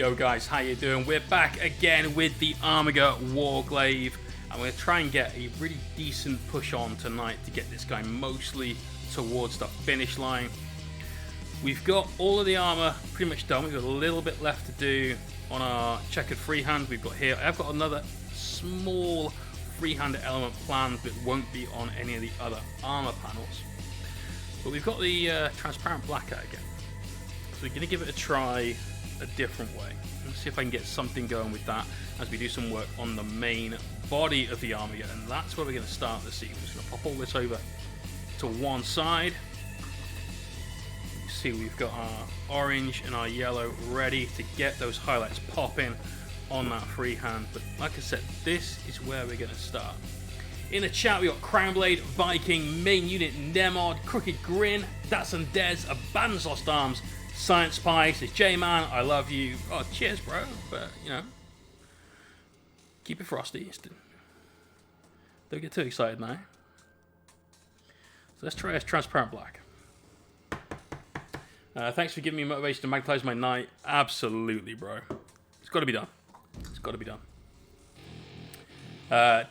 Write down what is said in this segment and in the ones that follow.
Yo guys, how you doing? We're back again with the Armiger Warglaive, and we're going to try and get a really decent push on tonight to get this guy mostly towards the finish line. We've got all of the armor pretty much done. We've got a little bit left to do on our checkered freehand we've got here. I've got another small freehand element planned that won't be on any of the other armor panels. But we've got the transparent black out again. So we're going to give it a try a different way. Let's see if I can get something going with that as we do some work on the main body of the armor, and that's where we're going to start this evening. Just going to pop all this over to one side. You see we've got our orange and our yellow ready to get those highlights popping on that freehand. But like I said, this is where we're going to start. In the chat we got Crownblade, Viking, Main Unit, Nemod, Crooked Grin, Datsun Dez, Abandons Lost Arms, Science Spy says, J-Man, I love you. Oh, cheers, bro. But, you know, keep it frosty. Don't get too excited now. So let's try this transparent black. Thanks for giving me motivation to magnetize my night. Absolutely, bro. It's got to be done. It's got to be done.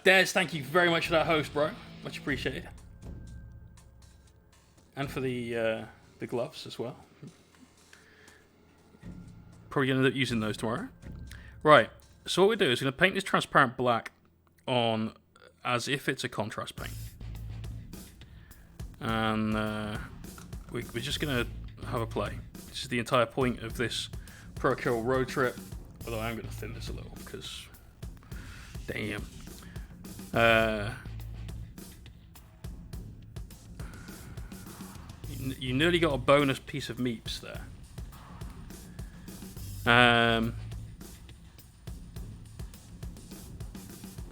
Des, thank you very much for that host, bro. Much appreciated. And for the gloves as well. Probably going to end up using those tomorrow. Right, so what we do is we're going to paint this transparent black on as if it's a contrast paint. And we're just going to have a play. This is the entire point of this Acryl road trip. Although I'm going to thin this a little because, damn. You nearly got a bonus piece of meeps there. But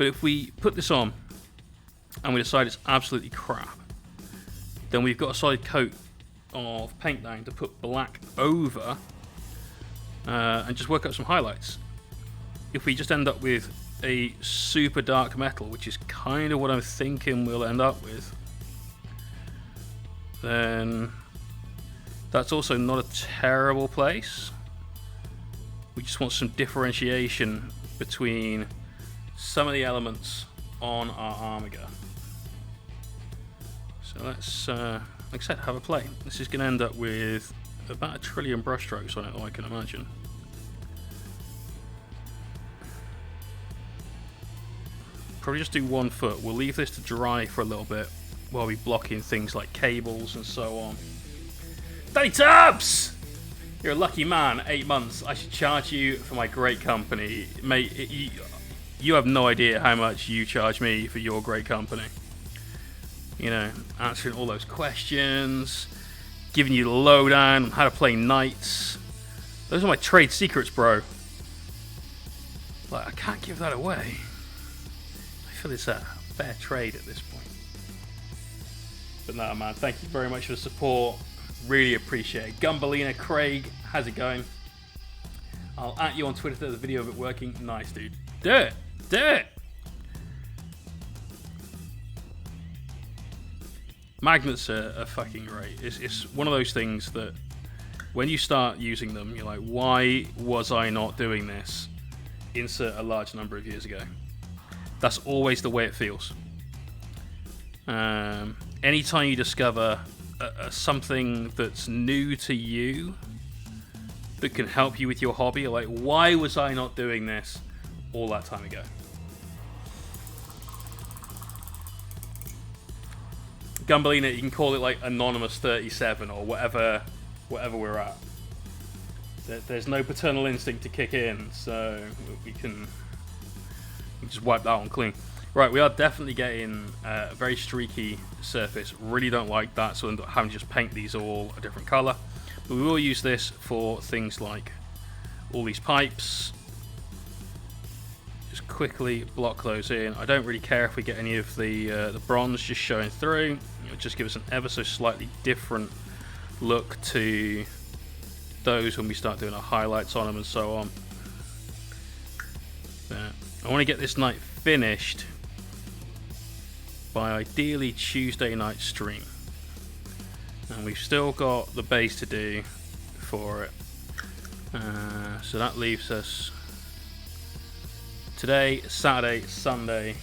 if we put this on and we decide it's absolutely crap, then we've got a solid coat of paint down to put black over and just work up some highlights. If we just end up with a super dark metal, which is kind of what I'm thinking we'll end up with, then that's also not a terrible place. We just want some differentiation between some of the elements on our Armiger. So let's, like I said, have a play. This is going to end up with about 1 trillion brushstrokes on it, I can imagine. Probably just do 1 foot. We'll leave this to dry for a little bit while we block in things like cables and so on. Danny Tubbs! You're a lucky man. 8 months. I should charge you for my great company. Mate, you have no idea how much you charge me for your great company. You know, answering all those questions, giving you the lowdown on how to play knights. Those are my trade secrets, bro. Like, I can't give that away. I feel it's a fair trade at this point. But no, man, thank you very much for the support. Really appreciate it. Gumballina Craig, how's it going? I'll at you on Twitter if there's a video of it working. Nice, dude. Do it. Do it. Magnets are fucking great. It's one of those things that when you start using them, you're like, why was I not doing this? Insert a large number of years ago. That's always the way it feels. Anytime you discover something that's new to you that can help you with your hobby, you're like, why was I not doing this all that time ago? Gumballina, you can call it like Anonymous 37 or whatever we're at. There's no paternal instinct to kick in, so we can just wipe that one clean. Right, we are definitely getting a very streaky surface. Really don't like that, so we'll end up having to just paint these all a different colour. But we will use this for things like all these pipes. Just quickly block those in. I don't really care if we get any of the bronze just showing through. It'll just give us an ever so slightly different look to those when we start doing our highlights on them and so on. I want to get this night finished by ideally Tuesday night stream, and we've still got the base to do for it. So that leaves us today, Saturday, Sunday,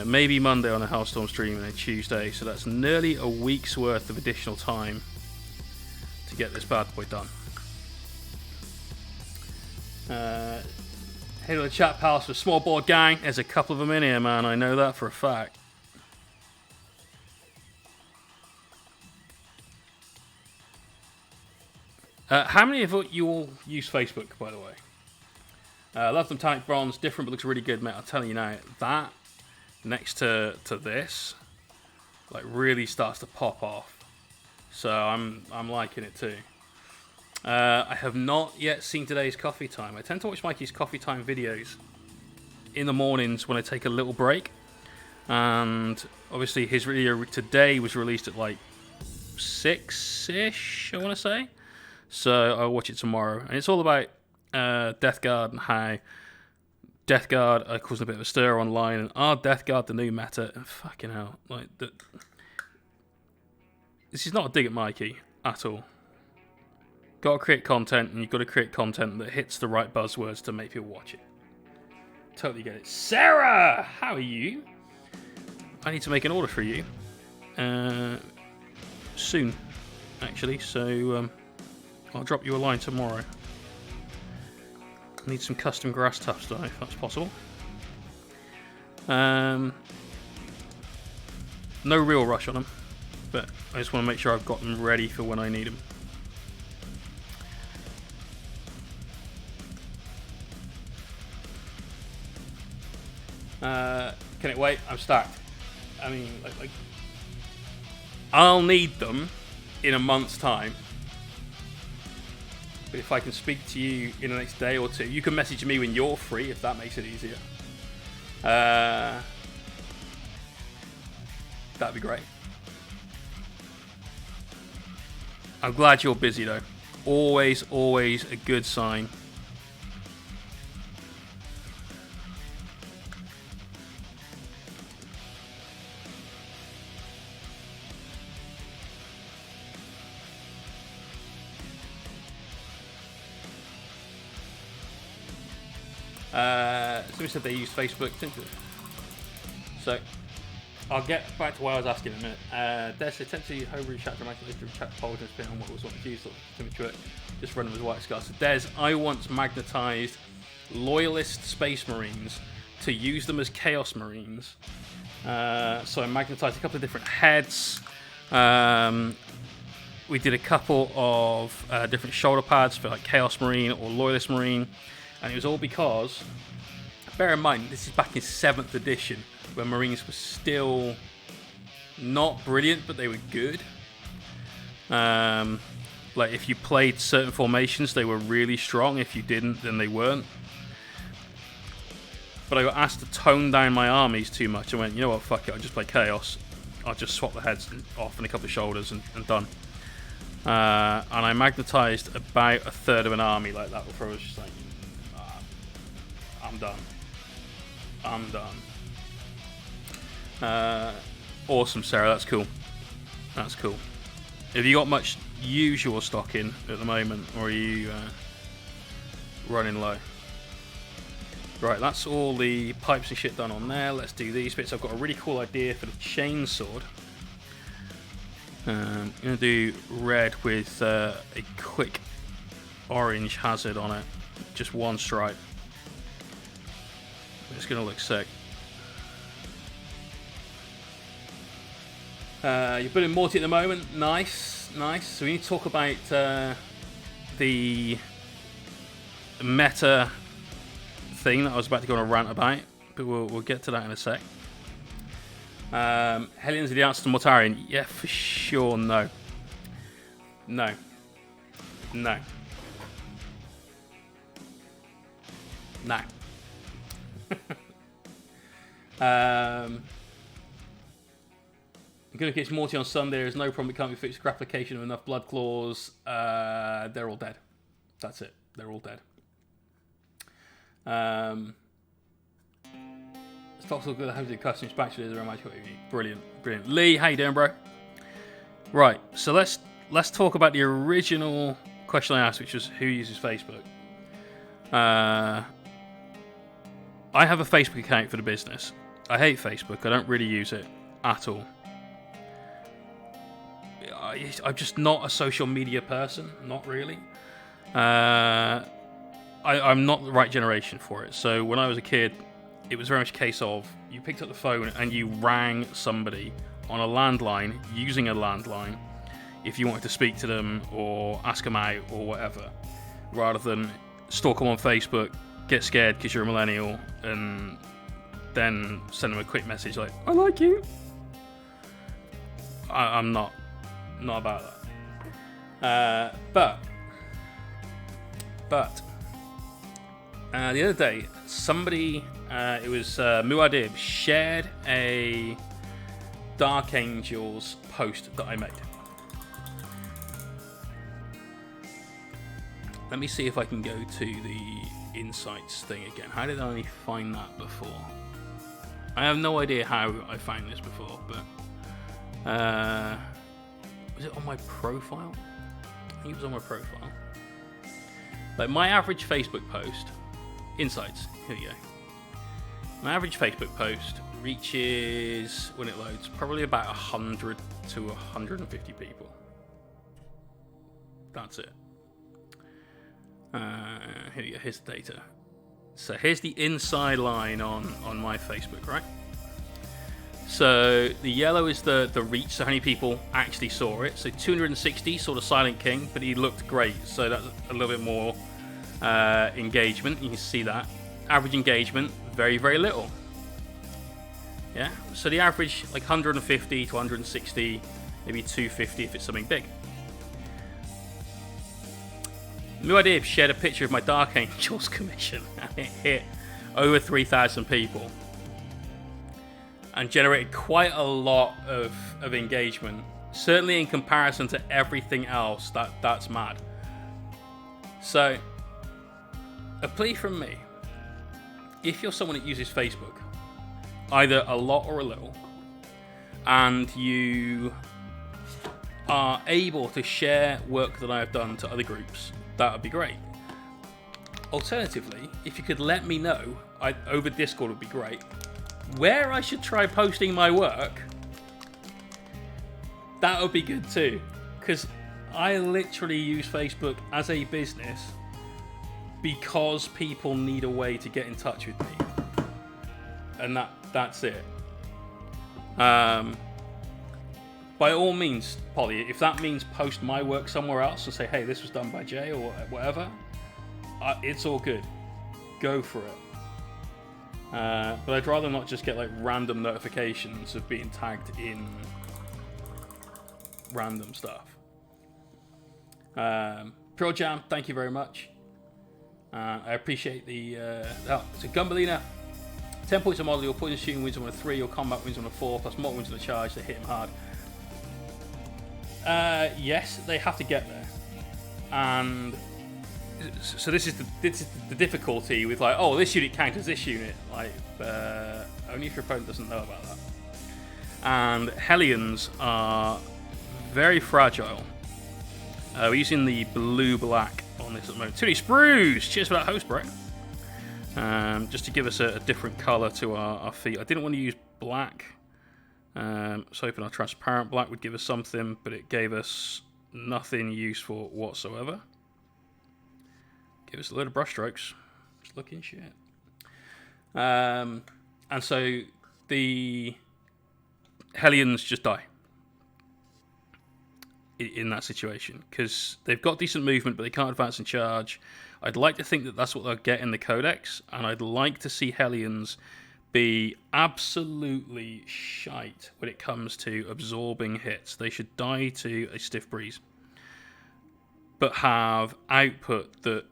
maybe Monday on a Hellstorm stream, and then Tuesday. So that's nearly a week's worth of additional time to get this bad boy done. Head to the chat palace for small board gang. There's a couple of them in here, man. I know that for a fact. How many of you all use Facebook, by the way? Love them Tonic Bronze. Different, but looks really good, mate. I'll tell you now. That next to this, like, really starts to pop off. So I'm liking it too. I have not yet seen today's coffee time. I tend to watch Mikey's coffee time videos in the mornings when I take a little break. And obviously his video today was released at like 6-ish, I want to say. So I'll watch it tomorrow. And it's all about Death Guard and how Death Guard are causing a bit of a stir online. And are Death Guard the new meta? And fucking hell. Like, this is not a dig at Mikey at all. Got to create content, and you've got to create content that hits the right buzzwords to make people watch it. Totally get it. Sarah! How are you? I need to make an order for you. Soon, actually. So, I'll drop you a line tomorrow. I need some custom grass tufts, though, if that's possible. No real rush on them, but I just want to make sure I've got them ready for when I need them. Can it wait? I'm stacked. I mean, like I'll need them in a month's time. But if I can speak to you in the next day or two, you can message me when you're free, if that makes it easier. That'd be great. I'm glad you're busy, though. Always a good sign. Somebody said they use Facebook. So I'll get back to what I was asking in a minute. There's essentially homebrew chat dramatically through chat polls and spin on what was wanted to use to it. Just run them as white scars. So Des, I once magnetized loyalist space marines to use them as chaos marines. So I magnetized a couple of different heads. We did a couple of different shoulder pads for like chaos marine or loyalist marine, and it was all because, bear in mind, this is back in 7th edition, where Marines were still not brilliant, but they were good. Like, if you played certain formations, they were really strong. If you didn't, then they weren't. But I got asked to tone down my armies too much. I went, you know what, fuck it, I'll just play Chaos. I'll just swap the heads off and a couple of shoulders and done. And I magnetized about a third of an army like that before I was just like, I'm done. Awesome, Sarah. That's cool. That's cool. Have you got much usual stock in at the moment, or are you running low? Right, that's all the pipes and shit done on there. Let's do these bits. I've got a really cool idea for the chainsword. I'm going to do red with a quick orange hazard on it. Just one stripe. It's going to look sick. You're building Morty at the moment. Nice, nice. So we need to talk about the meta thing that I was about to go on a rant about, but we'll get to that in a sec. Hellions are the answer to Mortarion. Yeah, for sure. No. No. No. No. I'm going to catch Morty on Sunday. There's no problem. It can't be fixed. Application of enough blood claws. They're all dead. That's it. They're all dead. Stocks look good. How do customs bachelors are magical? Brilliant, brilliant. Lee, how you doing, bro? Right. So let's talk about the original question I asked, which was who uses Facebook. I have a Facebook account for the business. I hate Facebook. I don't really use it at all. I'm just not a social media person. Not really. I'm not the right generation for it. So when I was a kid, it was very much a case of you picked up the phone and you rang somebody on a landline, using a landline, if you wanted to speak to them or ask them out or whatever, rather than stalk them on Facebook, get scared because you're a millennial, and then send them a quick message like, I like you. I'm not about that. But the other day, somebody, it was Muad'Dib, shared a Dark Angels post that I made. Let me see if I can go to the insights thing again. How did I find that before? I have no idea how I found this before, but was it on my profile? I think it was on my profile. Like my average Facebook post, insights, here you go. My average Facebook post reaches, when it loads, probably about 100 to 150 people. That's it. Here you go, here's the data. So here's the inside line on my Facebook, right? So the yellow is the reach, so how many people actually saw it. So 260 saw the Silent King, but he looked great, so that's a little bit more engagement. You can see that. Average engagement, very, very little. Yeah, so the average, like 150 to 160, maybe 250 if it's something big. Muad'Dib shared a picture of my Dark Angels commission, and it hit over 3,000 people and generated quite a lot of engagement. Certainly in comparison to everything else, that's mad. So, a plea from me: if you're someone that uses Facebook, either a lot or a little, and you are able to share work that I have done to other groups, that would be great. Alternatively, if you could let me know, over Discord would be great, where I should try posting my work. That would be good too, because I literally use Facebook as a business because people need a way to get in touch with me, and that's it. By all means, Polly, if that means post my work somewhere else and say, hey, this was done by Jay or whatever, it's all good. Go for it. But I'd rather not just get like random notifications of being tagged in random stuff. Pure Jam, thank you very much. I appreciate the help. So Gumballina, 10 points a model, your poison shooting wins on a 3, your combat wins on a 4, plus more wins on a charge, they hit him hard. Yes, they have to get there. And so this is the difficulty with like, oh, this unit counters this unit. Like, only if your opponent doesn't know about that. And Hellions are very fragile. We're using the blue-black on this at the moment. Toonie Spruce! Cheers for that host, bro. Just to give us a different colour to our feet. I didn't want to use black. I was hoping our transparent black would give us something, but it gave us nothing useful whatsoever. Give us a load of brush strokes. It's looking shit. And so the Hellions just die in that situation because they've got decent movement, but they can't advance and charge. I'd like to think that that's what they'll get in the Codex, and I'd like to see Hellions be absolutely shite when it comes to absorbing hits. They should die to a stiff breeze, but have output that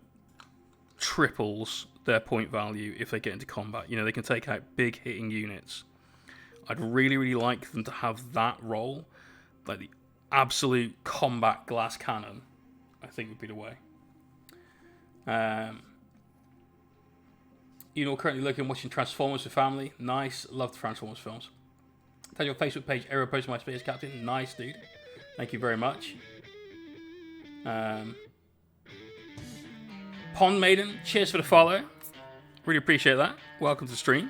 triples their point value if they get into combat. You know, they can take out big hitting units. I'd really, really like them to have that role, like the absolute combat glass cannon, I think would be the way. You know, currently looking and watching Transformers with family. Nice. Love the Transformers films. Tell your Facebook page, Aero posted my space captain. Nice, dude. Thank you very much. Pond Maiden, cheers for the follow. Really appreciate that. Welcome to the stream.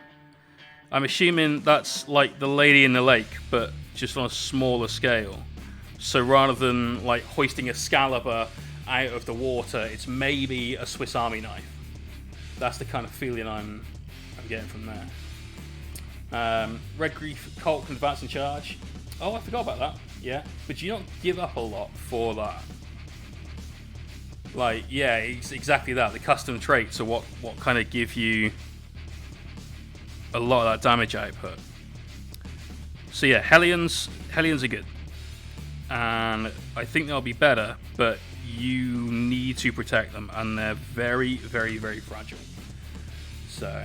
I'm assuming that's like the Lady in the Lake, but just on a smaller scale. So rather than like hoisting Excalibur out of the water, it's maybe a Swiss Army knife. That's the kind of feeling I'm getting from there. Red Grief Colt can advance and charge. Oh, I forgot about that. Yeah, but you don't give up a lot for that. Like, yeah, it's exactly that. The custom traits are what kind of give you a lot of that damage output. So yeah, Hellions are good. And I think they'll be better, but you need to protect them, and they're very, very, very fragile. So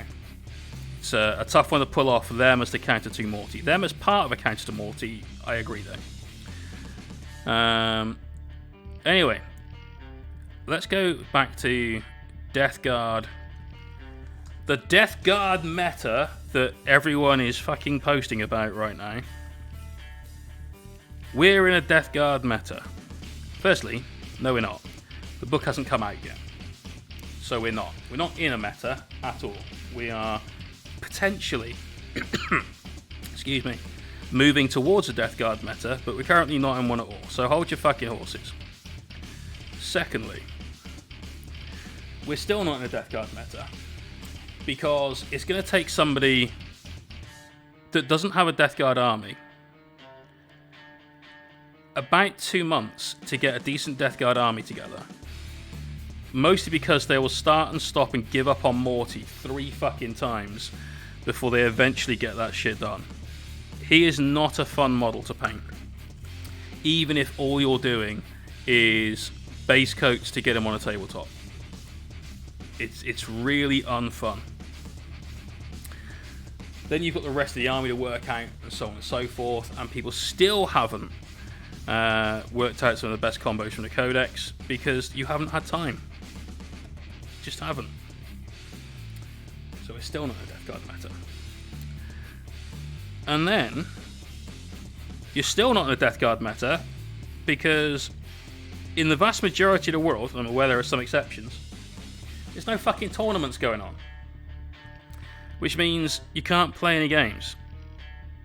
it's a tough one to pull off them as the counter to Morty. Them as part of a counter to Morty, I agree though. Anyway, let's go back to Death Guard. The Death Guard meta that everyone is fucking posting about right now. We're in a Death Guard meta. Firstly, no we're not. The book hasn't come out yet. So we're not. We're not in a meta at all. We are potentially, excuse me, moving towards a Death Guard meta, but we're currently not in one at all. So hold your fucking horses. Secondly, we're still not in a Death Guard meta because it's going to take somebody that doesn't have a Death Guard army about 2 months to get a decent Death Guard army together. Mostly because they will start and stop and give up on Morty 3 fucking times before they eventually get that shit done. He is not a fun model to paint. Even if all you're doing is base coats to get him on a tabletop. It's really unfun. Then you've got the rest of the army to work out, and so on and so forth, and people still haven't worked out some of the best combos from the Codex because you haven't had time. Just haven't. So we're still not a Death Guard meta. And then you're still not in a Death Guard meta because in the vast majority of the world, I'm aware there are some exceptions, there's no fucking tournaments going on. Which means you can't play any games.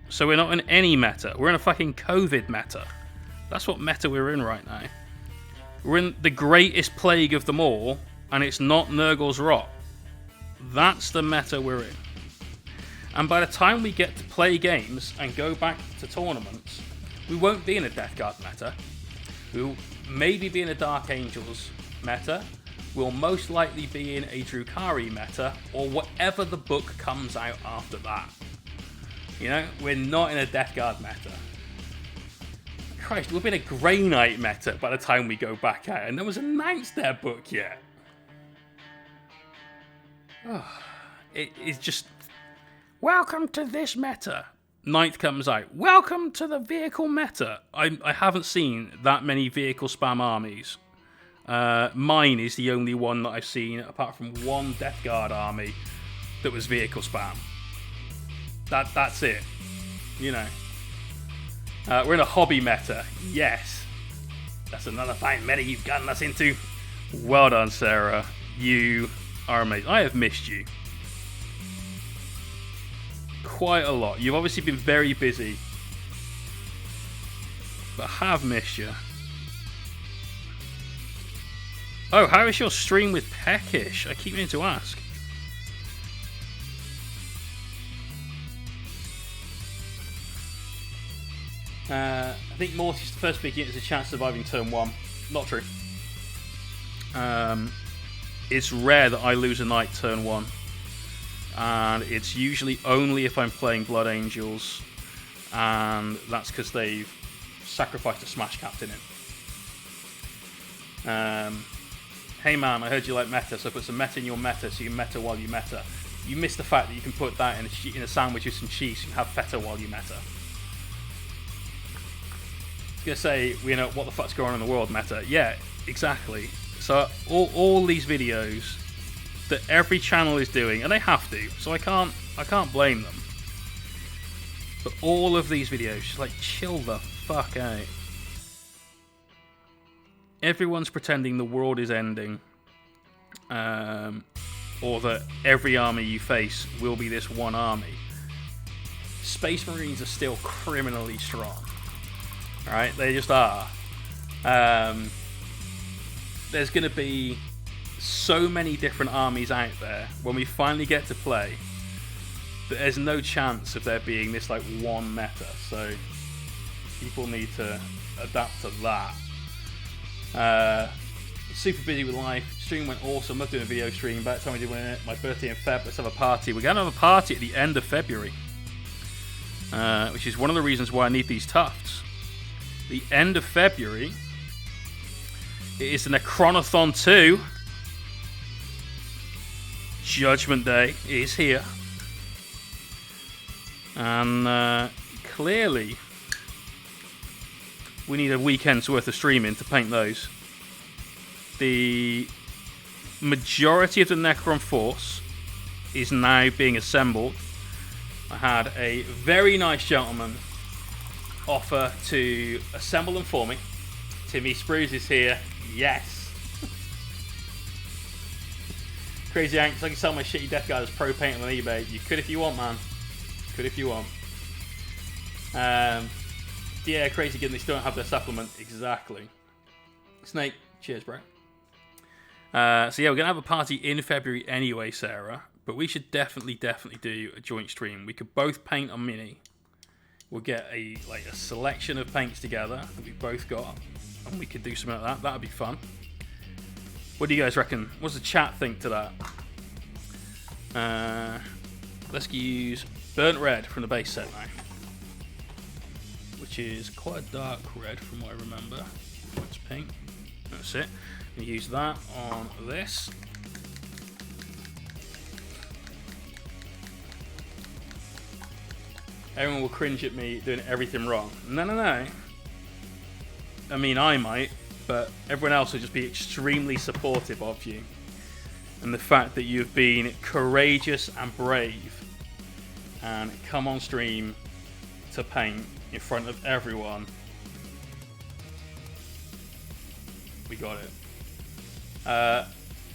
So we're not in any meta. We're in a fucking COVID meta. That's what meta we're in right now. We're in the greatest plague of them all, and it's not Nurgle's Rot. That's the meta we're in. And by the time we get to play games and go back to tournaments, we won't be in a Death Guard meta. We'll maybe be in a Dark Angels meta. We'll most likely be in a Drukhari meta, or whatever the book comes out after that. You know, we're not in a Death Guard meta. Christ, we'll be in a Grey Knight meta by the time we go back out, and no one's announced their book yet. Oh, it's just... Welcome to this meta. Ninth comes out. Welcome to the vehicle meta. I haven't seen that many vehicle spam armies. Mine is the only one that I've seen, apart from one Death Guard army that was vehicle spam. That's it. You know. We're in a hobby meta. Yes. That's another fine meta you've gotten us into. Well done, Sarah. You are amazing. I have missed you. Quite a lot. You've obviously been very busy. But I have missed you. Oh, how is your stream with Peckish? I keep meaning to ask. I think Morty's the first big hit is a chance of surviving turn 1. Not true. It's rare that I lose a knight turn 1. And it's usually only if I'm playing Blood Angels. And that's because they've sacrificed a Smash Captain in. Hey man, I heard you like meta, so put some meta in your meta so you can meta while you meta. You missed the fact that you can put that in a sandwich with some cheese and have feta while you meta. I was going to say, you know, what the fuck's going on in the world meta? Yeah, exactly. So all these videos that every channel is doing, and they have to, so I can't blame them. But all of these videos, just like chill the fuck out. Everyone's pretending the world is ending, or that every army you face will be this one army. Space Marines are still criminally strong. Right? They just are. There's going to be so many different armies out there when we finally get to play that there's no chance of there being this like one meta. So people need to adapt to that. Super busy with life. Stream went awesome. Love doing a video stream. About the time we did it, my birthday in Feb. Let's have a party. We're going to have a party at the end of February, which is one of the reasons why I need these tufts. The end of February, it is the Necronathon 2. Judgment Day is here. And clearly, we need a weekend's worth of streaming to paint those. The majority of the Necron force is now being assembled. I had a very nice gentleman offer to assemble them for me. Timmy Spruce is here. Yes. Crazy Hanks, I can sell my shitty Death Guard as pro paint on eBay. You could if you want, man. Could if you want. Yeah, crazy good. They still don't have their supplement. Exactly. Snake, cheers, bro. So yeah, we're gonna have a party in February anyway, Sarah. But we should definitely do a joint stream. We could both paint on Mini. We'll get a selection of paints together that we both got, and we could do something like that. That'd be fun. What do you guys reckon? What's the chat think to that? Let's use Burnt Red from the base set now, which is quite a dark red from what I remember. It's pink. That's it. We use that on this. Everyone will cringe at me doing everything wrong. No. I mean, I might, but everyone else will just be extremely supportive of you. And the fact that you've been courageous and brave and come on stream to paint in front of everyone. We got it.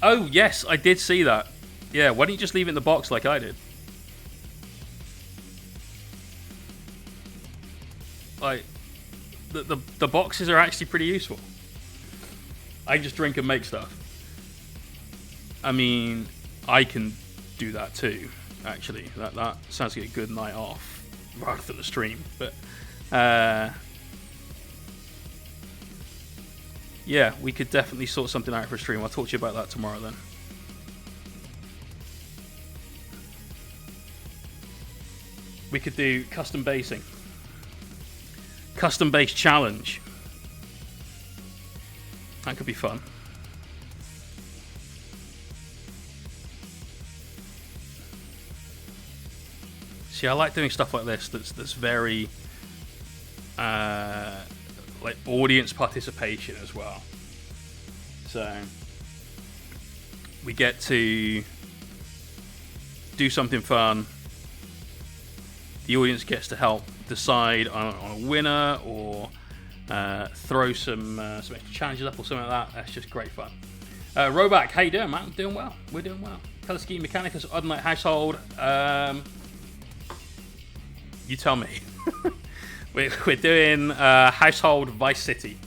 Oh, yes, I did see that. Yeah, why don't you just leave it in the box like I did? Like, the boxes are actually pretty useful. I can just drink and make stuff. I mean, I can do that too, actually. That sounds like a good night off rather than the stream. But, yeah, we could definitely sort something out for a stream. I'll talk to you about that tomorrow then. We could do custom basing. Custom base challenge. That could be fun. See, I like doing stuff like this that's very like audience participation as well. So we get to do something fun. The audience gets to help decide on a winner or throw some extra challenges up or something like that. That's just great fun. Roback, how you doing, man? Doing well. We're doing well. Color Scheme Mechanicus, Odd Night Household. You tell me. we're doing Household Vice City,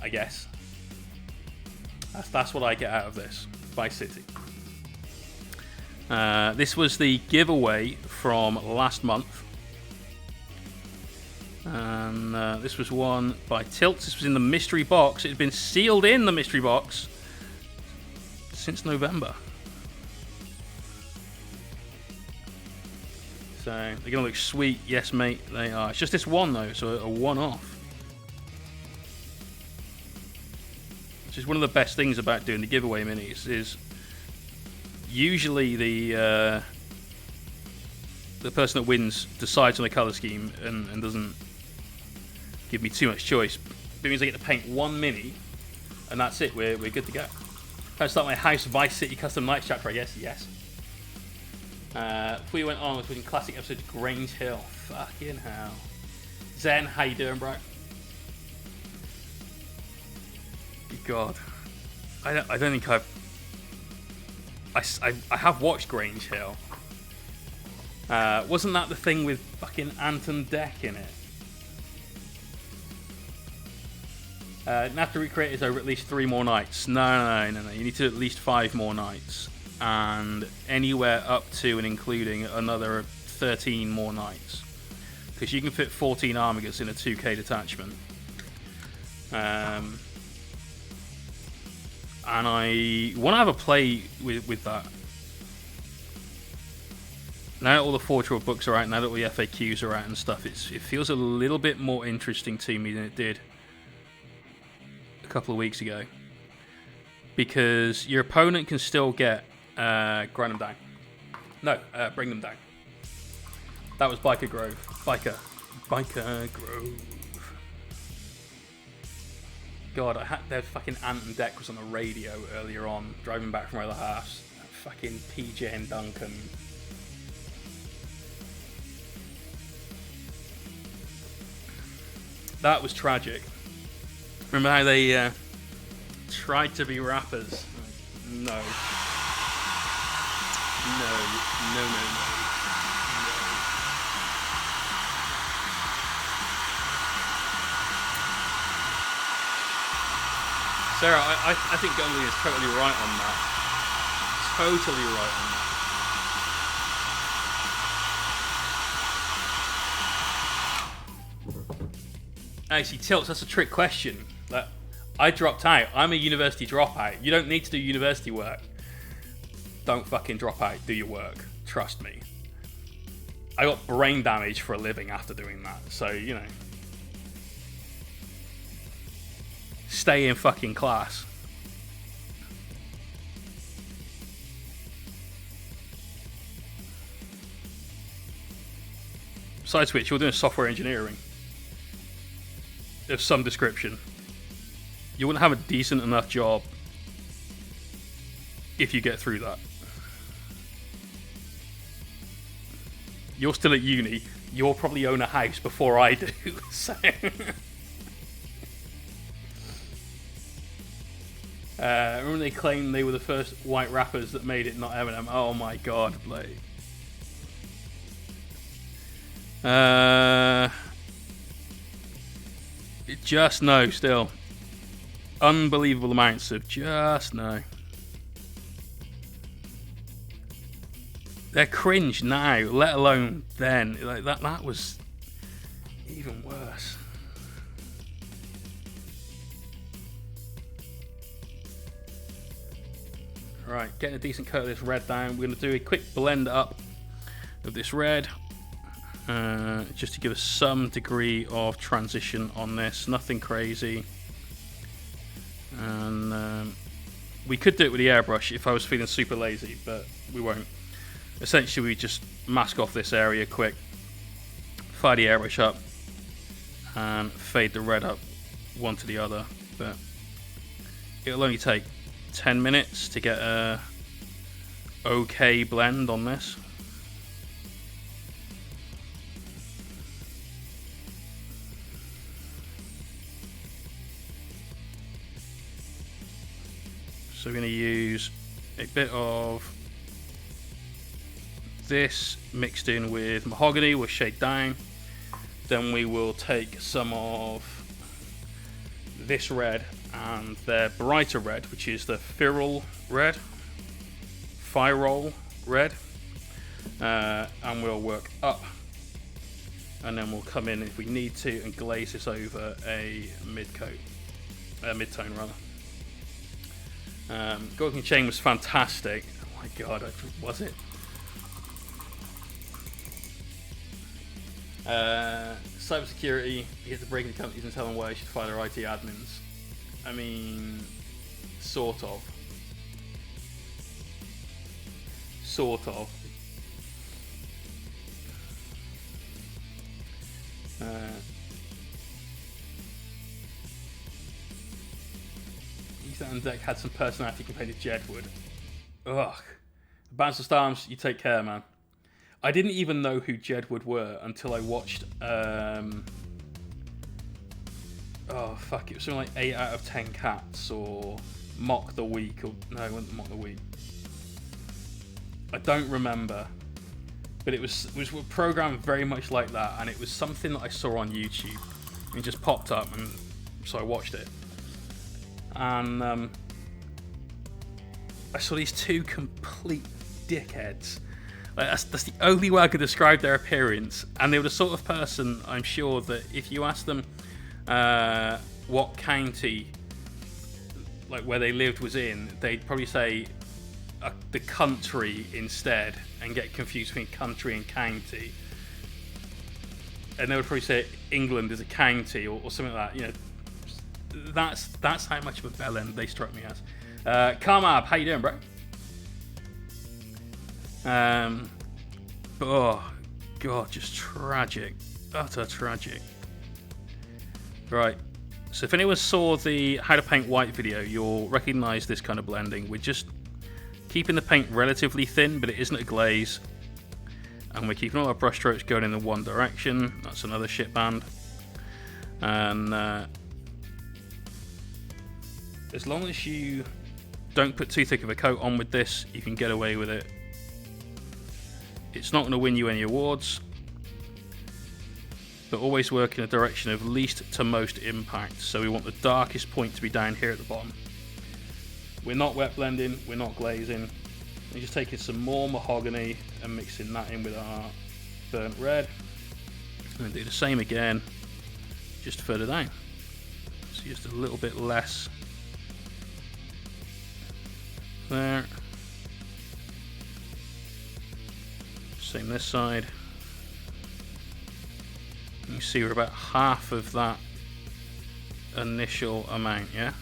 I guess. That's what I get out of this. Vice City. This was the giveaway from last month. And this was won by Tilts. This was in the mystery box. It had been sealed in the mystery box since November. So they're going to look sweet. Yes, mate, they are. It's just this one, though, so a one-off. Which is one of the best things about doing the giveaway minis, is usually the person that wins decides on the colour scheme and doesn't give me too much choice. It means I get to paint one mini, and that's it. We're good to go. If I start my House Vice City Custom Nights chapter, I guess, yes. Before we went on, I was watching classic episode Grange Hill. Fucking hell. Zen, how you doing, bro? Good God. I don't think I've I have watched Grange Hill. Wasn't that the thing with fucking Anton Deck in it? Have to recreate it over at least 3 more nights. No. You need to at least 5 more nights. And anywhere up to and including another 13 more nights. Because you can fit 14 Armigers in a 2k detachment. And I want to have a play with that. Now that all the Forge World books are out, now that all the FAQs are out and stuff, it feels a little bit more interesting to me than it did a couple of weeks ago. Because your opponent can still get grind them down. No, bring them down. That was Biker Grove. Biker Grove. God, their fucking Anton Deck was on the radio earlier on, driving back from other halves. That fucking PJ and Duncan. That was tragic. Remember how they tried to be rappers? No. Sarah, I think Gunley is totally right on that. Totally right on that. Actually, Tilts, that's a trick question. Like, I dropped out. I'm a university dropout. You don't need to do university work. Don't fucking drop out. Do your work. Trust me. I got brain damage for a living after doing that. So, you know. Stay in fucking class. Besides which, you're doing software engineering of some description. You wouldn't have a decent enough job if you get through that. You're still at uni. You'll probably own a house before I do. So. Remember they claimed they were the first white rappers that made it, not Eminem. Oh my god, like. Just no, still. Unbelievable amounts of just no. They're cringe now, let alone then. Like that was even worse. Right, getting a decent coat of this red down. We're going to do a quick blend up of this red. Just to give us some degree of transition on this. Nothing crazy. And we could do it with the airbrush if I was feeling super lazy, but we won't. Essentially, we just mask off this area quick. Fire the airbrush up. And fade the red up one to the other. But it'll only take 10 minutes to get a okay blend on this. So we're going to use a bit of this mixed in with mahogany. We'll shade down. Then we will take some of this red and their brighter red, which is the Firol red, and we'll work up, and then we'll come in if we need to and glaze this over a mid-tone rather. Gorgon Chain was fantastic. Oh my god, was it? Cybersecurity, you get to break into companies and tell them why they should fire their IT admins. I mean, sort of. Ethan Deck had some personality compared to Jedward. Ugh. Bands of Storms, you take care, man. I didn't even know who Jedward were until I watched. Oh fuck! It was something like 8 out of 10 Cats or Mock the Week, or no, it wasn't Mock the Week. I don't remember, but it was programmed very much like that, and it was something that I saw on YouTube. It just popped up, and so I watched it. And I saw these two complete dickheads. Like, that's the only way I could describe their appearance. And they were the sort of person, I'm sure, that if you asked them what county, like where they lived, was in, they'd probably say the country instead, and get confused between country and county. And they would probably say England is a county or something like that. You know, that's how much of a bellend they struck me as. Carmab, how you doing, bro? Oh god, just tragic, utter tragic. Right, so if anyone saw the how to paint white video, you'll recognise this kind of blending. We're just keeping the paint relatively thin, but it isn't a glaze, and we're keeping all our brush strokes going in the one direction. That's another shit band. And as long as you don't put too thick of a coat on with this, you can get away with it. It's not going to win you any awards, but always work in a direction of least to most impact. So we want the darkest point to be down here at the bottom. We're not wet blending, we're not glazing. We're just taking some more mahogany and mixing that in with our burnt red. And do the same again, just further down. So just a little bit less there. Same this side. You see we're about half of that initial amount, yeah?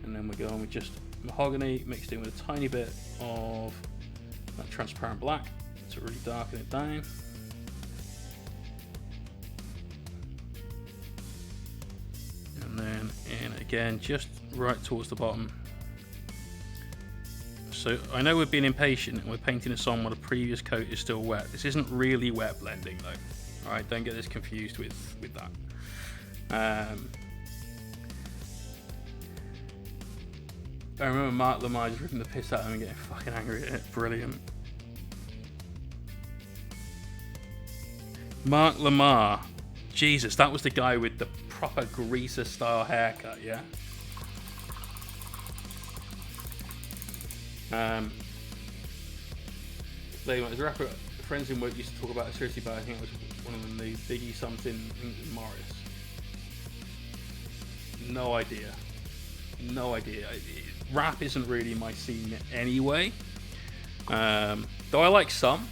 And then we're going with just mahogany mixed in with a tiny bit of that transparent black to really darken it down. And then in again, just right towards the bottom. So I know we're being impatient and we're painting this on while the previous coat is still wet. This isn't really wet blending though. Alright, don't get this confused with that. I remember Mark Lamar just ripping the piss out of him and getting fucking angry at it. Brilliant. Mark Lamar. Jesus, that was the guy with the proper greaser style haircut, yeah? His rapper friends in work used to talk about it seriously, but I think it was one of them, the Biggie something, I think it was Morris. No idea. No idea. Rap isn't really my scene anyway. Though I like some.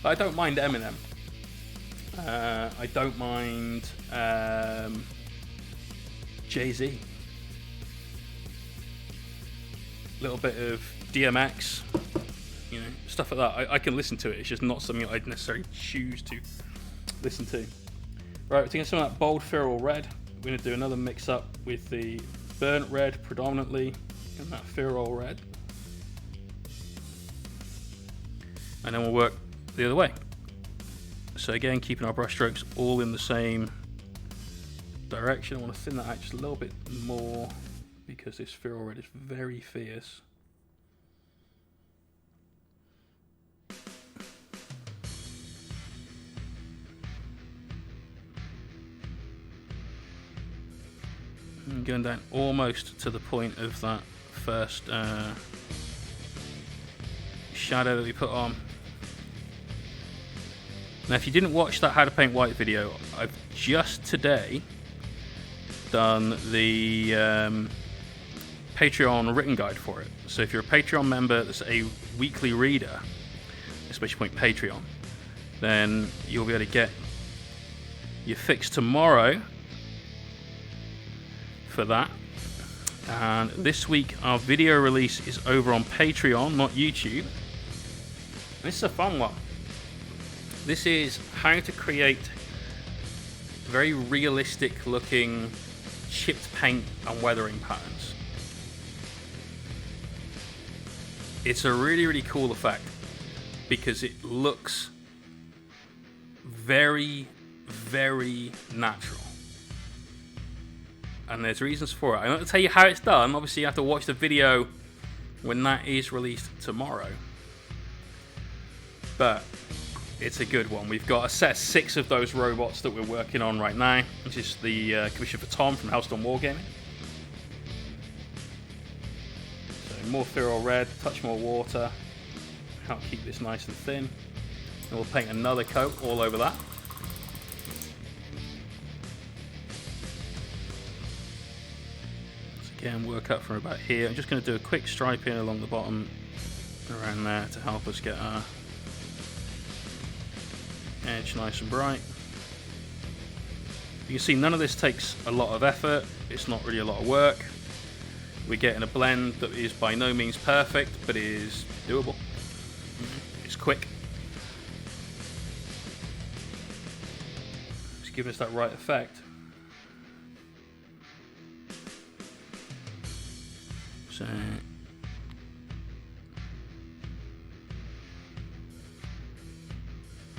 I don't mind Eminem. I don't mind Jay-Z. A little bit of DMX, you know, stuff like that. I can listen to it. It's just not something I'd necessarily choose to listen to. Right, we're taking some of that bold feral red. We're going to do another mix up with the burnt red predominantly and that feral red. And then we'll work the other way. So again, keeping our brush strokes all in the same direction. I want to thin that out just a little bit more because this feral red is very fierce. And going down almost to the point of that first shadow that we put on. Now if you didn't watch that how to paint white video, I've just today done the Patreon written guide for it. So if you're a Patreon member that's a weekly reader, especially point Patreon, then you'll be able to get your fix tomorrow for that. And this week our video release is over on Patreon, not YouTube. And this is a fun one. This is how to create very realistic looking chipped paint and weathering patterns. It's a really, really cool effect because it looks very, very natural. and there's reasons for it. I'm not going to tell you how it's done. Obviously, you have to watch the video when that is released tomorrow. But it's a good one. We've got a set of 6 of those robots that we're working on right now, which is the commission for Tom from Hellstorm Wargaming. So more Feral Red, touch more water, help keep this nice and thin. And we'll paint another coat all over that. So again, work up from about here. I'm just going to do a quick striping along the bottom around there to help us get our edge nice and bright. You can see none of this takes a lot of effort. It's not really a lot of work. We're getting a blend that is by no means perfect, but is doable. It's quick. It's giving us that right effect. So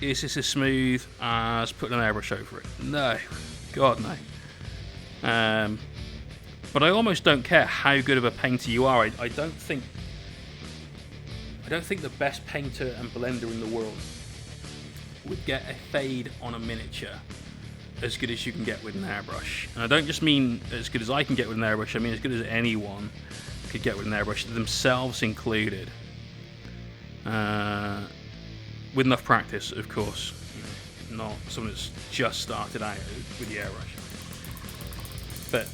is this as smooth as putting an airbrush over it? No, God no. But I almost don't care how good of a painter you are. I don't think the best painter and blender in the world would get a fade on a miniature as good as you can get with an airbrush. And I don't just mean as good as I can get with an airbrush. I mean as good as anyone could get with an airbrush, themselves included. With enough practice, of course. Not someone that's just started out with the airbrush. But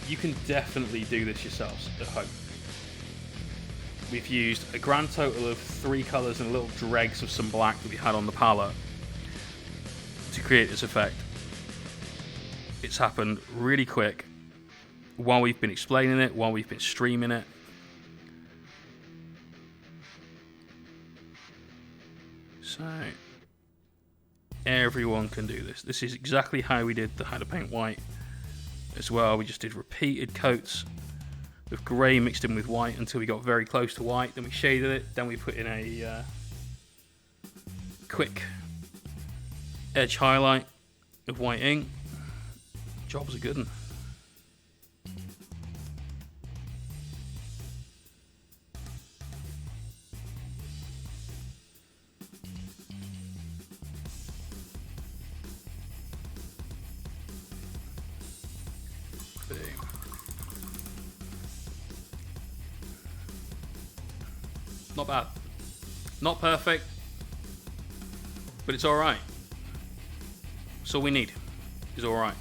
you can definitely do this yourselves at home. We've used a grand total of 3 colours and little dregs of some black that we had on the palette to create this effect. It's happened really quick while we've been explaining it, while we've been streaming it. So everyone can do this. This is exactly how we did the How to Paint White as well. We just did repeated coats of grey mixed in with white until we got very close to white. Then we shaded it. Then we put in a quick edge highlight of white ink. Job was a good one. Not bad. Not perfect, but it's alright. That's all we need, is alright.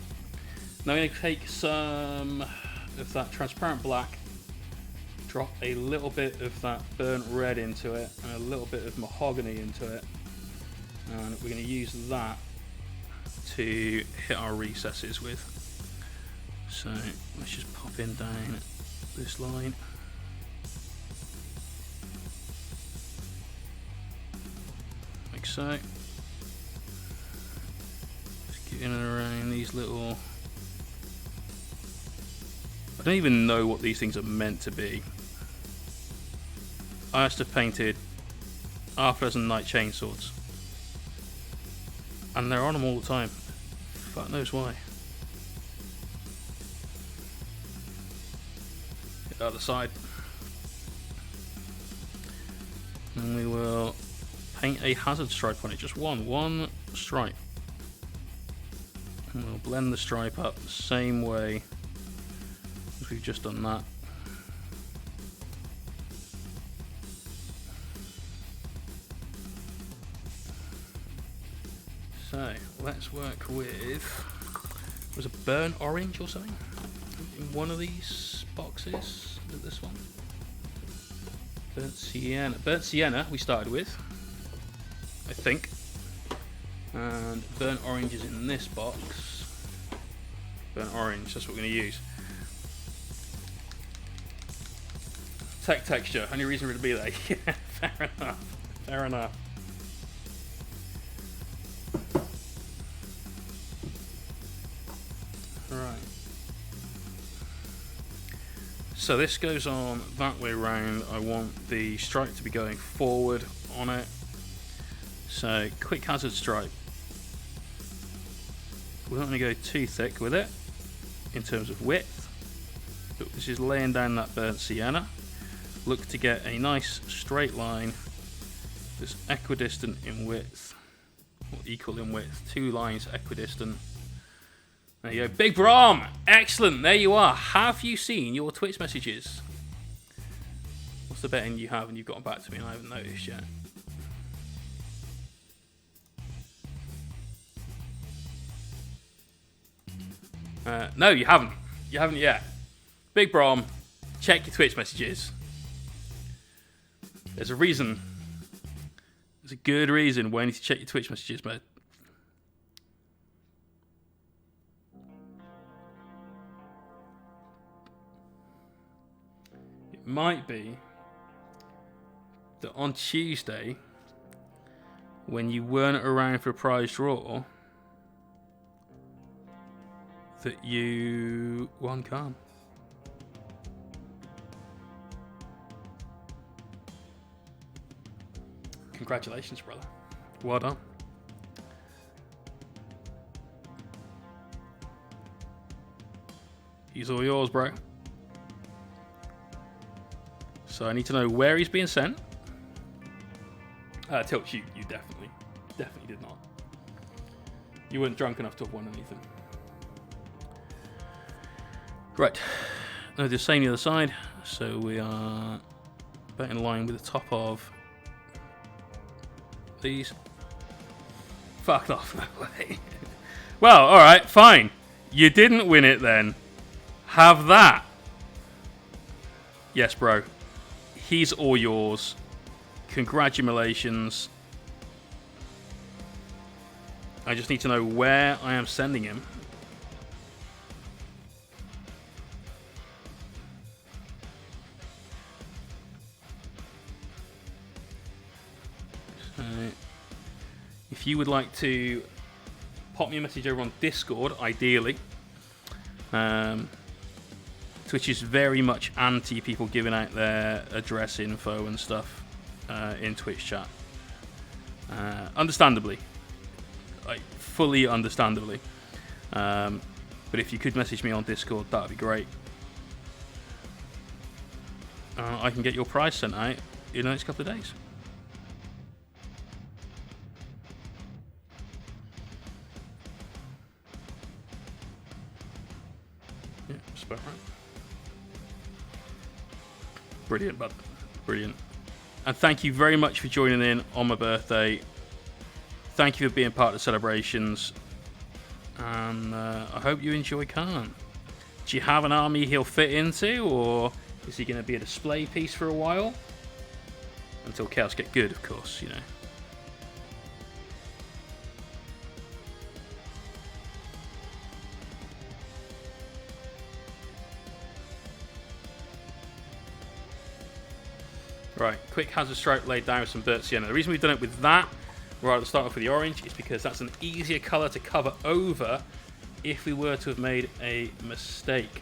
Now I'm going to take some of that transparent black, drop a little bit of that burnt red into it, and a little bit of mahogany into it. And we're going to use that to hit our recesses with. So let's just pop in down this line. Like so. Just getting around these little... I don't even know what these things are meant to be. I must have painted half a dozen night chainswords. And they're on them all the time. Fuck knows why. Hit the other side. And we will paint a hazard stripe on it. Just one stripe. And we'll blend the stripe up the same way as we've just done that. So let's work with, was a burnt orange or something in one of these boxes? Is it this one? Burnt sienna. Burnt sienna we started with, I think. And burnt orange is in this box. Burnt orange, that's what we're going to use. Tech texture, only reason for it to be there. Yeah, fair enough. Fair enough. Right. So this goes on that way round. I want the stripe to be going forward on it. So quick hazard stripe. we're not going to go too thick with it in terms of width. But this is laying down that burnt sienna. Look to get a nice straight line that's equidistant in width, or equal in width. 2 lines equidistant. There you go. Big Brom! Excellent, there you are. Have you seen your Twitch messages? What's the betting you have and you've gotten back to me and I haven't noticed yet? No, you haven't. You haven't yet. Big Brom, check your Twitch messages. There's a reason. There's a good reason why you need to check your Twitch messages, mate. It might be that on Tuesday, when you weren't around for a prize draw, that you won calm. Congratulations, brother. Well done. He's all yours, bro. So I need to know where he's being sent. Tilt, you definitely did not. You weren't drunk enough to have won anything. Right, now the same the other side, so we are about in line with the top of these. Fucked off, no way. Well, alright, fine. You didn't win it then. Have that. Yes, bro. He's all yours. Congratulations. I just need to know where I am sending him. If you would like to pop me a message over on Discord, ideally. Twitch is very much anti people giving out their address info and stuff in Twitch chat. Understandably. Like, fully understandably. But if you could message me on Discord, that would be great. I can get your prize sent out in the next couple of days. Yeah, that's about right. Brilliant, bud. Brilliant. And thank you very much for joining in on my birthday. Thank you for being part of the celebrations. And I hope you enjoy Khan. Do you have an army he'll fit into, or is he going to be a display piece for a while? Until cows get good, of course, you know. Right, quick hazard stroke laid down with some burnt sienna. The reason we've done it with that, rather than start off with the orange, is because that's an easier colour to cover over if we were to have made a mistake.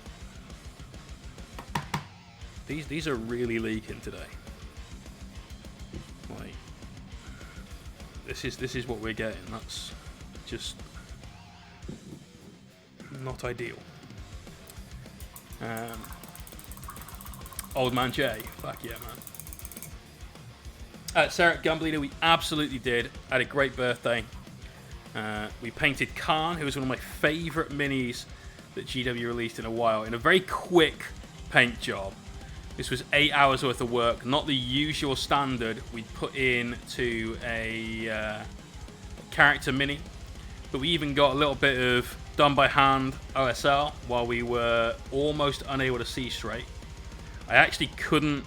These are really leaking today. Like, this is what we're getting. That's just not ideal. Old man Jay, fuck yeah, man. Sarah Gumbleader, we absolutely did. Had a great birthday. We painted Khan, who was one of my favourite minis that GW released in a while, in a very quick paint job. This was 8 hours worth of work, not the usual standard we put in to a character mini, but we even got a little bit of done by hand OSL while we were almost unable to see straight. I actually couldn't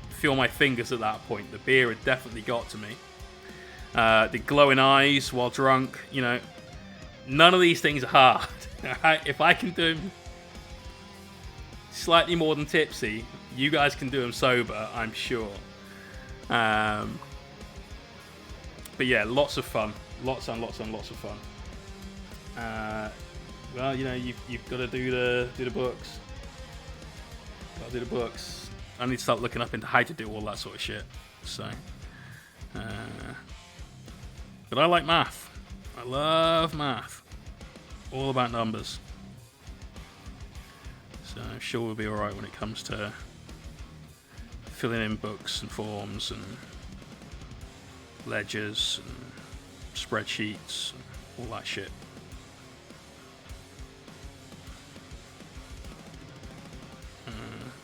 feel my fingers at that point. The beer had definitely got to me. The glowing eyes while drunk, you know, none of these things are hard. If I can do them slightly more than tipsy, you guys can do them sober, I'm sure. But yeah, lots of fun. Lots and lots and lots of fun. Well, you know, you've got to do the books. Got to do the books. I need to start looking up into how to do all that sort of shit. So, but I like math. I love math. All about numbers. So I'm sure we'll be alright when it comes to filling in books and forms and ledgers and spreadsheets and all that shit.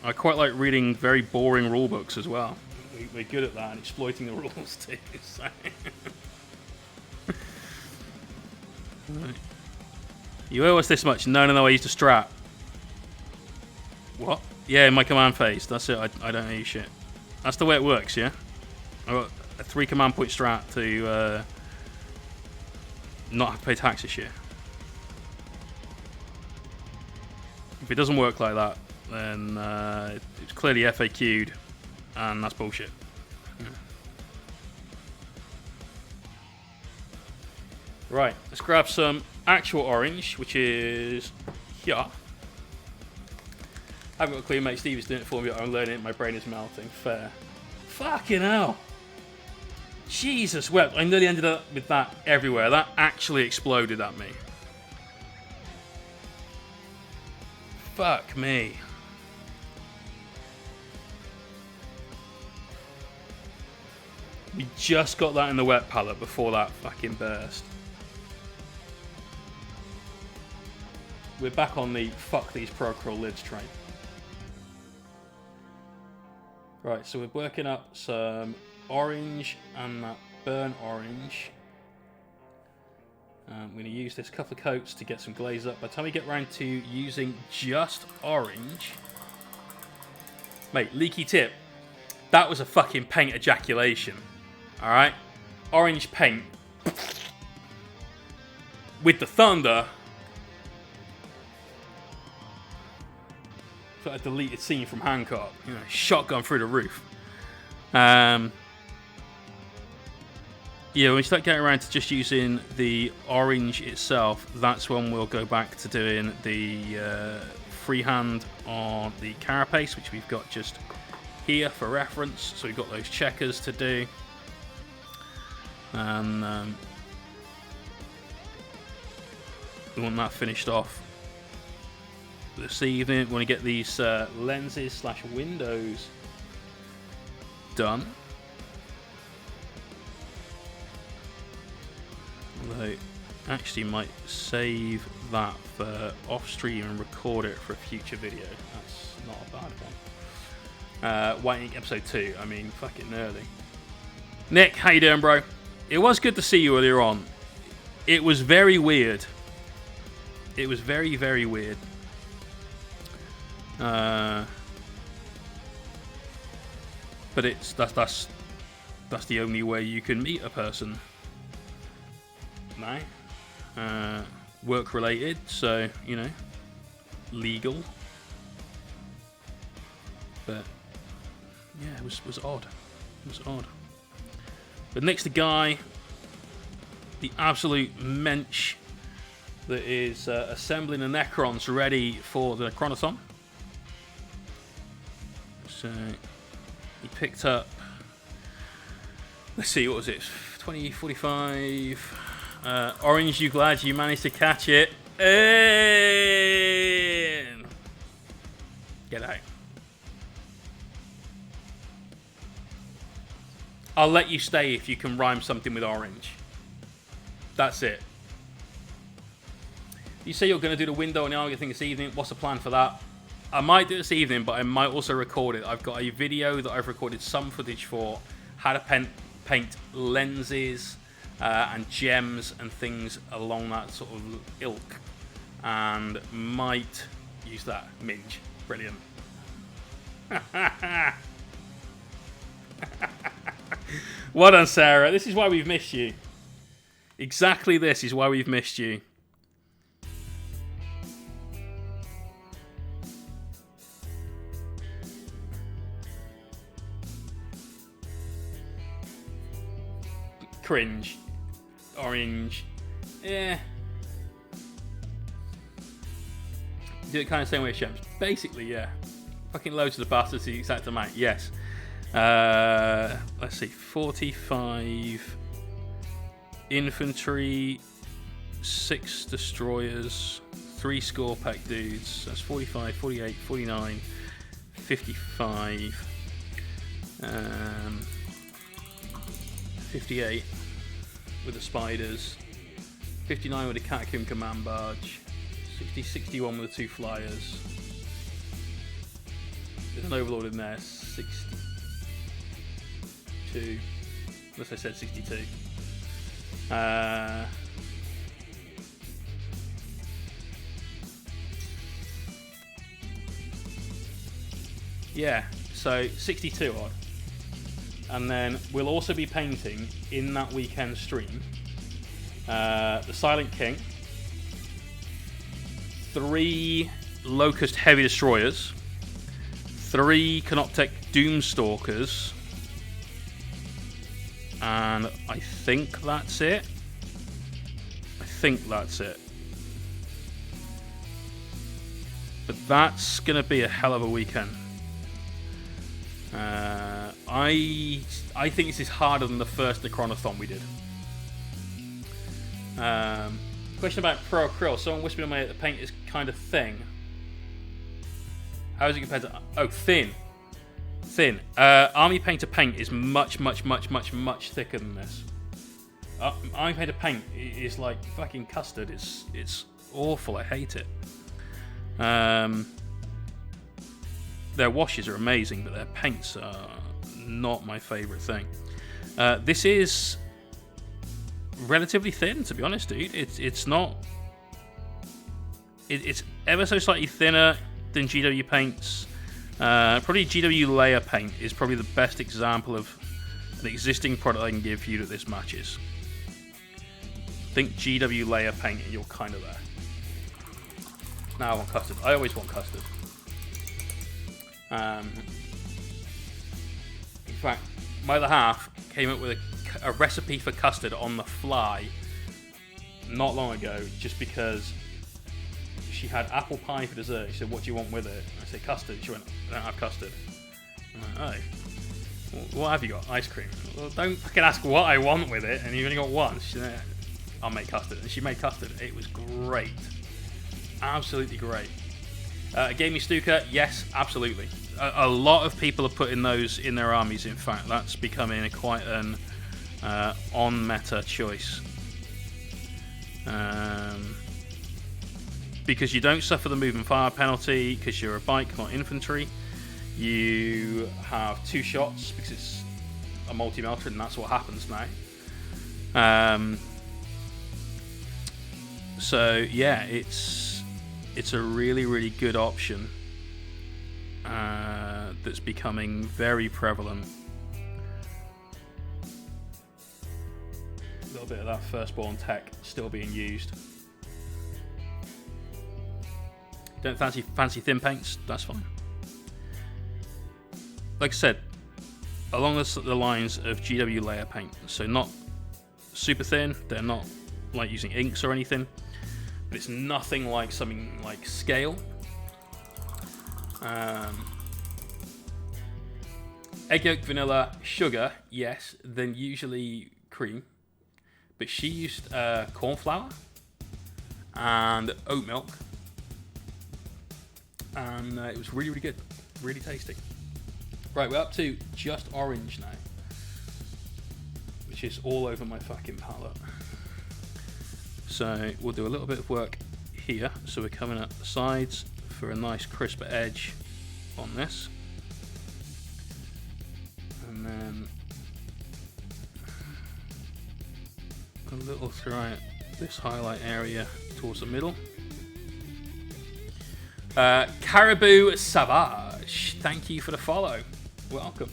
I quite like reading very boring rule books as well. We're good at that and exploiting the rules too. So. Right. You owe us this much. No, I used a strat. What? Yeah, in my command phase. That's it. I don't owe you shit. That's the way it works, yeah? I've got a 3 command point strat to not have to pay tax this year. If it doesn't work like that, then it's clearly FAQ'd, and that's bullshit. Yeah. Right, let's grab some actual orange, which is here. I haven't got a clue, mate. Steve is doing it for me. I'm learning it. My brain is melting. Fair. Fucking hell. Jesus, well, I nearly ended up with that everywhere. That actually exploded at me. Fuck me. We just got that in the wet palette before that fucking burst. We're back on the fuck these Acryl lids train. Right, so we're working up some orange and that burnt orange. I'm going to use this couple of coats to get some glaze up. By the time we get around to using just orange... Mate, leaky tip. That was a fucking paint ejaculation. Alright? Orange paint. With the thunder... It's like a deleted scene from Hancock. You know, shotgun through the roof. Yeah, when we start getting around to just using the orange itself, that's when we'll go back to doing the freehand on the carapace, which we've got just here for reference. So we've got those checkers to do. And we want that finished off this evening. We want to get these lenses / windows done. Although, actually might save that for off stream and record it for a future video. That's not a bad one. White Ink episode 2. I mean, fucking early. Nick, how you doing, bro? It was good to see you earlier on. It was very weird. It was very, very weird. But that's the only way you can meet a person. No. Work related, so you know, legal. But yeah, it was odd. It was odd. But next, the guy, the absolute mensch that is assembling the Necrons ready for the Necronathon. So he picked up, let's see, what was it, 20, 45, orange, you glad you managed to catch it? And get out. I'll let you stay if you can rhyme something with orange. That's it. You say you're going to do the window and the Argo thing this evening. What's the plan for that? I might do it this evening, but I might also record it. I've got a video that I've recorded some footage for how to paint lenses and gems and things along that sort of ilk, and might use that. Minge. Brilliant. Well done, Sarah. This is why we've missed you. Exactly this is why we've missed you. Cringe. Orange. Yeah. Do it kind of same way as Shems. Basically, yeah. Fucking loads of the bastards the exact amount. Yes. Let's see. 45 infantry 6 destroyers, 3 score pack dudes. That's 45, 48, 49, 55, 58 with the spiders, 59 with the Catacomb Command Barge, 60, 61 with the 2 flyers. There's an Overlord in there, 62. Unless I said 62. Yeah, so 62 odd. And then we'll also be painting in that weekend stream the Silent King, 3 Locust Heavy Destroyers, 3 Canoptek Doomstalkers, and I think that's it. But that's going to be a hell of a weekend. I think this is harder than the first Necronathon we did. Question about Pro Acryl. Someone whispered in my ear that the paint is kind of thin. How is it compared to... Oh, thin. Army Painter paint is much thicker than this. Army Painter paint is like fucking custard. It's awful. I hate it. Their washes are amazing, but their paints are not my favourite thing. This is relatively thin, to be honest, dude. It's not... It's ever so slightly thinner than GW paints. Probably GW layer paint is probably the best example of an existing product I can give you that this matches. Think GW layer paint and you're kind of there. Now I want custard. I always want custard. In fact, my other half came up with a recipe for custard on the fly not long ago, just because she had apple pie for dessert. She said, "What do you want with it?" I said, "Custard." She went, "I don't have custard." I'm like, "Oh, well, what have you got?" "Ice cream." "Well, don't fucking ask what I want with it, and you've only got one." She said, "I'll make custard." And she made custard. It was great. Absolutely great. Gave me Stuka? Yes, absolutely. A lot of people are putting those in their armies, in fact. That's becoming quite an on-meta choice. Because you don't suffer the move and fire penalty, because you're a bike, not infantry. You have 2 shots, because it's a multi-melter, and that's what happens now. So, yeah, it's a really good option that's becoming very prevalent. A little bit of that firstborn tech still being used. Don't fancy thin paints? That's fine. Like I said, along the lines of GW layer paint, so not super thin. They're not like using inks or anything. But it's nothing like something like Scale. Egg yolk, vanilla, sugar, yes, then usually cream. But she used corn flour and oat milk. And it was really good. Really tasty. Right, we're up to just orange now. Which is all over my fucking palette. So we'll do a little bit of work here. So we're coming up the sides for a nice crisper edge on this. And then a little throughout this highlight area towards the middle. Caribou Savage, thank you for the follow. Welcome.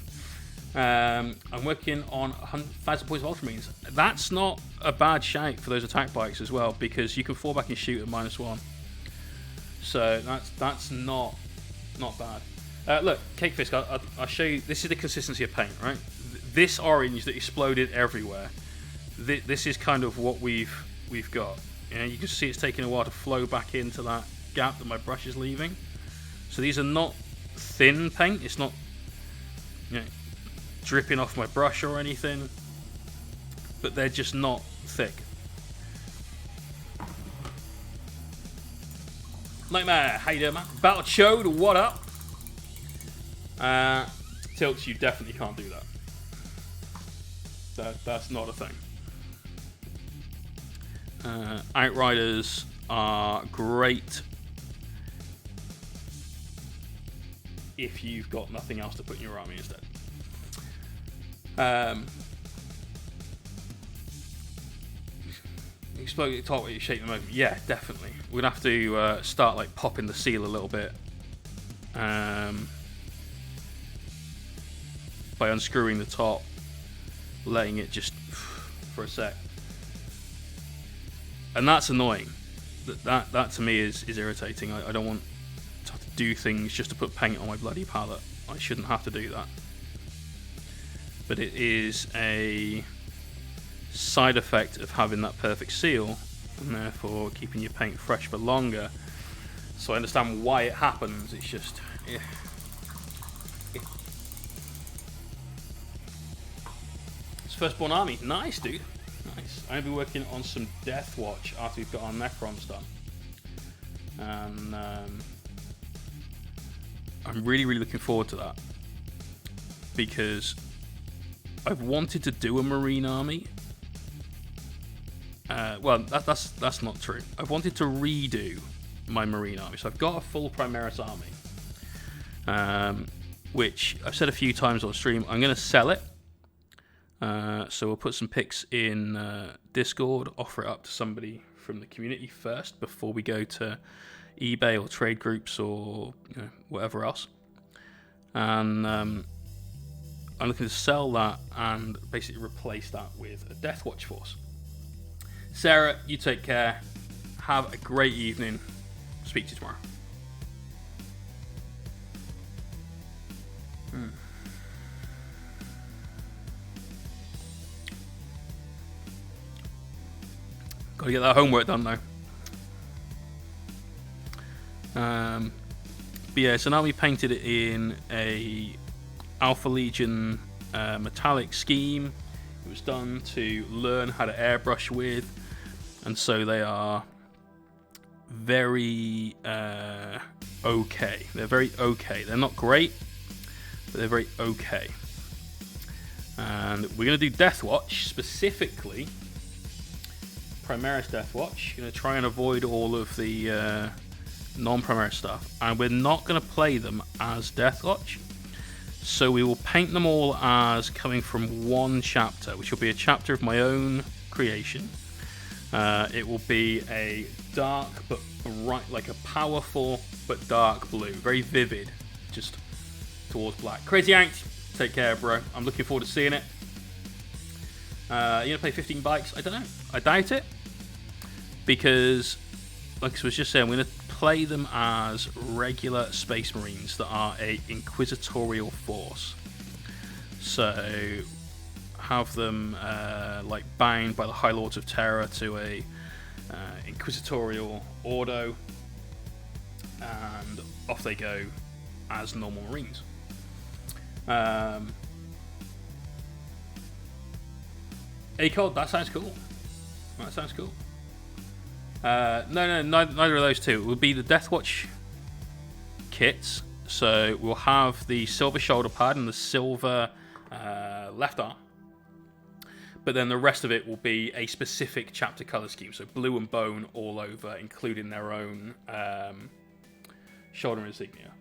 I'm working on 1,000 points of Ultramarines. That's not a bad shout for those attack bikes as well, because you can fall back and shoot at -1. So that's not bad. Look, Cakefisk, I'll show you. This is the consistency of paint, right? This orange that exploded everywhere. This is kind of what we've got. You know, you can see it's taking a while to flow back into that gap that my brush is leaving. So these are not thin paint. It's not, you know, dripping off my brush or anything, but they're just not thick. Nightmare, how you doing, man? Battle Chode, what up? Tilts, you definitely can't do that. That's not a thing. Outriders are great if you've got nothing else to put in your army instead. Explode talk where you shake them over. Yeah, definitely. We're gonna have to start like popping the seal a little bit by unscrewing the top, letting it just for a sec, and that's annoying. That to me is irritating. I don't want to have to do things just to put paint on my bloody palette. I shouldn't have to do that. But it is a side effect of having that perfect seal, and therefore keeping your paint fresh for longer. So I understand why it happens. It's just It's Firstborn Army. Nice, dude. Nice. I'm going to be working on some Death Watch after we've got our Necrons done. And I'm really looking forward to that, because I've wanted to do a Marine army. Well, that's not true. I've wanted to redo my Marine army. So I've got a full Primaris army, which I've said a few times on stream. I'm going to sell it. So we'll put some pics in Discord, offer it up to somebody from the community first before we go to eBay or trade groups or whatever else. And I'm looking to sell that and basically replace that with a Death Watch force. Sarah, you take care. Have a great evening. Speak to you tomorrow. Got to get that homework done though. But yeah, so now we painted it in a Alpha Legion metallic scheme. It was done to learn how to airbrush with, and so they are very okay. They're very okay. They're not great, but they're very okay. And we're going to do Death Watch, specifically Primaris Death Watch. Going to try and avoid all of the non-Primaris stuff, and we're not going to play them as Death Watch. So we will paint them all as coming from one chapter, which will be a chapter of my own creation. It will be a dark but bright, like a powerful but dark blue, very vivid, just towards black. Crazy Yanked, take care, bro. I'm looking forward to seeing it. You gonna play 15 bikes? I don't know. I doubt it, because, like I was just saying, I'm gonna play them as regular Space Marines that are a inquisitorial force. So have them like bound by the High Lords of Terror to a inquisitorial ordo, and off they go as normal Marines. ACOD, that sounds cool. That sounds cool. No, neither of those two. It would be the Death Watch kits. So we'll have the silver shoulder pad and the silver left arm. But then the rest of it will be a specific chapter color scheme. So blue and bone all over, including their own shoulder insignia.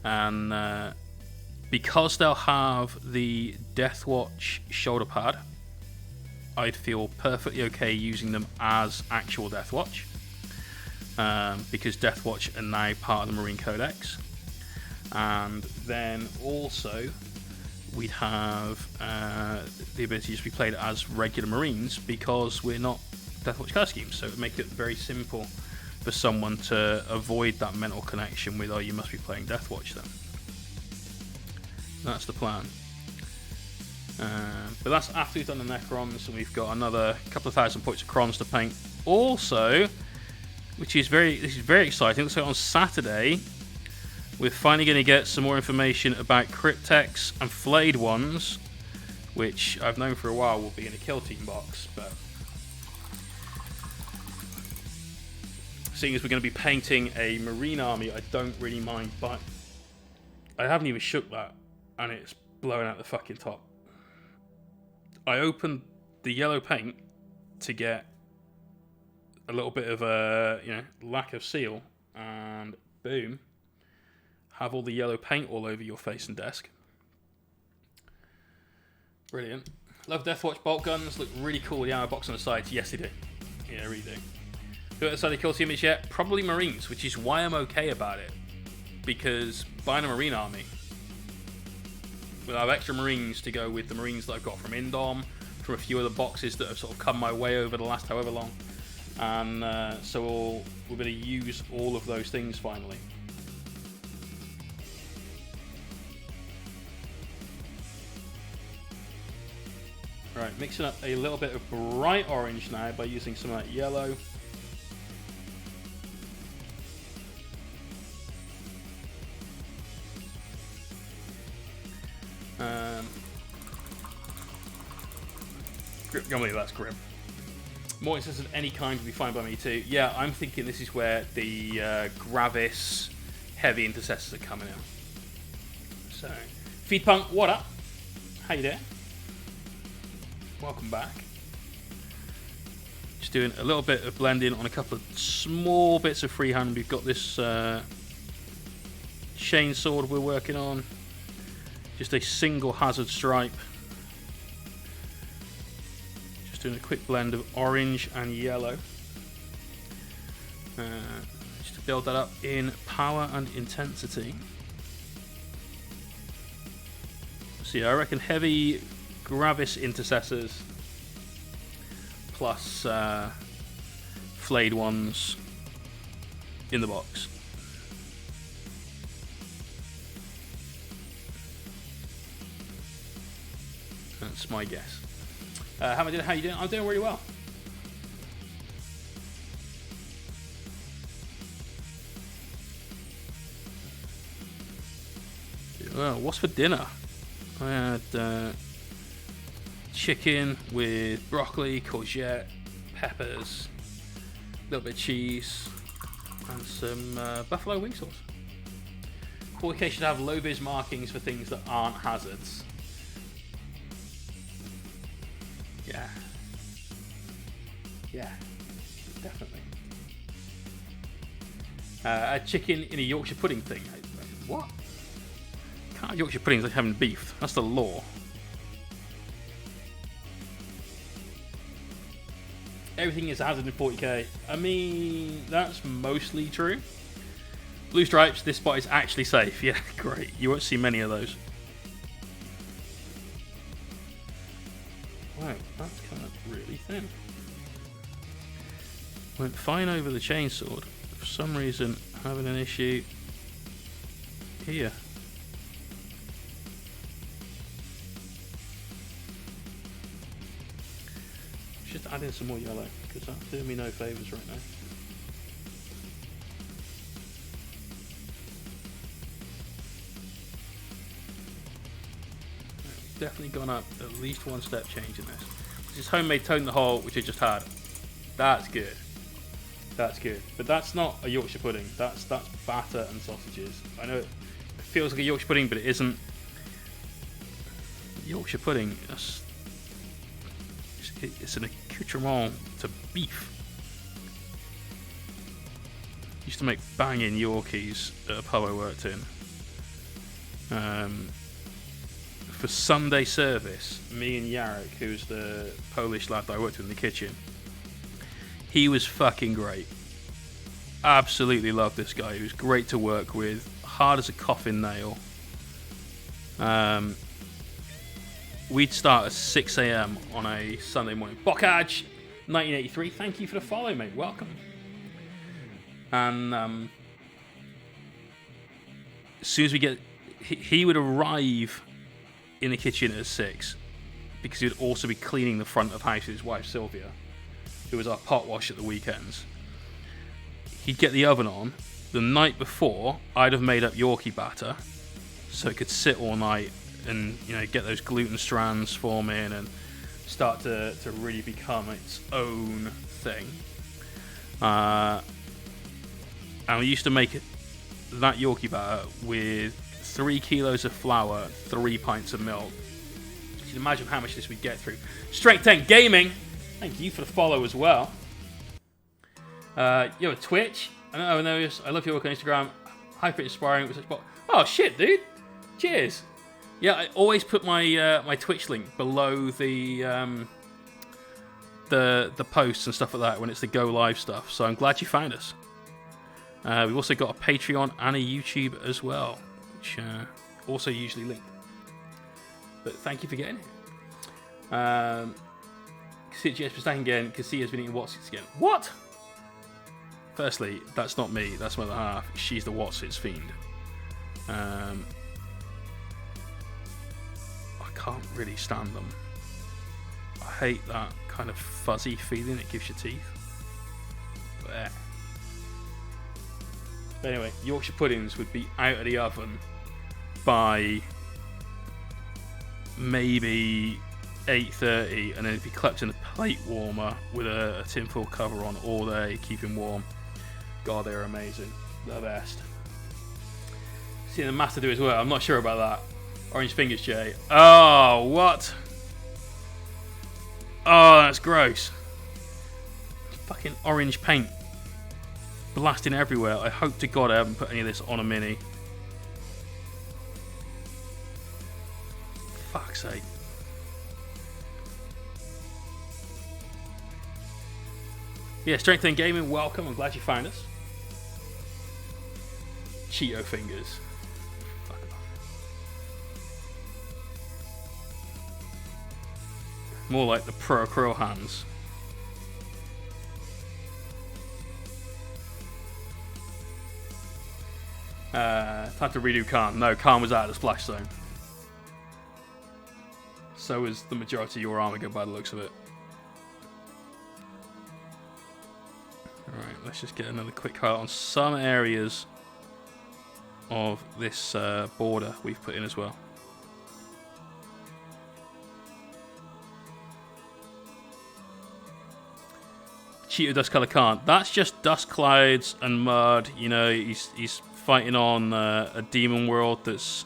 And because they'll have the Death Watch shoulder pad, I'd feel perfectly okay using them as actual Death Watch, because Death Watch are now part of the Marine Codex. And then also we'd have the ability to just be played as regular Marines, because we're not Death Watch color schemes, so it would make it very simple for someone to avoid that mental connection with, oh, you must be playing Death Watch then. That's the plan. But that's after we've done the Necrons, and we've got another couple of thousand points of Crons to paint. Also, this is very exciting. Looks like on Saturday we're finally going to get some more information about Cryptex and Flayed Ones, which I've known for a while will be in a Kill Team box. But seeing as we're going to be painting a Marine army, I don't really mind, but I haven't even shook that, and it's blowing out the fucking top. I opened the yellow paint to get a little bit of a, lack of seal, and boom, have all the yellow paint all over your face and desk. Brilliant. Love Deathwatch bolt guns, look really cool with the ammo box on the sides. Yes, they do. Yeah, they really do. Who decided to kill the image yet? Probably Marines, which is why I'm okay about it. Because buying a Marine army, we'll have extra Marines to go with the Marines that I've got from Indom, from a few other boxes that have sort of come my way over the last however long. And so we're going to use all of those things finally. Right, mixing up a little bit of bright orange now by using some of that yellow. Can't believe that's grim. More instances of any kind would be fine by me too. Yeah, I'm thinking this is where the Gravis heavy intercessors are coming in. So, Feed Punk, what up? How you doing? Welcome back. Just doing a little bit of blending on a couple of small bits of freehand. We've got this chainsword we're working on. Just a single hazard stripe. Just doing a quick blend of orange and yellow. Just to build that up in power and intensity. So yeah, I reckon heavy Gravis intercessors plus flayed ones in the box. That's my guess. How you doing? I'm doing really well. Well, what's for dinner? I had chicken with broccoli, courgette, peppers, a little bit of cheese, and some buffalo wing sauce. 40k should have low-vis markings for things that aren't hazards. Yeah, definitely. A chicken in a Yorkshire pudding thing. What? Can't have Yorkshire puddings like having beef. That's the law. Everything is a hazard in 40k. I mean, that's mostly true. Blue stripes, this spot is actually safe. Yeah, great. You won't see many of those. Wow, that's coming up really thin. Went fine over the chainsword. For some reason, having an issue here. Just add in some more yellow, because that's doing me no favours right now. Definitely gone up at least one step change in this. This is homemade tone in the hole, which I just had. That's good. That's good. But that's not a Yorkshire pudding. That's batter and sausages. I know it feels like a Yorkshire pudding, but it isn't. Yorkshire pudding, it's an accoutrement to beef. Used to make banging Yorkies at a pub I worked in. For Sunday service, me and Jarek, who's the Polish lad that I worked with in the kitchen, he was fucking great. Absolutely loved this guy. He was great to work with, hard as a coffin nail. We'd start at 6 a.m. on a Sunday morning. Bokaj, 1983, thank you for the follow, mate. Welcome. And as soon as we get... He would arrive in the kitchen at 6 because he would also be cleaning the front of house with his wife, Sylvia, who was our pot wash at the weekends. He'd get the oven on. The night before, I'd have made up Yorkie batter so it could sit all night and, you know, get those gluten strands forming and start to really become its own thing. And we used to make that Yorkie batter with 3 kilos of flour, 3 pints of milk. You can imagine how much this we'd get through. Strength 10 Gaming, thank you for the follow as well. Yo, Twitch, I know I love your work on Instagram. Hyper inspiring. Oh shit, dude! Cheers. Yeah, I always put my my Twitch link below the posts and stuff like that when it's the go live stuff. So I'm glad you found us. We've also got a Patreon and a YouTube as well, which also usually linked. But thank you for getting here. CGS for stacking again. Cassie has been eating Watsits again. What? Firstly, that's not me. That's my other half. She's the Watsits fiend. I can't really stand them. I hate that kind of fuzzy feeling it gives your teeth. But anyway, Yorkshire puddings would be out of the oven by maybe 8:30, and then it'd be kept in a plate warmer with a tinfoil cover on all day, keeping warm. God, they're amazing. The best. Seeing the master do as well. I'm not sure about that. Orange fingers, Jay. Oh, what? Oh, that's gross. Fucking orange paint blasting everywhere. I hope to God I haven't put any of this on a Mini. Fuck's sake. Yeah, Strength 10 Gaming, welcome. I'm glad you found us. Cheeto fingers. Fuck off. More like the Pro Acryl hands. Time to redo Khan. No, Khan was out of the splash zone. So was the majority of your Armiga by the looks of it. Alright, let's just get another quick highlight on some areas of this border we've put in as well. Cheeto dust color can't. That's just dust clouds and mud. You know, he's fighting on a demon world that's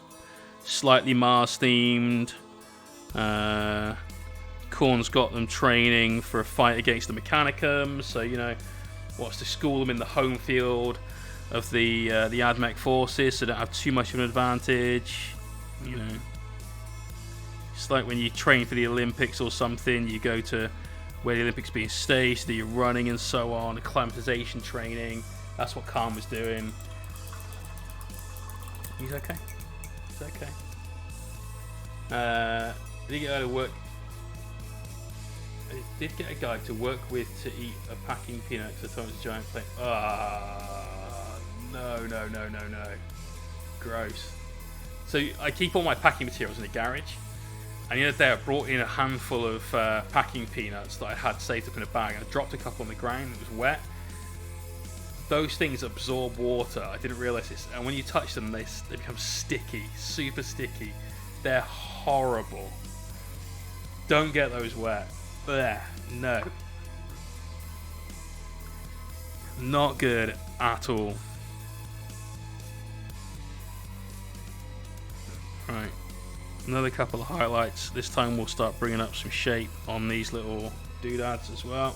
slightly Mars themed. Korn's got them training for a fight against the Mechanicum, so you know, wants to school them in the home field of the AdMech forces, so they don't have too much of an advantage. You know, it's like when you train for the Olympics or something, you go to where the Olympics being staged, do your running and so on, acclimatization training. That's what Khan was doing. He's okay. He's okay. Did he get out of work? I did get a guy to work with to eat a packing peanut because I told him it's a giant plate. No. Gross. So I keep all my packing materials in the garage. And the other day I brought in a handful of packing peanuts that I had saved up in a bag, and I dropped a couple on the ground. It was wet. Those things absorb water. I didn't realise this. And when you touch them, they become sticky, super sticky. They're horrible. Don't get those wet. Blech, no. Not good at all. Right. Another couple of highlights. This time we'll start bringing up some shape on these little doodads as well.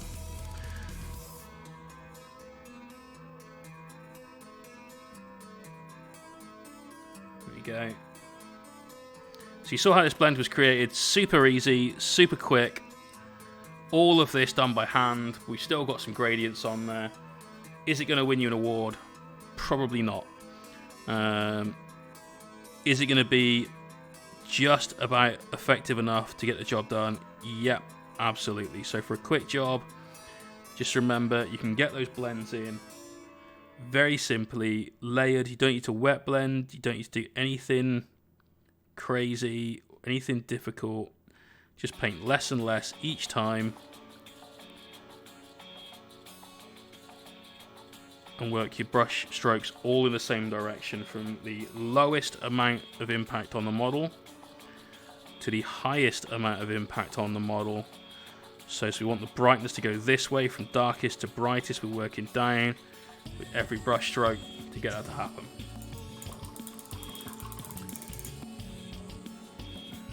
There we go. So you saw how this blend was created. Super easy, super quick. All of this done by hand. We've still got some gradients on there. Is it going to win you an award? Probably not. Is it going to be just about effective enough to get the job done? Yep, absolutely. So for a quick job, just remember you can get those blends in very simply, layered. You don't need to wet blend. You don't need to do anything crazy, anything difficult. Just paint less and less each time and work your brush strokes all in the same direction, from the lowest amount of impact on the model to the highest amount of impact on the model. So we want the brightness to go this way, from darkest to brightest. We're working down. with every brush stroke to get that to happen.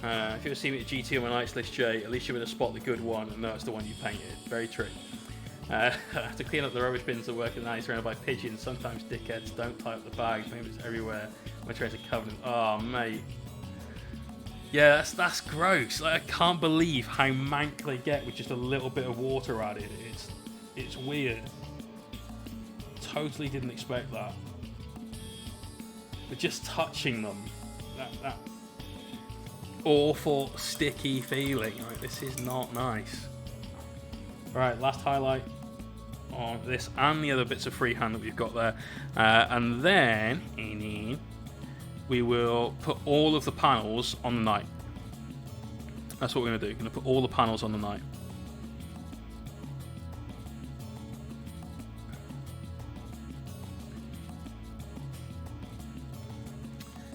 If you ever see me at GT on my nights list, Jay, at least you're going to spot the good one and know it's the one you painted. Very true. To clean up the rubbish bins that work at night surrounded by pigeons. Sometimes dickheads don't tie up the bags. Maybe it's everywhere. My trains are covered in... Oh, mate. Yeah, that's gross. Like, I can't believe how mank they get with just a little bit of water added. It's weird. Totally didn't expect that. But just touching them, that awful sticky feeling. Right, this is not nice. Right, last highlight on this and the other bits of freehand that we've got there, and then we will put all of the panels on the knight. That's what we're going to do. We're going to put all the panels on the knight.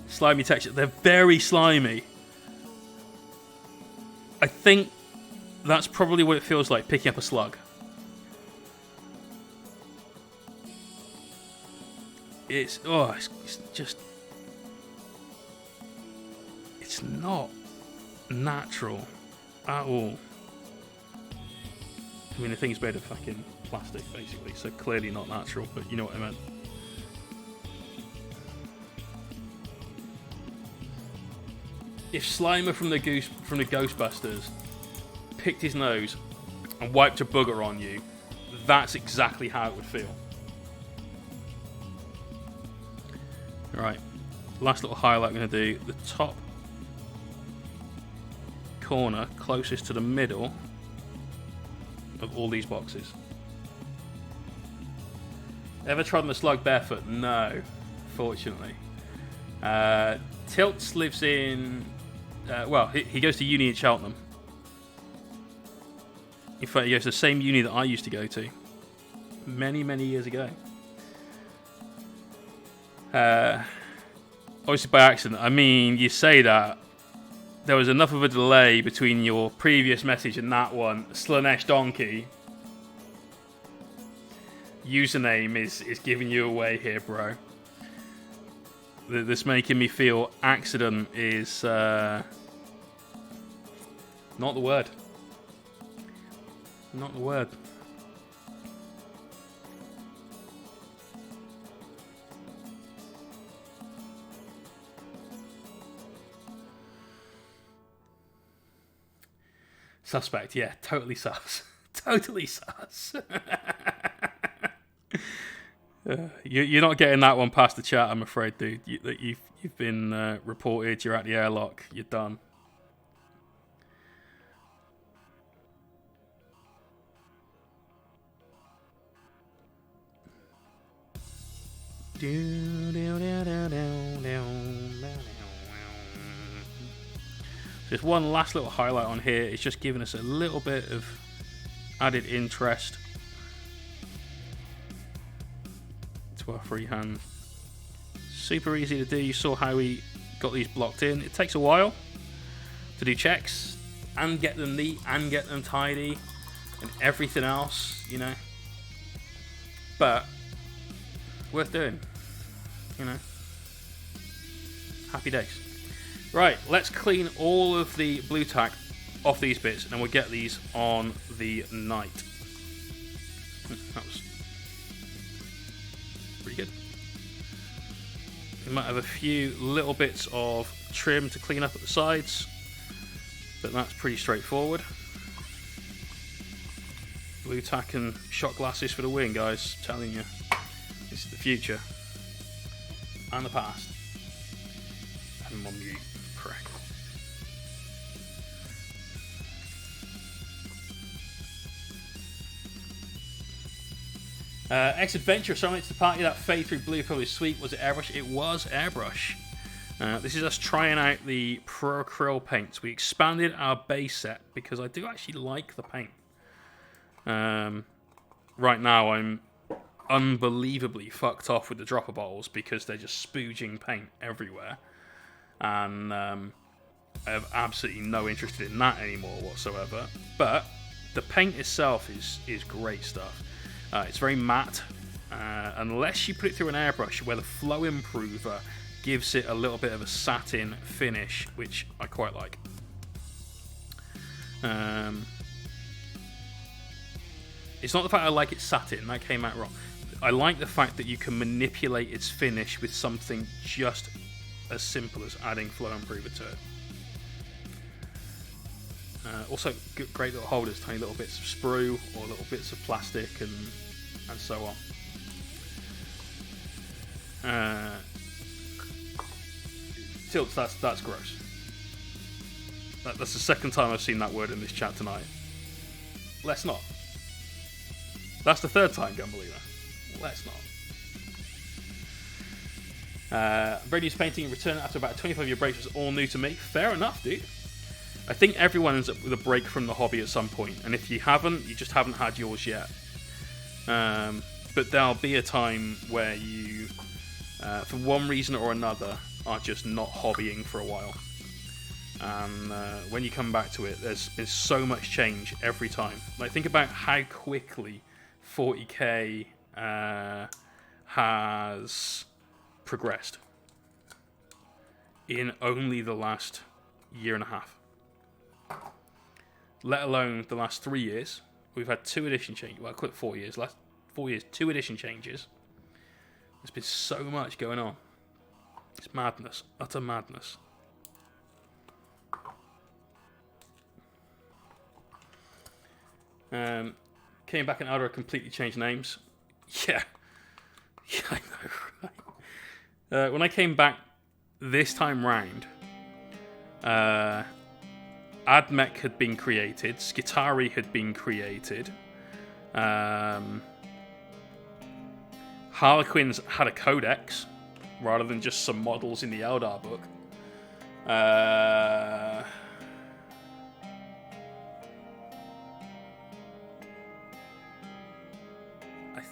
Slimy texture. They're very slimy. I think that's probably what it feels like picking up a slug. It's just... It's not natural at all. I mean, the thing's made of fucking plastic, basically, so clearly not natural, but you know what I meant. If Slimer from the Ghostbusters picked his nose and wiped a booger on you, that's exactly how it would feel. Alright, last little highlight I'm going to do, the top corner closest to the middle of all these boxes. Ever trodden the slug barefoot? No, fortunately. Tilts lives in... well, he goes to uni at Cheltenham. In fact, he goes to the same uni that I used to go to many, many years ago. Obviously by accident. I mean, you say that. There was enough of a delay between your previous message and that one. Slanesh Donkey. Username is giving you away here, bro. This making me feel accident is not the word. Not the word. Suspect, yeah, totally sus. Totally sus. You're not getting that one past the chat, I'm afraid, dude. You've been reported. You're at the airlock. You're done. Just one last little highlight on here. It's just giving us a little bit of added interest to our freehand. Super easy to do. You saw how we got these blocked in. It takes a while to do checks and get them neat and get them tidy and everything else, you know. But worth doing, you know. Happy days. Right, let's clean all of the blue tack off these bits and then we'll get these on the knight. That was pretty good. We might have a few little bits of trim to clean up at the sides, but that's pretty straightforward. Blue tack and shot glasses for the win, guys. I'm telling you, this is the future and the past. And on mute, prick. X-Adventure, so much to the party. That fade through blue probably sweet. Was it airbrush? It was airbrush. This is us trying out the Pro Acryl paints. We expanded our base set because I do actually like the paint. Right now I'm unbelievably fucked off with the dropper bottles because they're just spooging paint everywhere. And I have absolutely no interest in that anymore whatsoever. But the paint itself is great stuff. It's very matte, unless you put it through an airbrush where the flow improver gives it a little bit of a satin finish, which I quite like. It's not the fact I like it satin, that came out wrong. I like the fact that you can manipulate its finish with something just as simple as adding flow improver to it. Also, great little holders, tiny little bits of sprue or little bits of plastic and so on. Tilts, that's gross. That's the second time I've seen that word in this chat tonight. Let's not. That's the third time, Gunbeliever. Let's not. Brady's painting return after about a 25-year break was all new to me. Fair enough, dude. I think everyone ends up with a break from the hobby at some point, and if you haven't, you just haven't had yours yet. But there'll be a time where you, for one reason or another, are just not hobbying for a while. And when you come back to it, there's been so much change every time. Like, think about how quickly 40k has progressed in only the last year and a half. Let alone the last 3 years. We've had 2 edition changes. Well, I quit 4 years. Last 4 years, 2 edition changes. There's been so much going on. It's madness. Utter madness. Came back and Elder completely changed names. Yeah. Yeah, I know, right? When I came back this time round, Admech had been created, Skitari had been created, Harlequins had a codex, rather than just some models in the Eldar book. I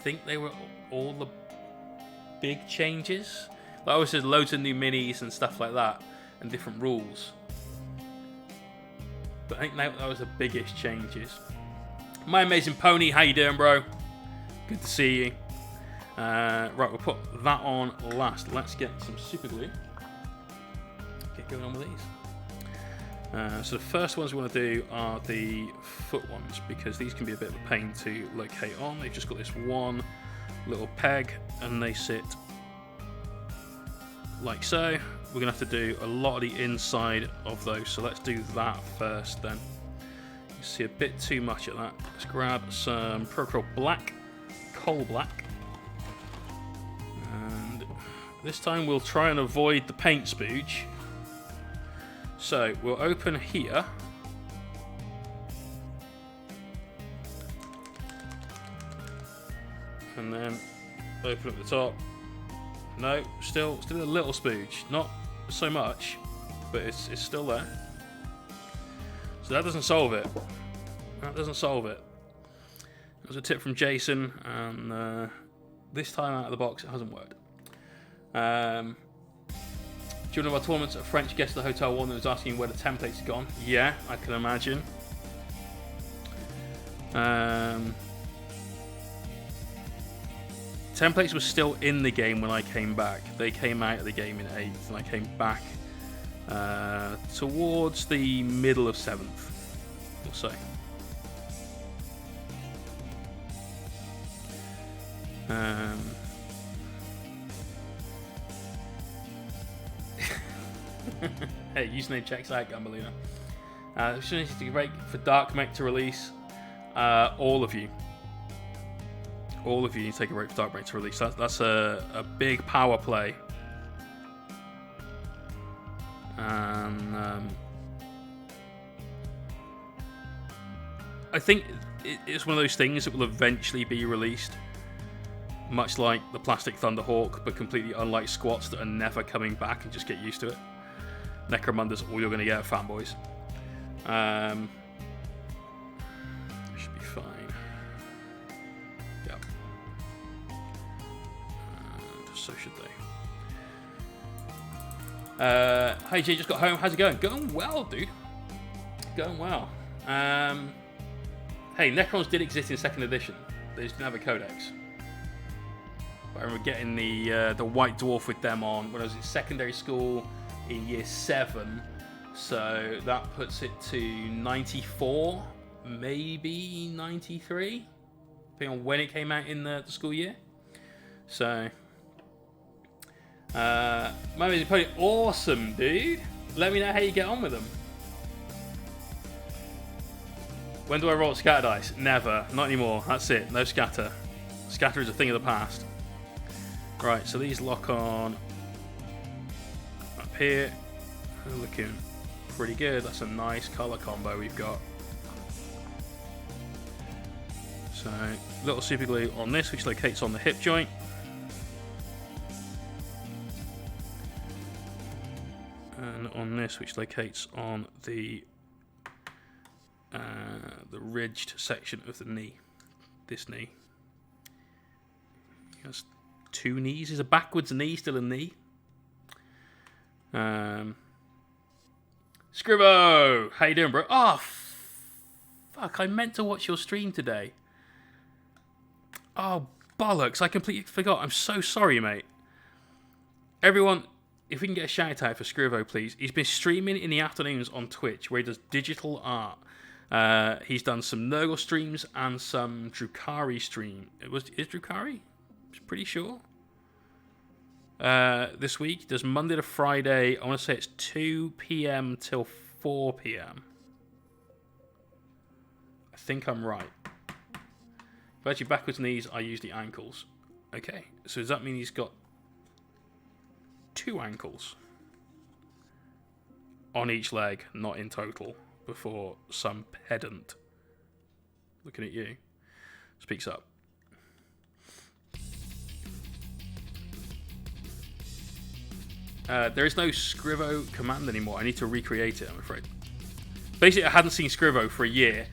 think they were all the big changes. Like, obviously, there's loads of new minis and stuff like that, and different rules. But I think that was the biggest changes. My Amazing Pony, how you doing, bro? Good to see you. Right, we'll put that on last. Let's get some super glue. Get going on with these. So the first ones we want to do are the foot ones, because these can be a bit of a pain to locate on. They've just got this one little peg and they sit like so. We're going to have to do a lot of the inside of those, so let's do that first then. You see a bit too much of that. Let's grab some Acryl black, coal black, and this time we'll try and avoid the paint spooge. So we'll open here, and then open up the top. No, still a little spooge, not so much, but it's still there. So that doesn't solve it. That doesn't solve it. It was a tip from Jason, and this time out of the box it hasn't worked. During one of our tournaments, a French guest at the hotel one was asking where the templates had gone. Yeah, I can imagine. Templates were still in the game when I came back. They came out of the game in 8th, and I came back towards the middle of 7th, we'll say. Hey, username checks out, Gunbeliever. Should I take a break for Dark Mech to release? All of you need to take a break for Dark Mech to release. That's a big power play. And I think it's one of those things that will eventually be released, much like the Plastic Thunderhawk, but completely unlike squats that are never coming back, and just get used to it. Necromunda's all you're going to get, fanboys. Should be fine. Yep. And so should they. Hey Jay, just got home. How's it going? Going well, dude. Going well. Hey, Necrons did exist in 2nd edition. They just didn't have a codex. I remember getting the White Dwarf with them on when I was in secondary school in year 7. So that puts it to 94, maybe 93, depending on when it came out in the school year. So, Mummies, pretty awesome, dude. Let me know how you get on with them. When do I roll scatter dice? Never. Not anymore. That's it. No scatter. Scatter is a thing of the past. Right, so these lock on up here. They're looking pretty good. That's a nice colour combo we've got. So, little super glue on this, which locates on the hip joint. And on this, which locates on the ridged section of the knee. This knee. Has 2 knees. Is a backwards knee still a knee? Scrivo! How you doing, bro? Oh, fuck. I meant to watch your stream today. Oh, bollocks. I completely forgot. I'm so sorry, mate. Everyone, if we can get a shout out for Scrivo, please. He's been streaming in the afternoons on Twitch where he does digital art. He's done some Nurgle streams and some Drukhari stream. Is Drukhari? I'm pretty sure. This week, there's Monday to Friday. I want to say it's 2 p.m. till 4 p.m. I think I'm right. If actually backwards knees, I use the ankles. Okay, so does that mean he's got 2 ankles on each leg, not in total, before some pedant looking at you speaks up? There is no Scrivo command anymore. I need to recreate it, I'm afraid. Basically, I hadn't seen Scrivo for a year,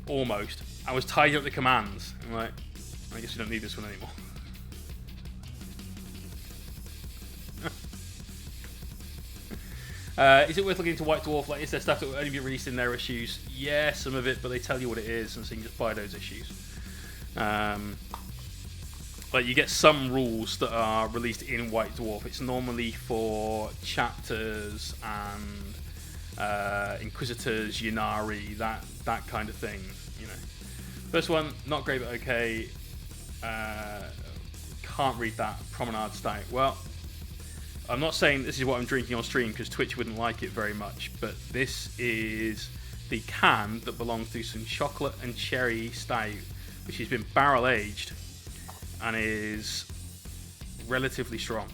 almost. I was tidying up the commands. I'm like, I guess we don't need this one anymore. Is it worth looking into White Dwarf? Like, is there stuff that will only be released in their issues? Yeah, some of it, but they tell you what it is, and so you can just buy those issues. Like, you get some rules that are released in White Dwarf. It's normally for chapters and Inquisitors, Ynnari, that kind of thing, you know. First one, not great, but okay. Can't read that. Promenade Stout. Well, I'm not saying this is what I'm drinking on stream because Twitch wouldn't like it very much, but this is the can that belongs to some chocolate and cherry stout, which has been barrel aged and is relatively strong.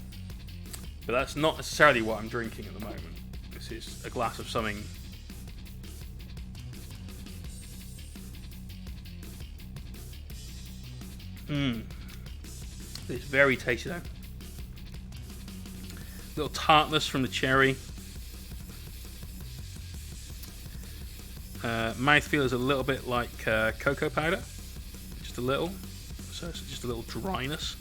But that's not necessarily what I'm drinking at the moment. This is a glass of something. It's very tasty though. Little tartness from the cherry. Mouthfeel is a little bit like cocoa powder, just a little. So it's just a little dryness.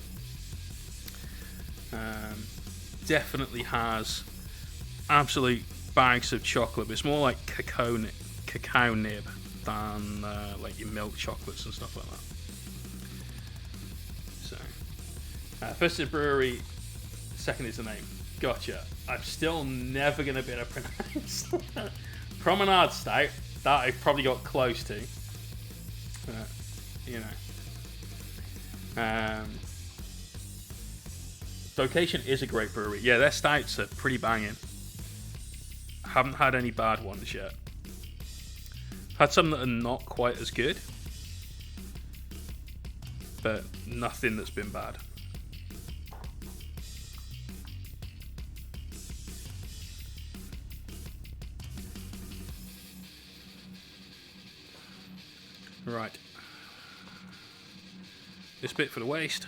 Definitely has absolute bags of chocolate, but it's more like cacao nib than like your milk chocolates and stuff like that. So, first is brewery, second is the name. Gotcha. I'm still never going to be able to pronounce Promenade Stout. That I've probably got close to. You know. Location is a great brewery. Yeah, their stouts are pretty banging. Haven't had any bad ones yet. Had some that are not quite as good. But nothing that's been bad. Right. This bit for the waste.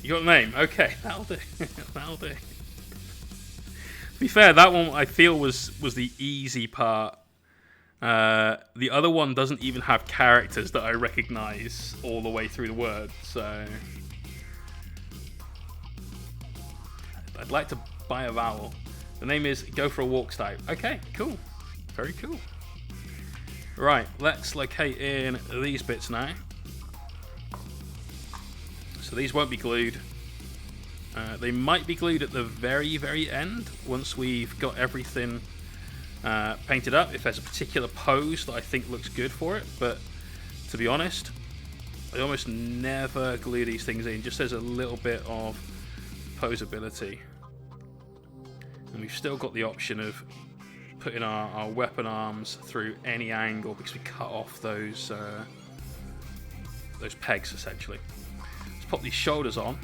You got the name? Okay, that'll do. That'll do. To be fair, that one I feel was the easy part. The other one doesn't even have characters that I recognise all the way through the word, so I'd like to by a vowel. The name is Go for a Walk Stout. Okay, cool. Very cool. Right, let's locate in these bits now. So these won't be glued. They might be glued at the very, very end once we've got everything painted up, if there's a particular pose that I think looks good for it. But to be honest, I almost never glue these things in, just as a little bit of posability. And we've still got the option of putting our weapon arms through any angle because we cut off those pegs essentially. Let's pop these shoulders on.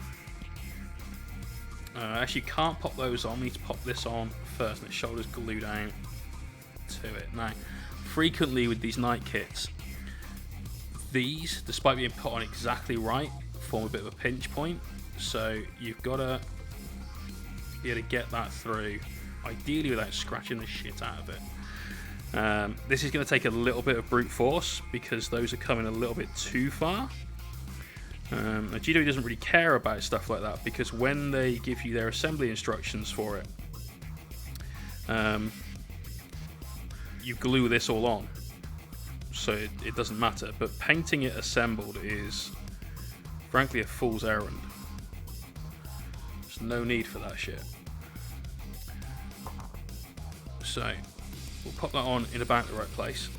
Actually, you can't pop those on. We need to pop this on first, and the shoulders glued down to it. Now, frequently with these night kits, these, despite being put on exactly right, form a bit of a pinch point. So you've got to be able to get that through, ideally without scratching the shit out of it. This is going to take a little bit of brute force because those are coming a little bit too far. Now, GW doesn't really care about stuff like that because when they give you their assembly instructions for it, you glue this all on, so it doesn't matter. But painting it assembled is, frankly, a fool's errand. There's no need for that shit. So we'll pop that on in about the right place,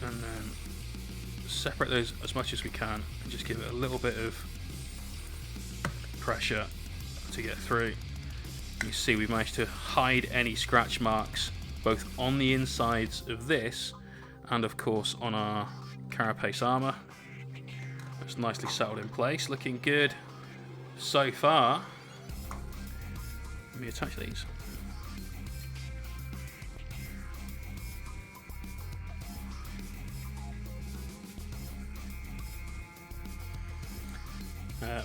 and then separate those as much as we can and just give it a little bit of pressure to get through. You see we've managed to hide any scratch marks both on the insides of this and of course on our carapace armor. It's nicely settled in place, looking good so far. Let me attach these.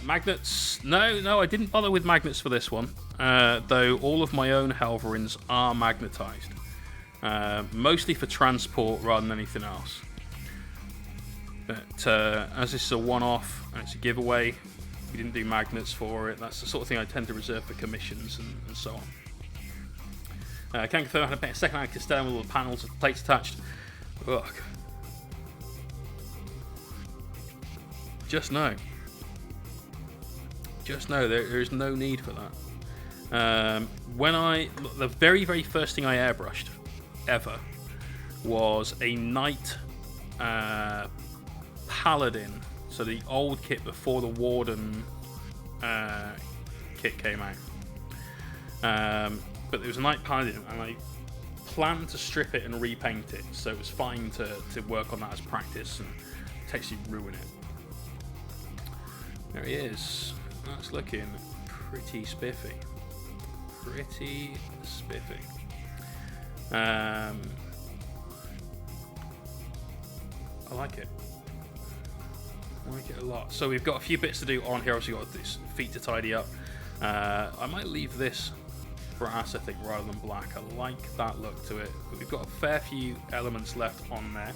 Magnets? No, I didn't bother with magnets for this one. Though all of my own Helverins are magnetized. Mostly for transport rather than anything else. But as this is a one-off and it's a giveaway, we didn't do magnets for it. That's the sort of thing I tend to reserve for commissions and so on. I can confirm I had a second hand Castellan with all the panels and plates attached. Ugh. Just no. There is no need for that. The very, very first thing I airbrushed ever was a Knight Paladin, so the old kit before the Warden kit came out. But there was a Knight Paladin, and I planned to strip it and repaint it, so it was fine to work on that as practice and potentially ruin it. There he is. That's looking pretty spiffy. Pretty spiffy. I like it. I like it a lot. So we've got a few bits to do on here. Obviously got this feet to tidy up. I might leave this brass, I think, rather than black. I like that look to it. But we've got a fair few elements left on there.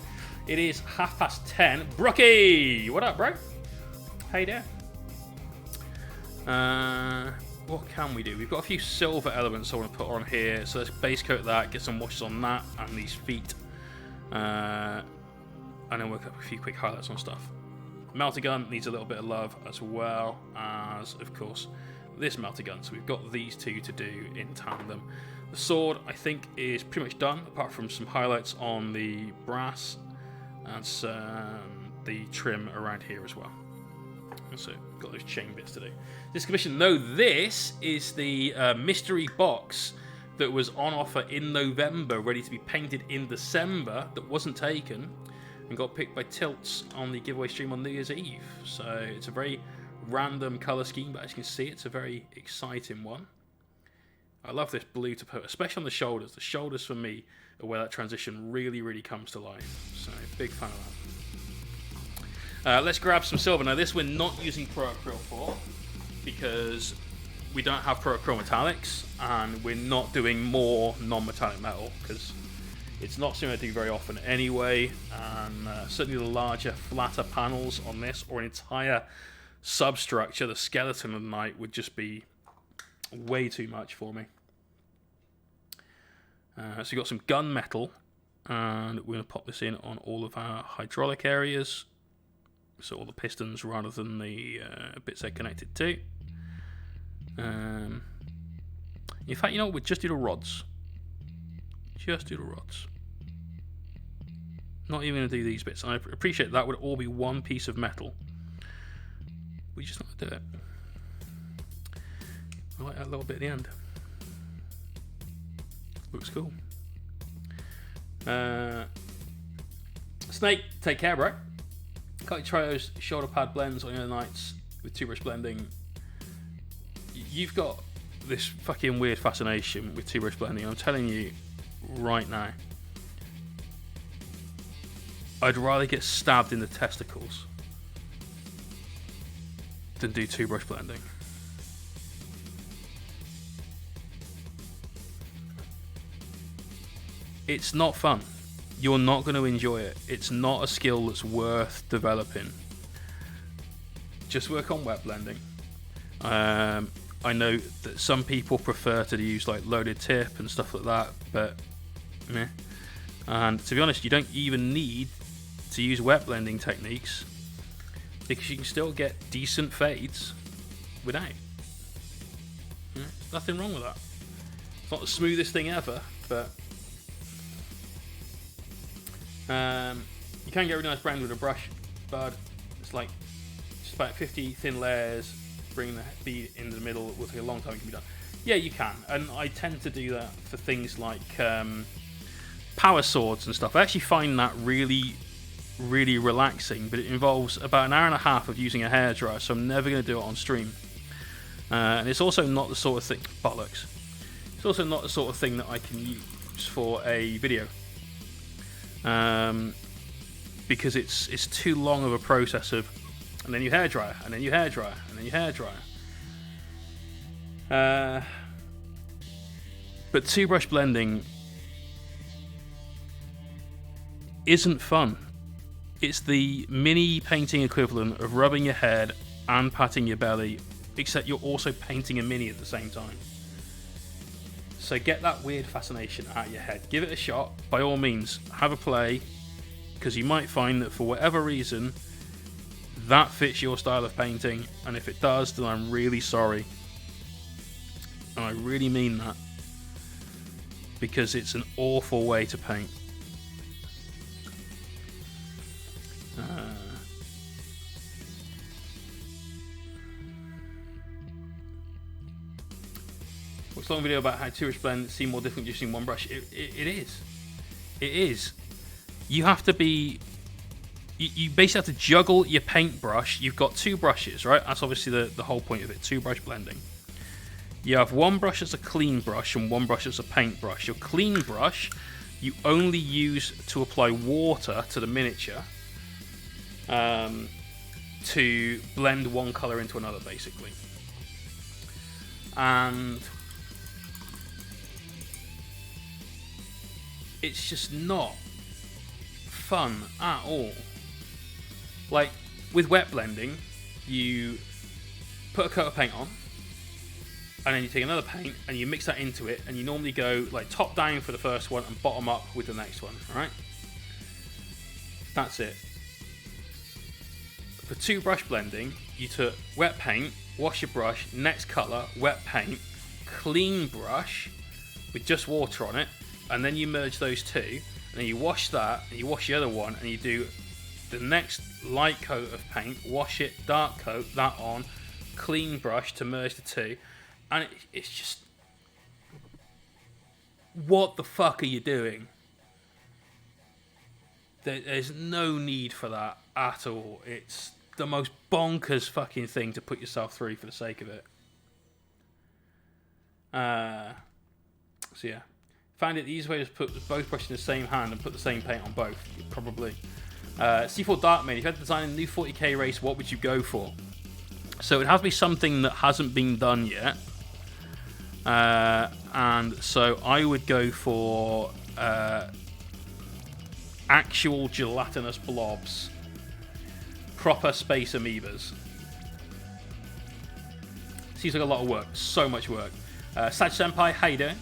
It is 10:30. Brookie! What up, bro? How you doing? What can we do? We've got a few silver elements I want to put on here, so let's base coat that, get some washes on that and these feet, and then work up a few quick highlights on stuff. Melter gun needs a little bit of love, as well as, of course, this melter gun. So we've got these two to do in tandem. The sword, I think, is pretty much done, apart from some highlights on the brass and the trim around here as well. So got those chain bits to do. This commission, no, this is the mystery box that was on offer in November, ready to be painted in December, that wasn't taken and got picked by Tilts on the giveaway stream on New Year's Eve. So it's a very random colour scheme, but as you can see, it's a very exciting one. I love this blue to put, especially on the shoulders. The shoulders for me are where that transition really, really comes to life. So big fan of that. Let's grab some silver. Now this we're not using Pro Acryl for because we don't have Pro Acryl metallics, and we're not doing more non-metallic metal because it's not something I do very often anyway, and certainly the larger, flatter panels on this, or an entire substructure, the skeleton of the knight, would just be way too much for me. So we've got some gunmetal, and we're going to pop this in on all of our hydraulic areas, so all the pistons rather than the bits they're connected to. In fact, you know what, we'll just do the rods. Just do the rods. Not even going to do these bits. I appreciate that would all be one piece of metal. We just not going to do it. I like that little bit at the end. Looks cool. Snake, take care, bro. Can't you try those shoulder pad blends on your knights with two brush blending? You've got this fucking weird fascination with two brush blending. I'm telling you right now, I'd rather get stabbed in the testicles than do two brush blending. It's not fun. You're not going to enjoy it. It's not a skill that's worth developing. Just work on wet blending. I know that some people prefer to use like loaded tip and stuff like that, but meh. And to be honest, you don't even need to use wet blending techniques because you can still get decent fades without. Nothing wrong with that. It's not the smoothest thing ever, but you can get a really nice brand with a brush, but it's like just about 50 thin layers, bringing the bead in the middle. It will take a long time. It can be done. Yeah, you can, and I tend to do that for things like power swords and stuff. I actually find that really, really relaxing, but it involves about an hour and a half of using a hairdryer, so I'm never going to do it on stream. And it's also not the sort of thing, bollocks. It's also not the sort of thing that I can use for a video. Because it's too long of a process of, and then you hairdryer, and then you hairdryer, and then you hairdryer. But two brush blending isn't fun. It's the mini painting equivalent of rubbing your head and patting your belly, except you're also painting a mini at the same time. So get that weird fascination out of your head. Give it a shot. By all means, have a play, because you might find that for whatever reason, that fits your style of painting, and if it does, then I'm really sorry. And I really mean that, because it's an awful way to paint. Watch a long video about how two brush blend seem more different using one brush. It is. It is. You have to be. You basically have to juggle your paintbrush. You've got two brushes, right? That's obviously the whole point of it. Two brush blending. You have one brush that's a clean brush and one brush that's a paintbrush. Your clean brush you only use to apply water to the miniature to blend one colour into another, basically. And it's just not fun at all. Like, with wet blending, you put a coat of paint on, and then you take another paint and you mix that into it, and you normally go like top down for the first one and bottom up with the next one, alright? That's it. For two brush blending, you took wet paint, wash your brush, next colour, wet paint, clean brush with just water on it, and then you merge those two, and then you wash that, and you wash the other one, and you do the next light coat of paint, wash it, dark coat, that on, clean brush to merge the two, and it's just, what the fuck are you doing? There's no need for that at all. It's the most bonkers fucking thing to put yourself through for the sake of it. So yeah. Found it the easiest way to put both brushes in the same hand and put the same paint on both. Probably. C4 Darkmaid, if you had to design a new 40k race, what would you go for? So it would have to be something that hasn't been done yet. And so I would go for actual gelatinous blobs. Proper space amoebas. Seems like a lot of work. So much work. Saj Senpai, how you doing?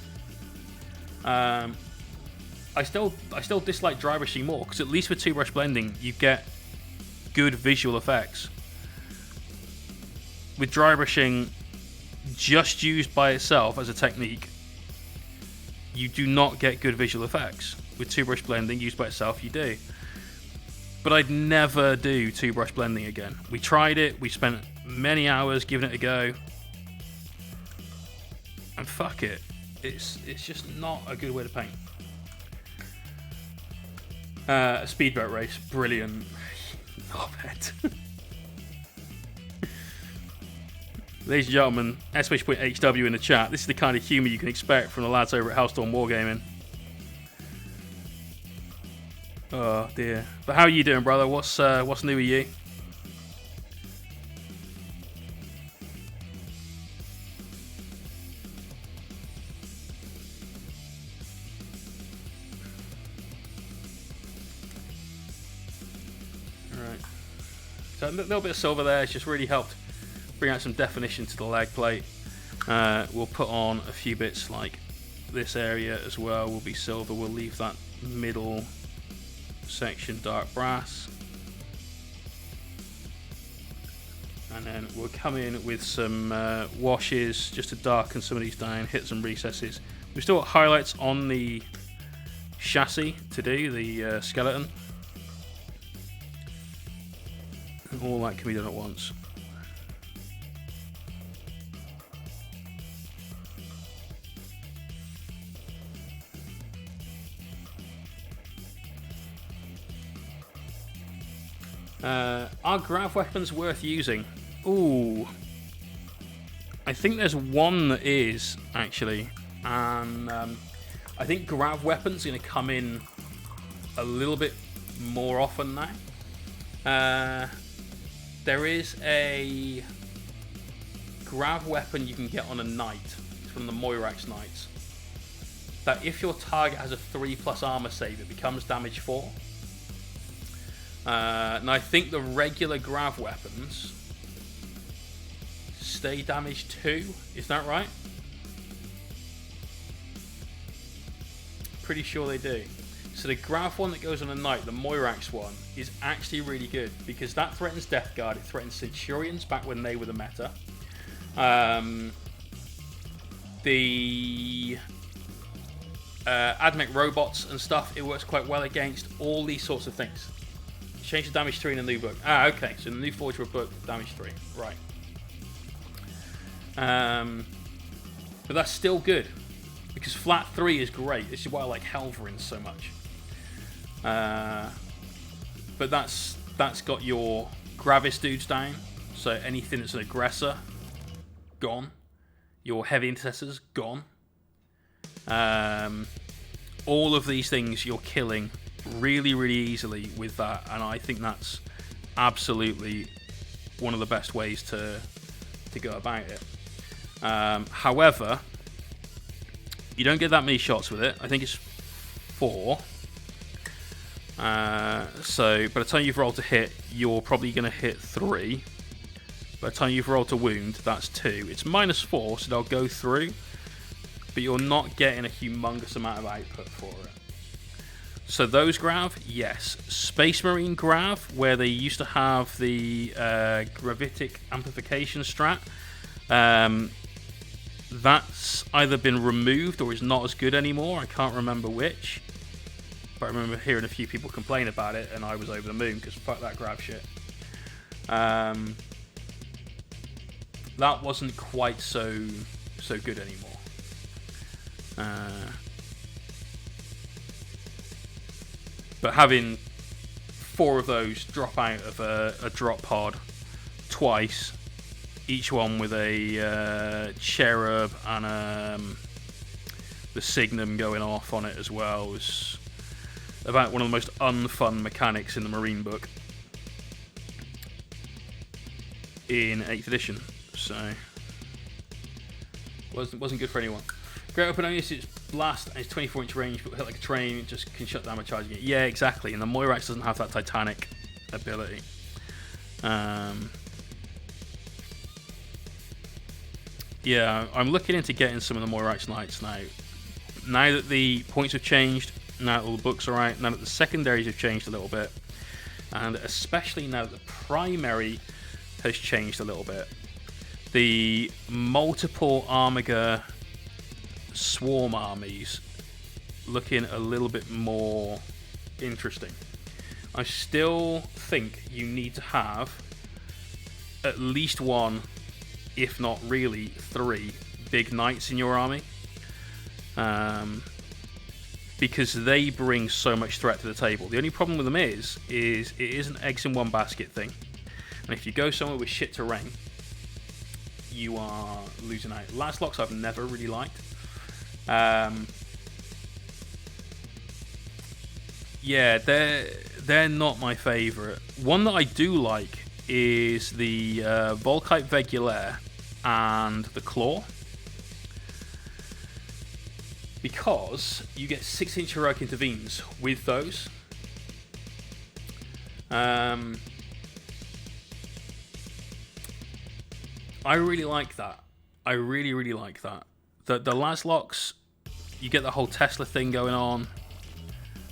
I still dislike dry brushing more, because at least with 2-brush blending you get good visual effects. With dry brushing just used by itself as a technique, you do not get good visual effects. With 2-brush blending used by itself, you do. But I'd never do 2-brush blending again. We tried it, we spent many hours giving it a go, and fuck it. It's just not a good way to paint. A speedboat race, brilliant. Knobhead. Ladies and gentlemen, !HW in the chat. This is the kind of humour you can expect from the lads over at Hellstorm Wargaming. Oh dear. But how are you doing, brother? What's new with you? Alright. So a little bit of silver there has just really helped bring out some definition to the leg plate. We'll put on a few bits like this area as well. Will be silver. We'll leave that middle section dark brass, and then we'll come in with some washes just to darken some of these down, hit some recesses. We've still got highlights on the chassis to do, the skeleton. All that can be done at once. Are grav weapons worth using? Ooh. I think there's one that is, actually. And I think grav weapons are going to come in a little bit more often now. There is a grav weapon you can get on a knight from the Moirax Knights, that if your target has a 3+ armor save, it becomes damage 4. And I think the regular grav weapons stay damage 2. Is that right? Pretty sure they do. So the grav one that goes on a knight, the Moirax one, is actually really good because that threatens Death Guard. It threatens Centurions back when they were the meta. The Admech robots and stuff, it works quite well against all these sorts of things. Change the damage 3 in the new book. Okay, so the new Forge World book, damage 3. Right. But that's still good, because flat 3 is great. This is why I like Helverins so much. But that's got your Gravis dudes down, so anything that's an aggressor, gone. Your heavy intercessors, gone. All of these things you're killing really, really easily with that, and I think that's absolutely one of the best ways to go about it. However, you don't get that many shots with it. I think it's 4. So by the time you've rolled to hit, you're probably going to hit 3. By the time you've rolled to wound, that's 2. It's -4, so they'll go through, but you're not getting a humongous amount of output for it. So those grav, yes. Space Marine grav, where they used to have the gravitic amplification strat, that's either been removed or is not as good anymore. I can't remember which, but I remember hearing a few people complain about it, and I was over the moon because fuck that grav shit. That wasn't quite so good anymore. But having 4 of those drop out of a drop pod twice, each one with a cherub and the signum going off on it as well, was about one of the most unfun mechanics in the Marine book in 8th edition. So wasn't good for anyone. Great Open Only, it's blast and it's 24-inch range, but hit like a train, it just can shut down by charging it. Yeah, exactly. And the Moirax doesn't have that Titanic ability. Yeah, I'm looking into getting some of the Moirites Knights now. Now that the points have changed, now that all the books are out, now that the secondaries have changed a little bit, and especially now that the primary has changed a little bit, the multiple Armiger swarm armies looking a little bit more interesting. I still think you need to have at least one, if not really 3, big knights in your army. Because they bring so much threat to the table. The only problem with them is it is an eggs in one basket thing. And if you go somewhere with shit terrain, you are losing out. Lasslocks I've never really liked. Yeah, they're not my favourite. One that I do like is the Volkite Vegulaire and the Claw. Because you get 6-inch heroic intervenes with those. I really like that. I really like that. The Lasslocks, you get the whole Tesla thing going on.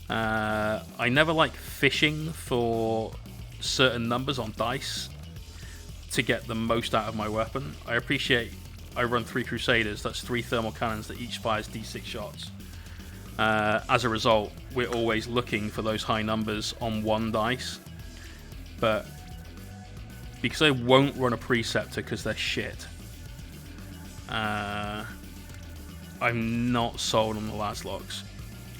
I never like fishing for certain numbers on dice to get the most out of my weapon. I appreciate I run 3 Crusaders, that's 3 thermal cannons that each fires D6 shots. As a result, we're always looking for those high numbers on one dice. But because I won't run a Preceptor because they're shit, I'm not sold on the Lasslocks.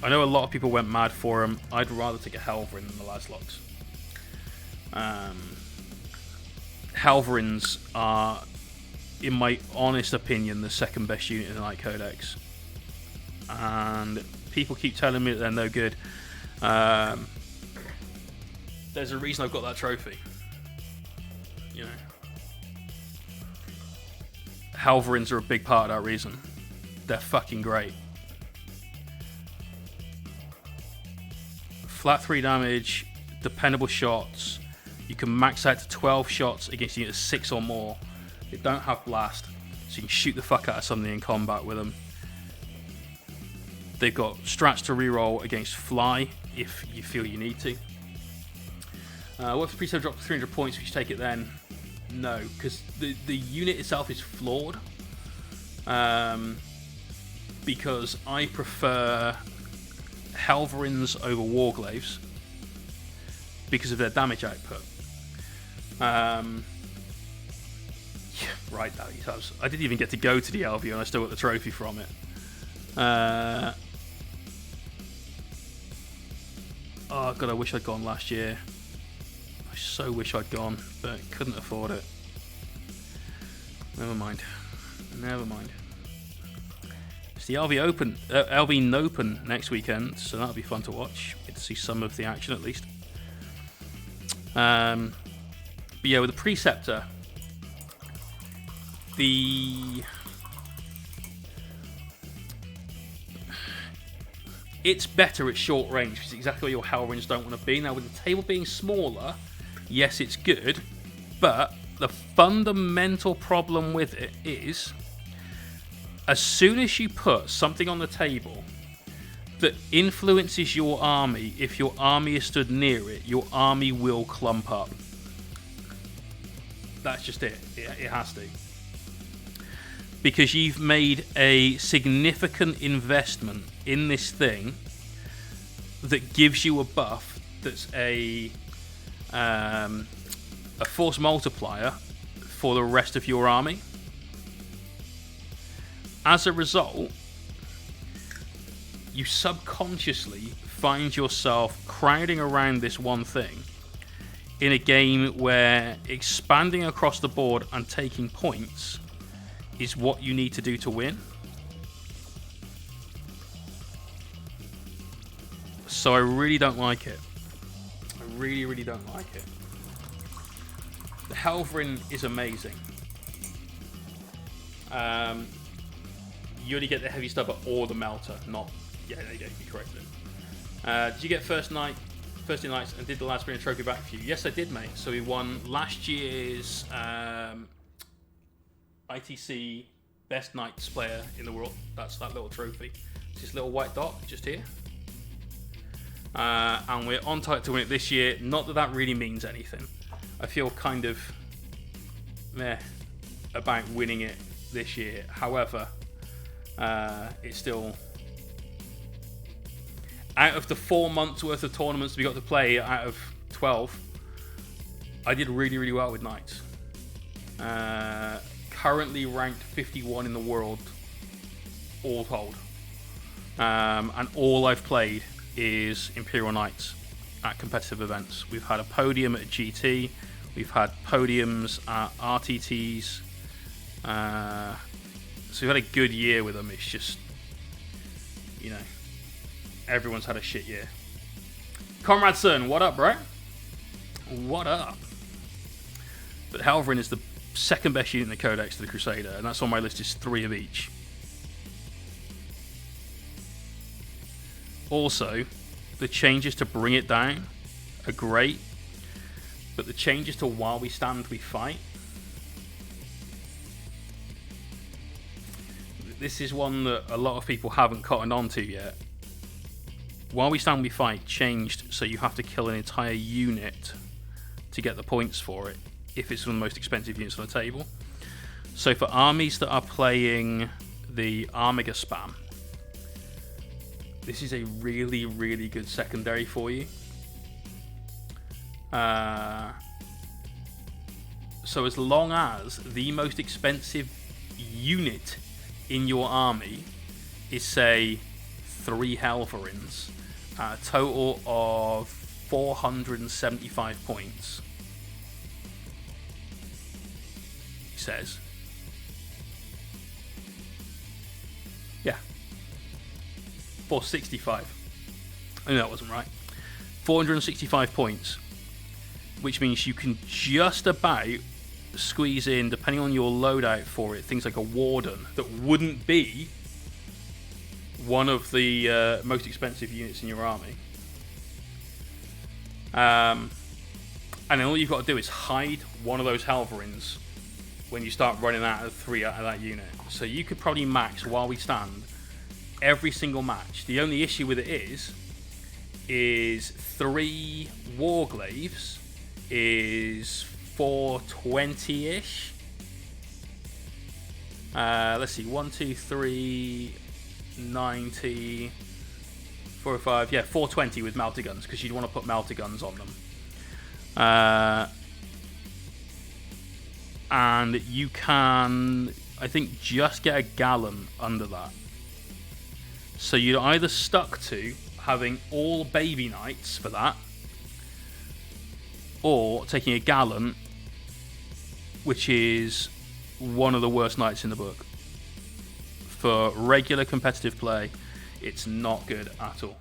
I know a lot of people went mad for them. I'd rather take a Helverin than the Lasslocks. Helverins are, in my honest opinion, the second best unit in the Knight Codex. And people keep telling me that they're no good. There's a reason I've got that trophy. You know, Helverins are a big part of that reason. They're fucking great. Flat 3 damage, dependable shots. You can max out to 12 shots against units 6 or more. They don't have blast, so you can shoot the fuck out of something in combat with them. They've got strats to reroll against fly if you feel you need to. What if the Preceptor drops to 300 points if you take it then? No, because the unit itself is flawed. Because I prefer Helverins over Warglaives because of their damage output. Yeah, right, I didn't even get to go to the LV and I still got the trophy from it. Oh god, I wish I'd gone last year. I so wish I'd gone, but couldn't afford it. Never mind. It's the LV Open, LV Nopen next weekend, so that'll be fun to watch. Get to see some of the action at least. But yeah, with the Preceptor, it's better at short range, which is exactly where your Helverins don't want to be. Now, with the table being smaller, yes, it's good, but the fundamental problem with it is, as soon as you put something on the table that influences your army, if your army is stood near it, your army will clump up. That's just it. It has to. Because you've made a significant investment in this thing that gives you a buff that's a force multiplier for the rest of your army. As a result, you subconsciously find yourself crowding around this one thing in a game where expanding across the board and taking points is what you need to do to win. So I really don't like it. I really don't like it. The Helverin is amazing. You only get the heavy stubber or the melter, not... Yeah, there you go, you corrected it. Did you get first in Nights and did the last spring trophy back for you? Yes, I did, mate. So we won last year's ITC best Knights player in the world. That's that little trophy. It's this little white dot just here. And we're on target to win it this year. Not that that really means anything. I feel kind of meh about winning it this year. However, it's still, out of the 4 months worth of tournaments we got to play out of 12, I did really, really well with Knights. Currently ranked 51 in the world, all told. And all I've played is Imperial Knights at competitive events. We've had a podium at GT, we've had podiums at RTTs, so we've had a good year with them. It's just, you know, everyone's had a shit year. Comrade Sun, what up, bro? What up? But Halverin is the second best unit in the Codex to the Crusader, and that's on my list is 3 of each. Also, the changes to bring it down are great, but the changes to while we stand, we fight. This is one that a lot of people haven't cottoned on to yet. While we stand, we fight changed, so you have to kill an entire unit to get the points for it, if it's one of the most expensive units on the table. So for armies that are playing the Armiga spam, this is a really, really good secondary for you. So as long as the most expensive unit in your army is, say, 3 Halverins, a total of 475 points, he says. Yeah. 465. I know that wasn't right. 465 points, which means you can just about squeeze in, depending on your loadout for it, things like a Warden that wouldn't be one of the most expensive units in your army. And then all you've got to do is hide one of those Halverins when you start running out of 3 out of that unit. So you could probably max while we stand every single match. The only issue with it is 3 Warglaives is 420-ish. Let's see, 1, 2, 3, 90, 4, 5, yeah, 420 with melter guns, because you'd want to put melter guns on them. And you can, I think, just get a gallon under that. So you're either stuck to having all baby knights for that, or taking a gallon, which is one of the worst knights in the book. For regular competitive play, it's not good at all.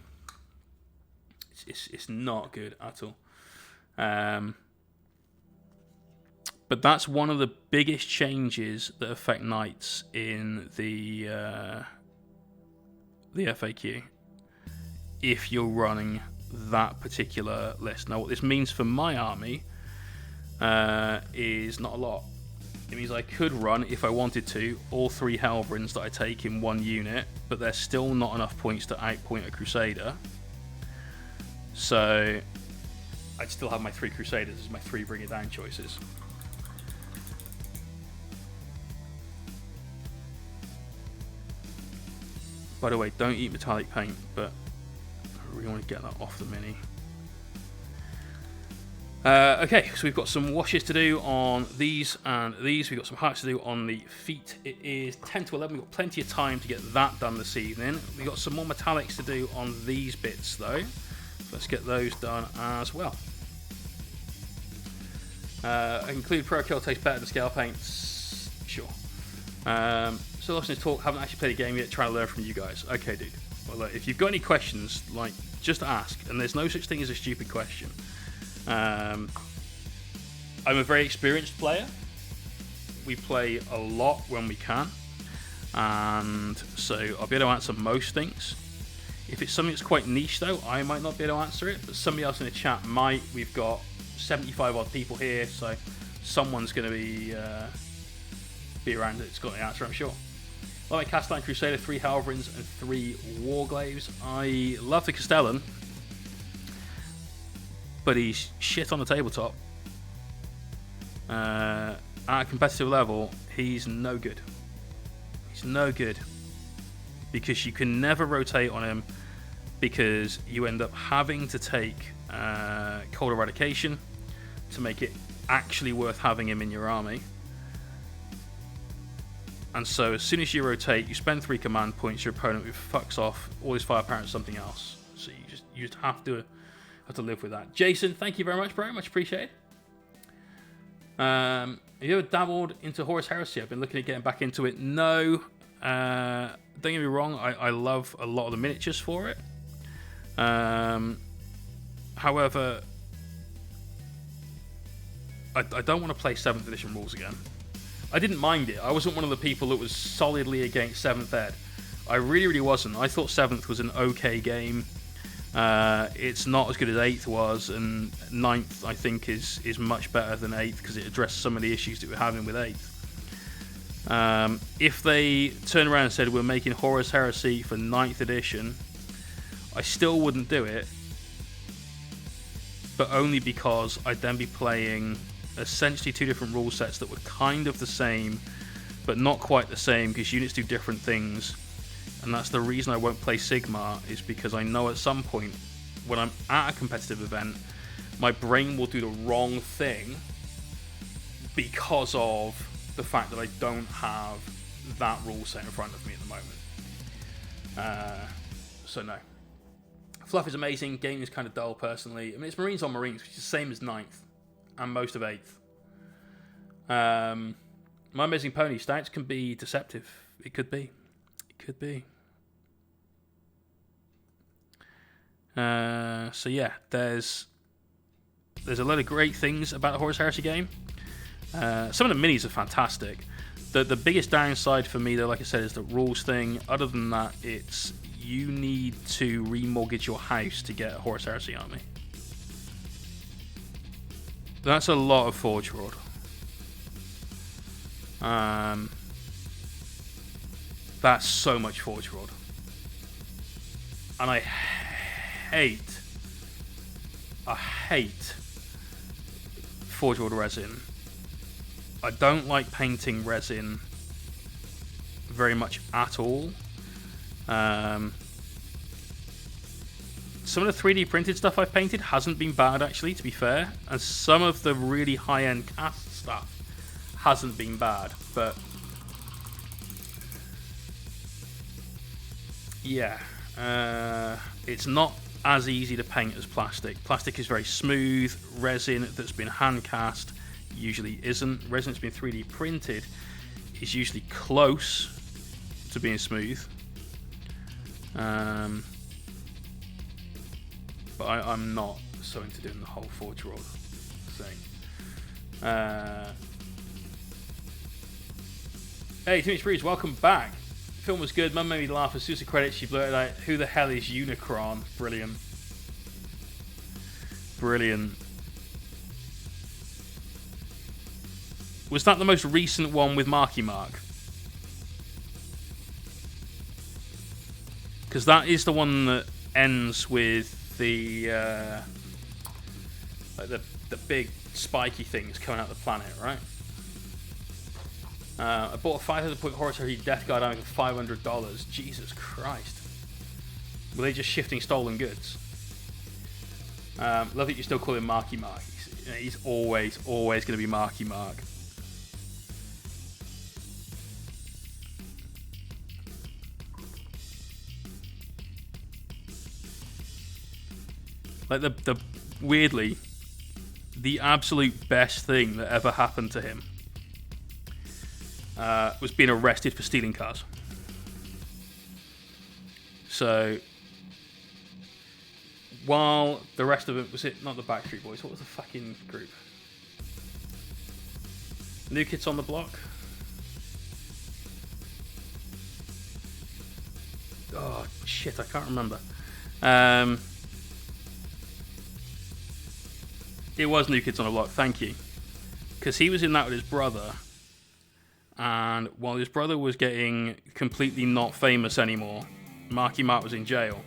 It's not good at all. But that's one of the biggest changes that affect knights in the FAQ, if you're running that particular list. Now, what this means for my army is not a lot. It means I could run, if I wanted to, all 3 Halverins that I take in one unit, but there's still not enough points to outpoint a Crusader. So I'd still have my 3 Crusaders as my 3 bring it down choices. By the way, don't eat metallic paint, but I really want to get that off the mini. Okay, so we've got some washes to do on these and these. We've got some hearts to do on the feet. It is 10 to 11. We've got plenty of time to get that done this evening. We've got some more metallics to do on these bits, though. Let's get those done as well. I include Pro Kill tastes better than scale paints. Sure. So listening to talk, haven't actually played a game yet, trying to learn from you guys. Okay, dude. Well, if you've got any questions, like, just ask. And there's no such thing as a stupid question. I'm a very experienced player. We play a lot when we can. And so I'll be able to answer most things. If it's something that's quite niche, though, I might not be able to answer it. But somebody else in the chat might. We've got 75 odd people here. So someone's going to be around that's got the answer, I'm sure. Like Castellan Crusader, 3 Halverins and 3 Warglaives. I love the Castellan, but he's shit on the tabletop. At a competitive level, he's no good. He's no good. Because you can never rotate on him, because you end up having to take Cold Eradication to make it actually worth having him in your army. And so as soon as you rotate, you spend 3 command points, your opponent fucks off all his firepower and something else. So you just have to live with that. Jason, thank you very much, bro. Much appreciated. Have you ever dabbled into Horus Heresy? I've been looking at getting back into it. No. Don't get me wrong, I love a lot of the miniatures for it. However, I don't want to play 7th edition rules again. I didn't mind it. I wasn't one of the people that was solidly against 7th ed. I really wasn't. I thought 7th was an okay game. It's not as good as 8th was, and 9th I think is much better than 8th because it addressed some of the issues that we're having with 8th. If they turned around and said we're making Horus Heresy for 9th edition, I still wouldn't do it, but only because I'd then be playing essentially 2 different rule sets that were kind of the same, but not quite the same because units do different things. And that's the reason I won't play Sigmar, is because I know at some point when I'm at a competitive event, my brain will do the wrong thing because of the fact that I don't have that rule set in front of me at the moment. So no. Fluff is amazing. Game is kind of dull, personally. I mean, it's Marines on Marines, which is the same as 9th and most of 8th. My Amazing Pony stats can be deceptive. It could be. It could be. So yeah, there's a lot of great things about the Horus Heresy game. Some of the minis are fantastic. The biggest downside for me, though, like I said, is the rules thing. Other than that, it's you need to remortgage your house to get a Horus Heresy army. That's a lot of Forge World. That's so much Forge World. And I hate Forge World resin. I don't like painting resin very much at all. Some of the 3D printed stuff I've painted hasn't been bad, actually, to be fair. And some of the really high-end cast stuff hasn't been bad. But yeah, it's not as easy to paint as plastic. Plastic is very smooth. Resin that's been hand cast usually isn't. Resin that's been 3D printed is usually close to being smooth. But I'm not so into doing the whole Forge World thing. Hey, Timmy Sprees, welcome back. The film was good. Mum made me laugh as soon as the credits. She blurted out, "Who the hell is Unicron?" Brilliant. Brilliant. Was that the most recent one with Marky Mark? Because that is the one that ends with the like the big spiky things coming out of the planet, right? I bought a 500-point Horus Heresy Death Guard army for $500. Jesus Christ! Were they just shifting stolen goods? Love that you still call him Marky Mark. He's always going to be Marky Mark. Like the weirdly, the absolute best thing that ever happened to him was being arrested for stealing cars. So while the rest of it was it not the Backstreet Boys? What was the fucking group? New Kids on the Block. Oh shit, I can't remember. It was New Kids on the Block, thank you. Because he was in that with his brother. And while his brother was getting completely not famous anymore, Marky Mark was in jail.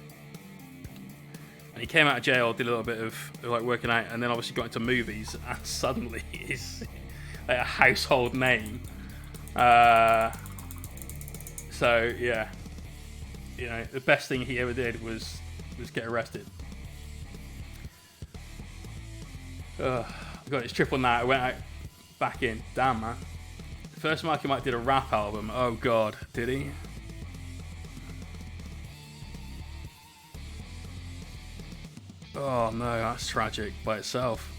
And he came out of jail, did a little bit of like working out, and then obviously got into movies, and suddenly he's like a household name. So yeah, you know, the best thing he ever did was get arrested. I got his trip on that. I went out back in. Damn, man. First Marky Mark did a rap album. Oh god, did he? Oh no, that's tragic by itself.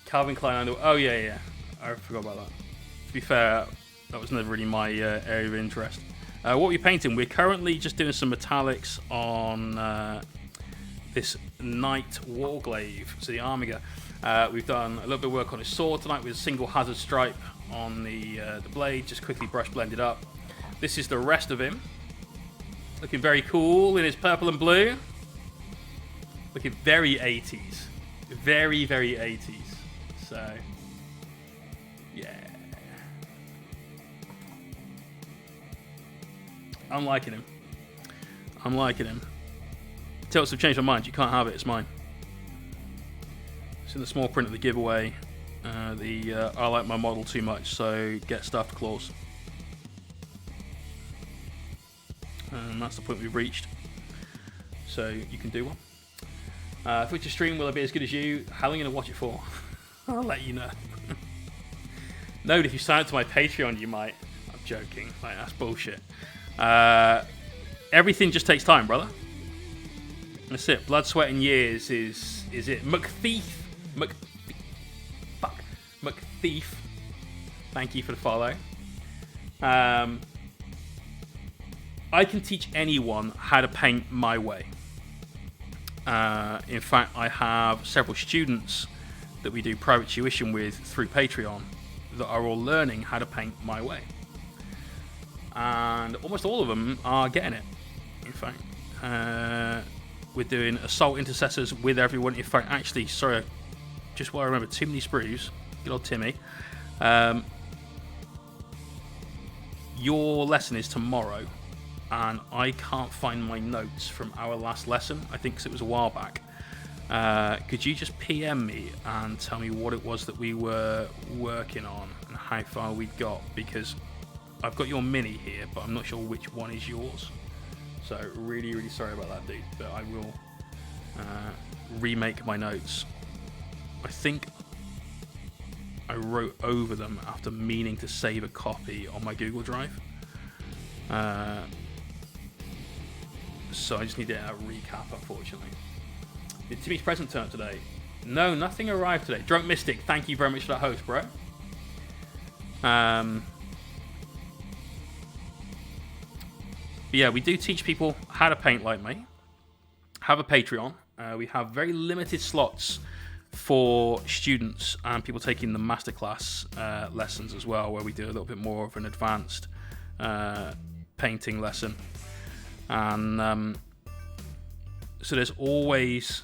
Calvin Klein Underwear. Oh yeah. I forgot about that. To be fair, that was never really my area of interest. What were you painting? We're currently just doing some metallics on this Knight Warglaive, so the Armiger. We've done a little bit of work on his sword tonight with a single hazard stripe on the blade, just quickly brush blended up. This is the rest of him. Looking very cool in his purple and blue. Looking very 80s. Very, very 80s. So, yeah. I'm liking him. Tilts have changed my mind. You can't have it. It's mine. It's in the small print of the giveaway. I like my model too much, so get stuffed claws. And that's the point we've reached. So you can do one. If it's a stream, will I be as good as you? How long are you going to watch it for? I'll let you know. No, if you sign up to my Patreon, you might. I'm joking. Like, that's bullshit. Everything just takes time, brother. That's it. Blood, sweat, and years is it. McThief. McThief. Thank you for the follow. I can teach anyone how to paint my way. In fact, I have several students that we do private tuition with through Patreon that are all learning how to paint my way. And almost all of them are getting it, in fact. We're doing Assault Intercessors with everyone. In fact, actually, sorry, just while I remember, too many sprues. Good old Timmy. Your lesson is tomorrow, and I can't find my notes from our last lesson. I think 'cause it was a while back. Could you just PM me and tell me what it was that we were working on and how far we got? Because I've got your mini here, but I'm not sure which one is yours. So really, really sorry about that, dude. But I will remake my notes. I think I wrote over them after meaning to save a copy on my Google Drive. So I just need a recap, unfortunately. Did Timmy's present turn up today? No, nothing arrived today. Drunk Mystic, thank you very much for that host, bro. But yeah, we do teach people how to paint like me. Have a Patreon. We have very limited slots for students and people taking the masterclass lessons as well, where we do a little bit more of an advanced painting lesson. And so there's always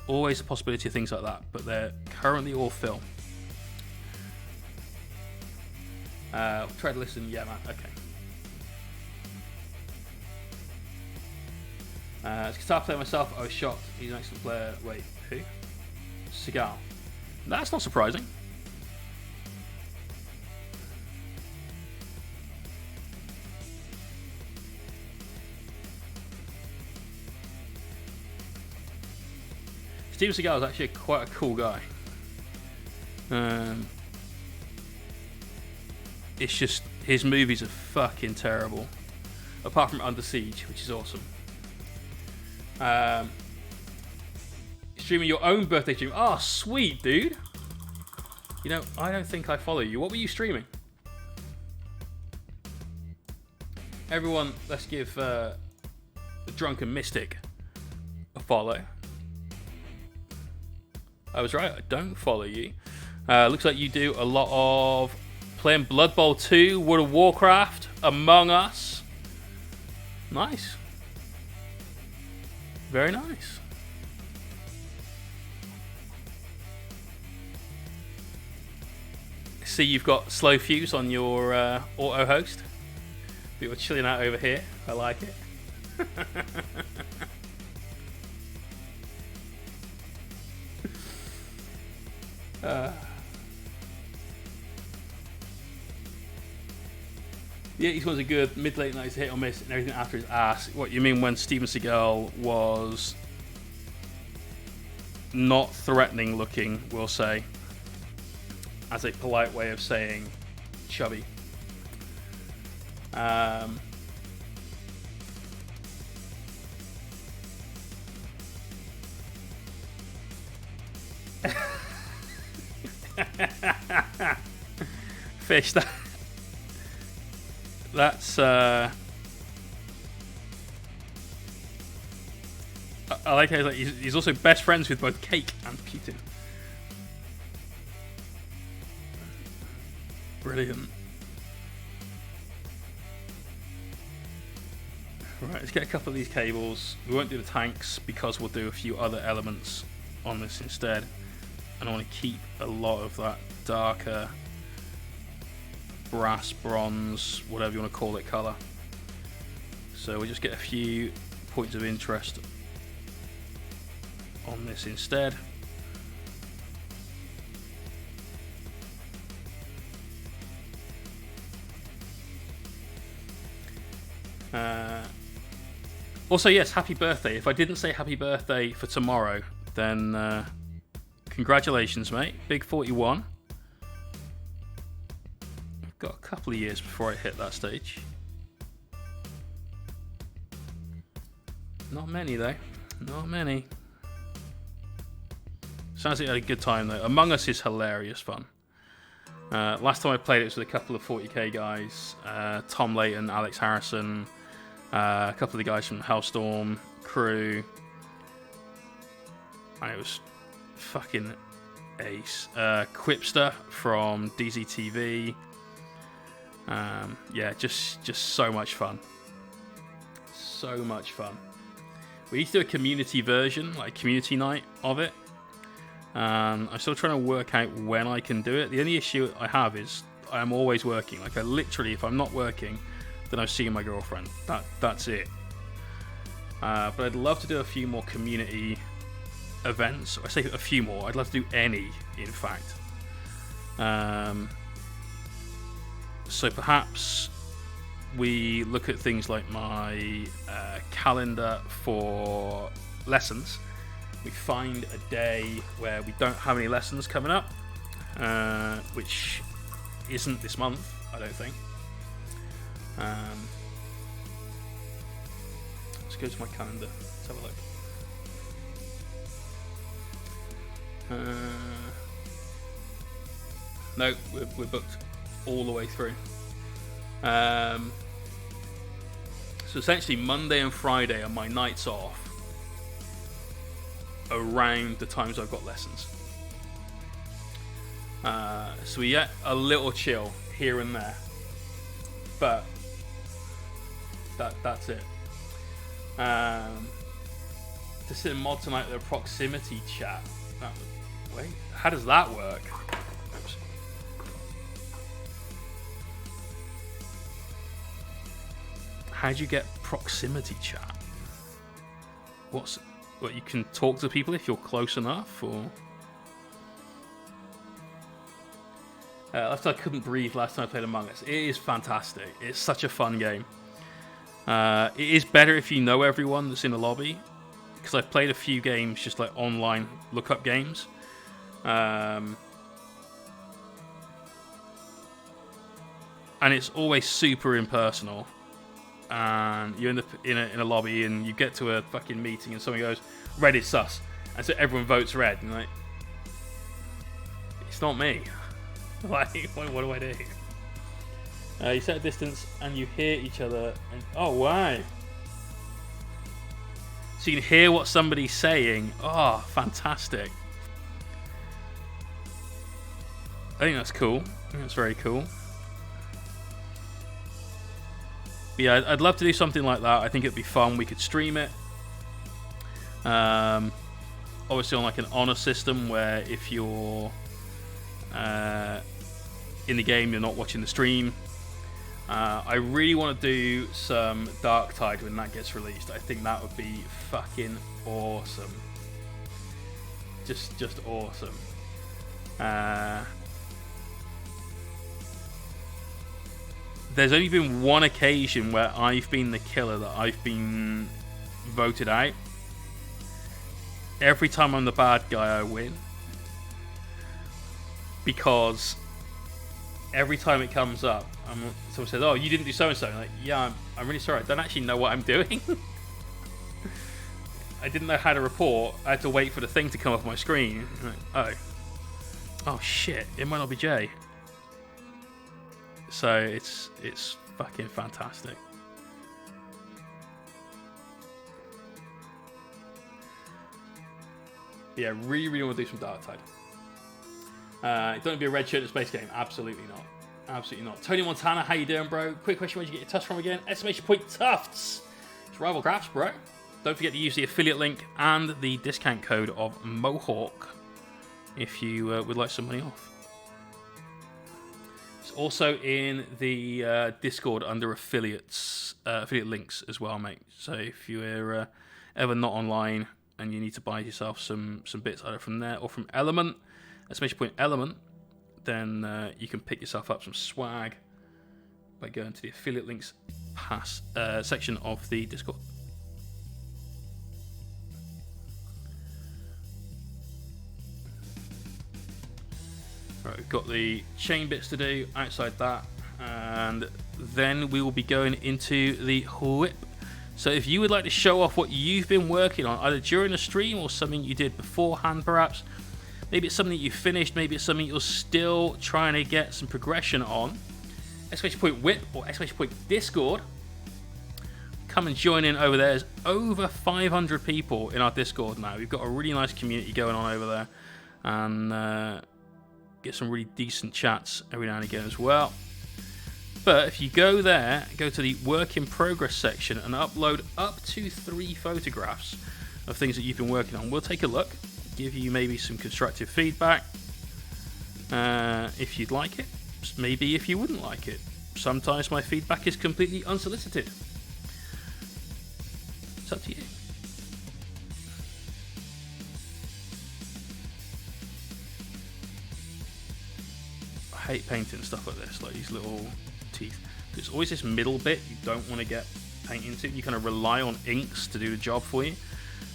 a possibility of things like that, but they're currently all film. Try to listen, yeah, man. Okay. As a guitar player myself, I was shocked. He's an excellent player. Wait, who? Seagal. That's not surprising. Steven Seagal is actually quite a cool guy. It's just his movies are fucking terrible, apart from Under Siege, which is awesome. Streaming your own birthday stream. Oh, sweet, dude. You know, I don't think I follow you. What were you streaming? Everyone, let's give the Drunken Mystic a follow. I was right, I don't follow you. Looks like you do a lot of playing Blood Bowl 2, World of Warcraft, Among Us. Nice. Very nice. see you've got slow fuse on your auto host. But you're chilling out over here. I like it. Yeah, these ones are good. Mid-late nights hit or miss, and everything after his ass. What you mean when Steven Seagal was not threatening looking, we'll say, as a polite way of saying chubby. Fish, that's I like how he's also best friends with both Cake and Putin. Brilliant. Right, let's get a couple of these cables. We won't do the tanks because we'll do a few other elements on this instead. And I want to keep a lot of that darker brass, bronze, whatever you want to call it, colour. So we'll just get a few points of interest on this instead. Also, yes, happy birthday. If I didn't say happy birthday for tomorrow, then congratulations, mate. Big 41. I've got a couple of years before I hit that stage. Not many, though. Not many. Sounds like you had a good time, though. Among Us is hilarious fun. Last time I played it was with a couple of 40k guys. Tom Layton, Alex Harrison, a couple of the guys from Hellstorm crew. And it was fucking ace. Quipster from DZTV. Yeah, just so much fun. So much fun. We need to do a community version, like community night of it. I'm still trying to work out when I can do it. The only issue I have is I am always working. Like I literally, if I'm not working, then I'm seeing my girlfriend. That's it. But I'd love to do a few more community events. I say a few more. I'd love to do any, in fact. So perhaps we look at things like my calendar for lessons. We find a day where we don't have any lessons coming up, which isn't this month, I don't think. Let's go to my calendar. Let's have a look. No, we're booked all the way through. So essentially Monday and Friday are my nights off around the times I've got lessons. So we get a little chill here and there, but that's it. To sit in mod tonight with a proximity chat. Wait, how does that work? Oops. How do you get proximity chat? What, you can talk to people if you're close enough, or? After I couldn't breathe last time I played Among Us. It is fantastic. It's such a fun game. It is better if you know everyone that's in the lobby, because I've played a few games just like online lookup games. And it's always super impersonal. And you're in a lobby and you get to a fucking meeting and someone goes, red is sus. And so everyone votes red. And like, it's not me. Like, what do I do? You set a distance and you hear each other. And, oh, wow. So you can hear what somebody's saying. Oh, fantastic. I think that's cool. I think that's very cool. But yeah, I'd love to do something like that. I think it'd be fun. We could stream it. Obviously on like an honor system where if you're in the game, you're not watching the stream. I really want to do some Dark Tide when that gets released. I think that would be fucking awesome. Just awesome. There's only been one occasion where I've been the killer, that I've been voted out. Every time I'm the bad guy, I win. Because every time it comes up, someone says, "Oh, you didn't do so and so." I'm like, yeah, I'm really sorry. I don't actually know what I'm doing. I didn't know how to report. I had to wait for the thing to come off my screen. Like, oh shit! It might not be Jay. So it's fucking fantastic. Yeah, really want to do some Dark Tide. Don't want to be a red shirt in a space game. Absolutely not. Absolutely not. Tony Montana, how you doing, bro? Quick question: where'd you get your tufts from again? Exclamation point tufts. It's Rival Crafts, bro. Don't forget to use the affiliate link and the discount code of Mohawk if you would like some money off. It's also in the Discord under affiliate links as well, mate. So if you're ever not online and you need to buy yourself some bits either from there or from Element, exclamation point Element, then you can pick yourself up some swag by going to the affiliate links section of the Discord. Right, we've got the chain bits to do outside that, and then we will be going into the whip. So if you would like to show off what you've been working on, either during the stream or something you did beforehand perhaps, maybe it's something that you finished, maybe it's something you're still trying to get some progression on, exclamation point whip or exclamation point Discord, come and join in over there. There's over 500 people in our Discord now. We've got a really nice community going on over there, and get some really decent chats every now and again as well. But if you go there, go to the work in progress section and upload up to 3 photographs of things that you've been working on. We'll take a look, give you maybe some constructive feedback if you'd like it, maybe if you wouldn't like it. Sometimes my feedback is completely unsolicited. It's up to you. I hate painting stuff like this, like these little teeth. There's always this middle bit you don't want to get paint into. You kind of rely on inks to do the job for you,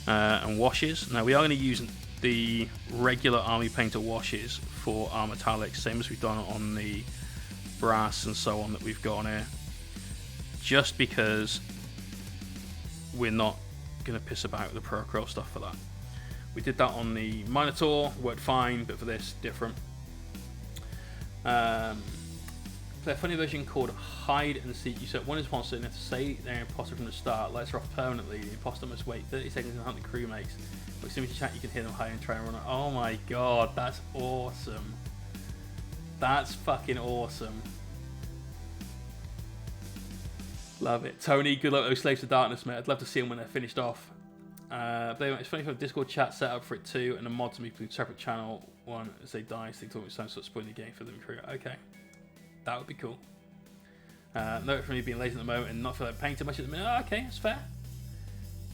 and washes. Now we are going to use the regular Army Painter washes for our metallics, same as we've done on the brass and so on that we've got on here, just because we're not going to piss about with the Pro Acryl stuff for that. We did that on the Minotaur, worked fine, but for this, different. Play a funny version called Hide and Seek. You said one imposter and have to say they're an imposter from the start. Lights are off permanently. The imposter must wait 30 seconds and hunt the crewmates. But as soon as you chat, you can hear them hide and try and run. Oh my god, that's awesome. That's fucking awesome. Love it. Tony, good luck with those Slaves of Darkness, mate. I'd love to see them when they're finished off. But anyway, it's funny if I have a Discord chat set up for it too, and a mod to be a separate channel one as they die, so they talk about some sort of spoiling the game for them. Okay, that would be cool. Note for me being lazy at the moment and not feel like painting much at the minute. Oh, okay, that's fair.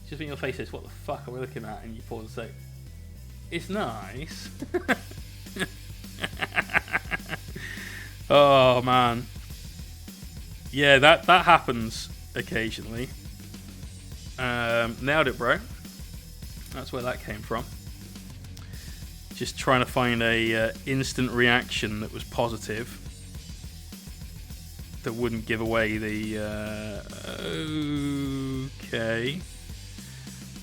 It's just when your face says, "What the fuck are we looking at?" and you pause and say, "It's nice." Oh man, yeah, that happens occasionally. Nailed it, bro. That's where that came from. Just trying to find a instant reaction that was positive, that wouldn't give away the okay,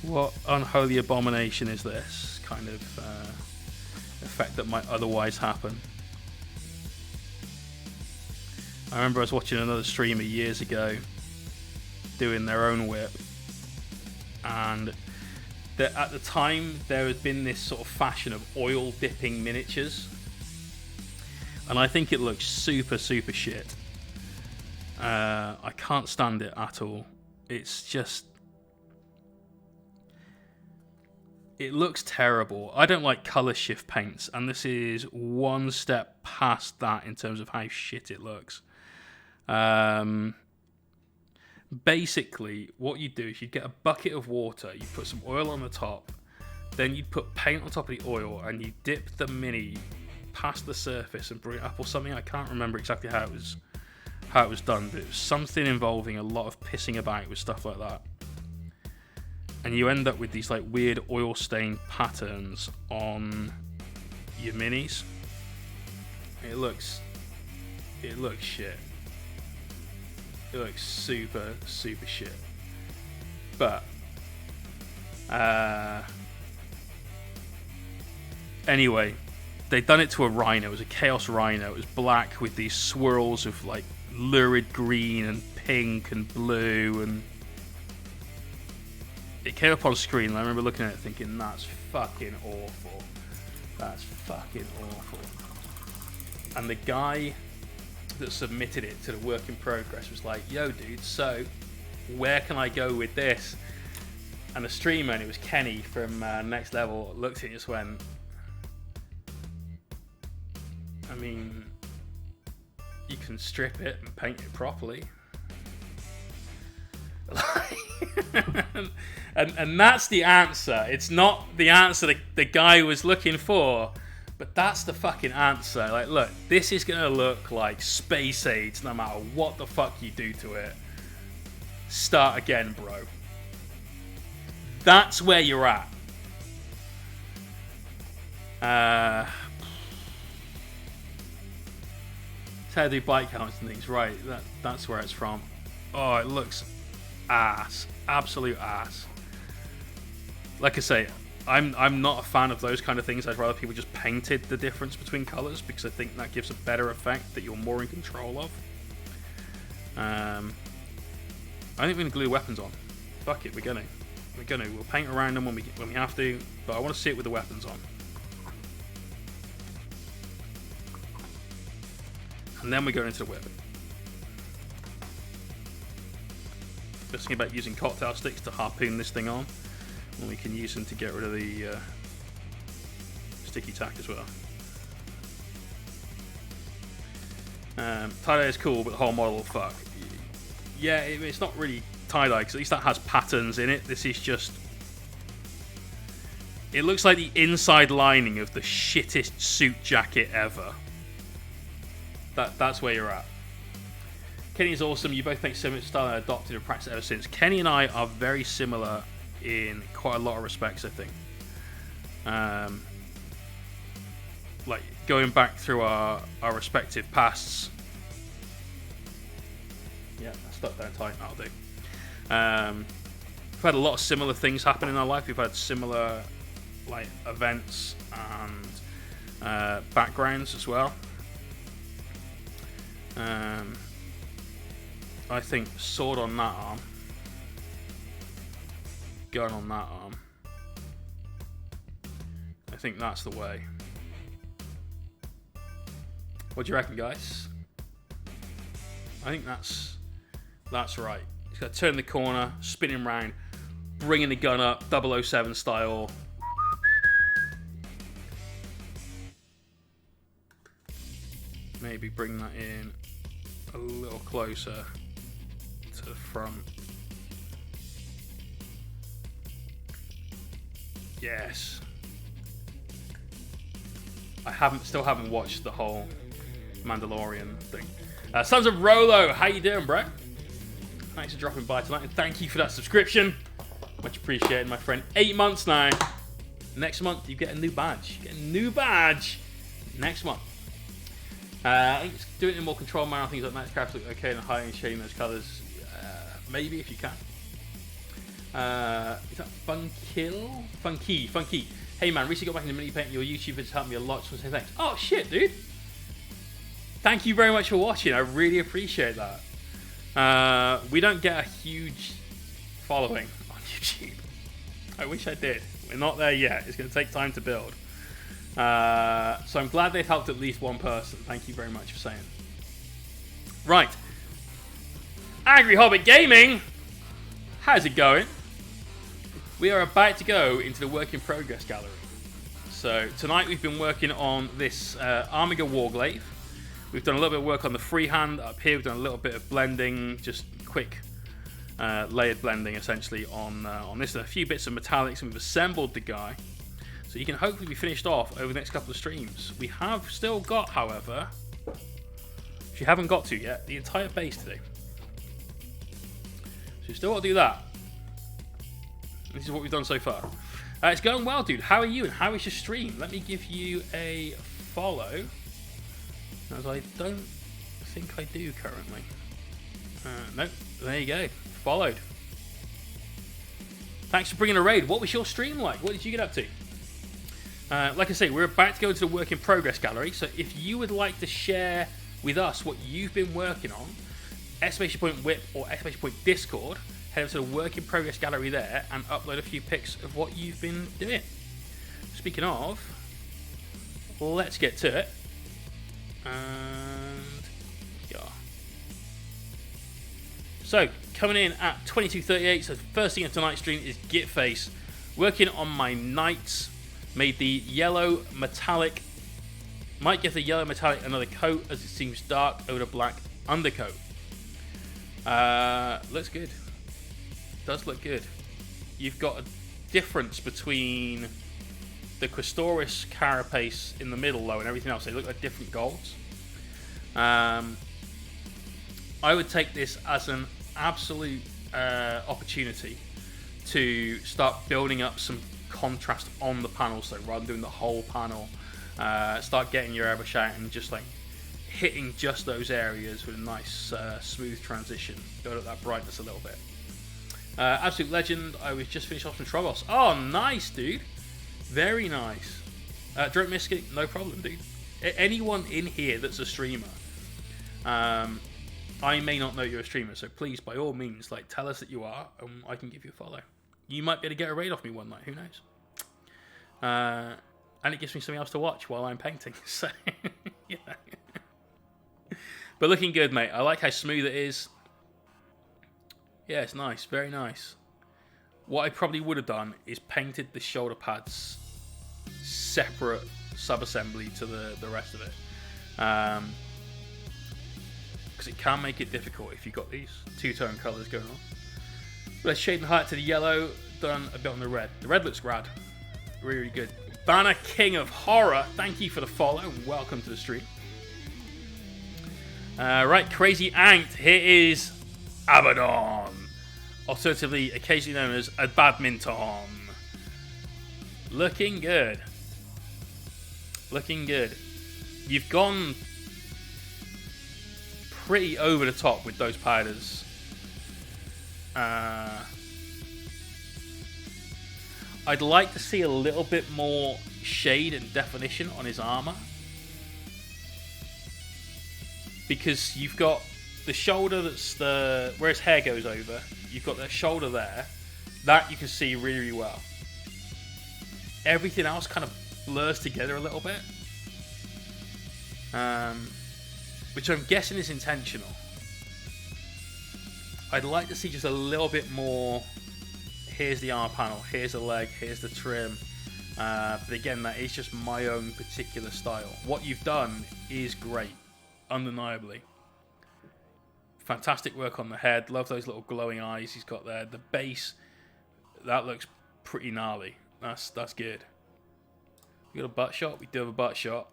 what unholy abomination is this kind of effect that might otherwise happen. I remember I was watching another streamer years ago doing their own whip, and at the time there had been this sort of fashion of oil dipping miniatures, and I think it looks super shit. I can't stand it at all. It's just, It looks terrible. I don't like color shift paints, and this is one step past that in terms of how shit it looks. Basically, what you do is you get a bucket of water, you put some oil on the top, then you put paint on top of the oil, and you dip the Mini past the surface and bring it up or something. I can't remember exactly how it was done, but it was something involving a lot of pissing about with stuff like that. And you end up with these like weird oil stained patterns on your Minis. It looks shit. It looks super shit. But anyway, they'd done it to a Rhino. It was a Chaos Rhino. It was black with these swirls of like lurid green and pink and blue, and it came up on screen, and I remember looking at it thinking, that's fucking awful. That's fucking awful. And the guy that submitted it to the work in progress was like, yo dude, so where can I go with this? And the streamer, and it was Kenny from Next Level, looked at it and just went, I mean, you can strip it and paint it properly. and that's the answer. It's not the answer the guy was looking for, but that's the fucking answer. Like, look, this is gonna look like Space Age no matter what the fuck you do to it. Start again, bro. That's where you're at. It's how they do bike helmets and things, right? That's where it's from. Oh, it looks ass, absolute ass. Like I say, I'm not a fan of those kind of things. I'd rather people just painted the difference between colors, because I think that gives a better effect that you're more in control of. I think we're gonna glue weapons on. Fuck it, we're gonna. We'll paint around them when we have to, but I want to see it with the weapons on. And then we go into the whip. Just thinking about using cocktail sticks to harpoon this thing on, and we can use them to get rid of the sticky tack as well. Tie-dye is cool, but the whole model, fuck. Yeah, it's not really tie-dye, because at least that has patterns in it. This is just... It looks like the inside lining of the shittest suit jacket ever. That's where you're at. Kenny is awesome. You both make similar style and adopted and practiced ever since. Kenny and I are very similar in quite a lot of respects, I think. Like, going back through our respective pasts. Yeah, that's stuck down tight. That'll do. We've had a lot of similar things happen in our life. We've had similar like events and backgrounds as well. I think sword on that arm, gun on that arm. I think that's the way. What do you reckon, guys? I think that's right. He's got to turn the corner, spinning round, bringing the gun up, 007 style. Maybe bring that in a little closer to the front. Yes. Still haven't watched the whole Mandalorian thing. Sons of Rolo, how you doing, bro? Thanks for dropping by tonight, and thank you for that subscription. Much appreciated, my friend. 8 months now. Next month, you get a new badge. You get a new badge next month. I think it's doing it in more controlled manner. Things like Max Craft look okay and hiding and shading those colours. Maybe if you can. Is that Funky? Hey man, recently got back into mini paint. Your YouTube has helped me a lot. So I say thanks. Oh shit, dude. Thank you very much for watching. I really appreciate that. We don't get a huge following on YouTube. I wish I did. We're not there yet. It's going to take time to build. So I'm glad they've helped at least one person. Thank you very much for saying. Right. Angry Hobbit Gaming. How's it going? we are about to go into the work in progress gallery. So tonight we've been working on this Amiga Warglaive. We've done a little bit of work on the freehand up here. We've done a little bit of blending, just quick layered blending essentially on this. A few bits of metallics, and we've assembled the guy. So you can hopefully be finished off over the next couple of streams. We have still got, however, if you haven't got to yet, the entire base to do. So you still got to do that. This is what we've done so far. It's going well, dude. How are you and how is your stream? Let me give you a follow, as I don't think I do currently. Nope. There you go. Followed. Thanks for bringing a raid. What was your stream like? What did you get up to? Like I say, we're about to go into the work in progress gallery. So if you would like to share with us what you've been working on, !whip or !discord, head over to the work in progress gallery there and upload a few pics of what you've been doing. Speaking of, let's get to it. And yeah. So coming in at 22:38. So first thing of tonight's stream is Gitface working on my knights. Made the yellow metallic. Might give the yellow metallic another coat as it seems dark over the black undercoat. Looks good. Does look good. You've got a difference between the Questoris carapace in the middle though and everything else. They look like different golds. I would take this as an absolute opportunity to start building up some contrast on the panel, so rather than doing the whole panel, start getting your airbrush out and just like hitting just those areas with a nice smooth transition, build up that brightness a little bit. Absolute legend. I was just finished off some Trogos. Oh nice, dude, very nice. Drunk Mystic, no problem, dude. Anyone in here that's a streamer, I may not know you're a streamer, so please by all means like tell us that you are and I can give you a follow. You might be able to get a raid off me one night, who knows? And it gives me something else to watch while I'm painting. So, yeah. But looking good, mate. I like how smooth it is. Yeah, it's nice. Very nice. What I probably would have done is painted the shoulder pads separate sub-assembly to the rest of it. Because it can make it difficult if you've got these two-tone colours going on. Let's shade the highlight to the yellow, done a bit on the red. The red looks rad. Really, really good. Banner King of Horror, thank you for the follow and welcome to the stream. Right, Crazy Ant, here is Abaddon. Alternatively, occasionally known as a badminton. Looking good. Looking good. You've gone pretty over the top with those powders. I'd like to see a little bit more shade and definition on his armor, because you've got the shoulder that's where his hair goes over. You've got that shoulder there that you can see really, really well. Everything else kind of blurs together a little bit, which I'm guessing is intentional. I'd like to see just a little bit more. Here's the arm panel, here's the leg, here's the trim. But again, that is just my own particular style. What you've done is great, undeniably. Fantastic work on the head. Love those little glowing eyes he's got there. The base, that looks pretty gnarly. That's good. We got a butt shot. We do have a butt shot.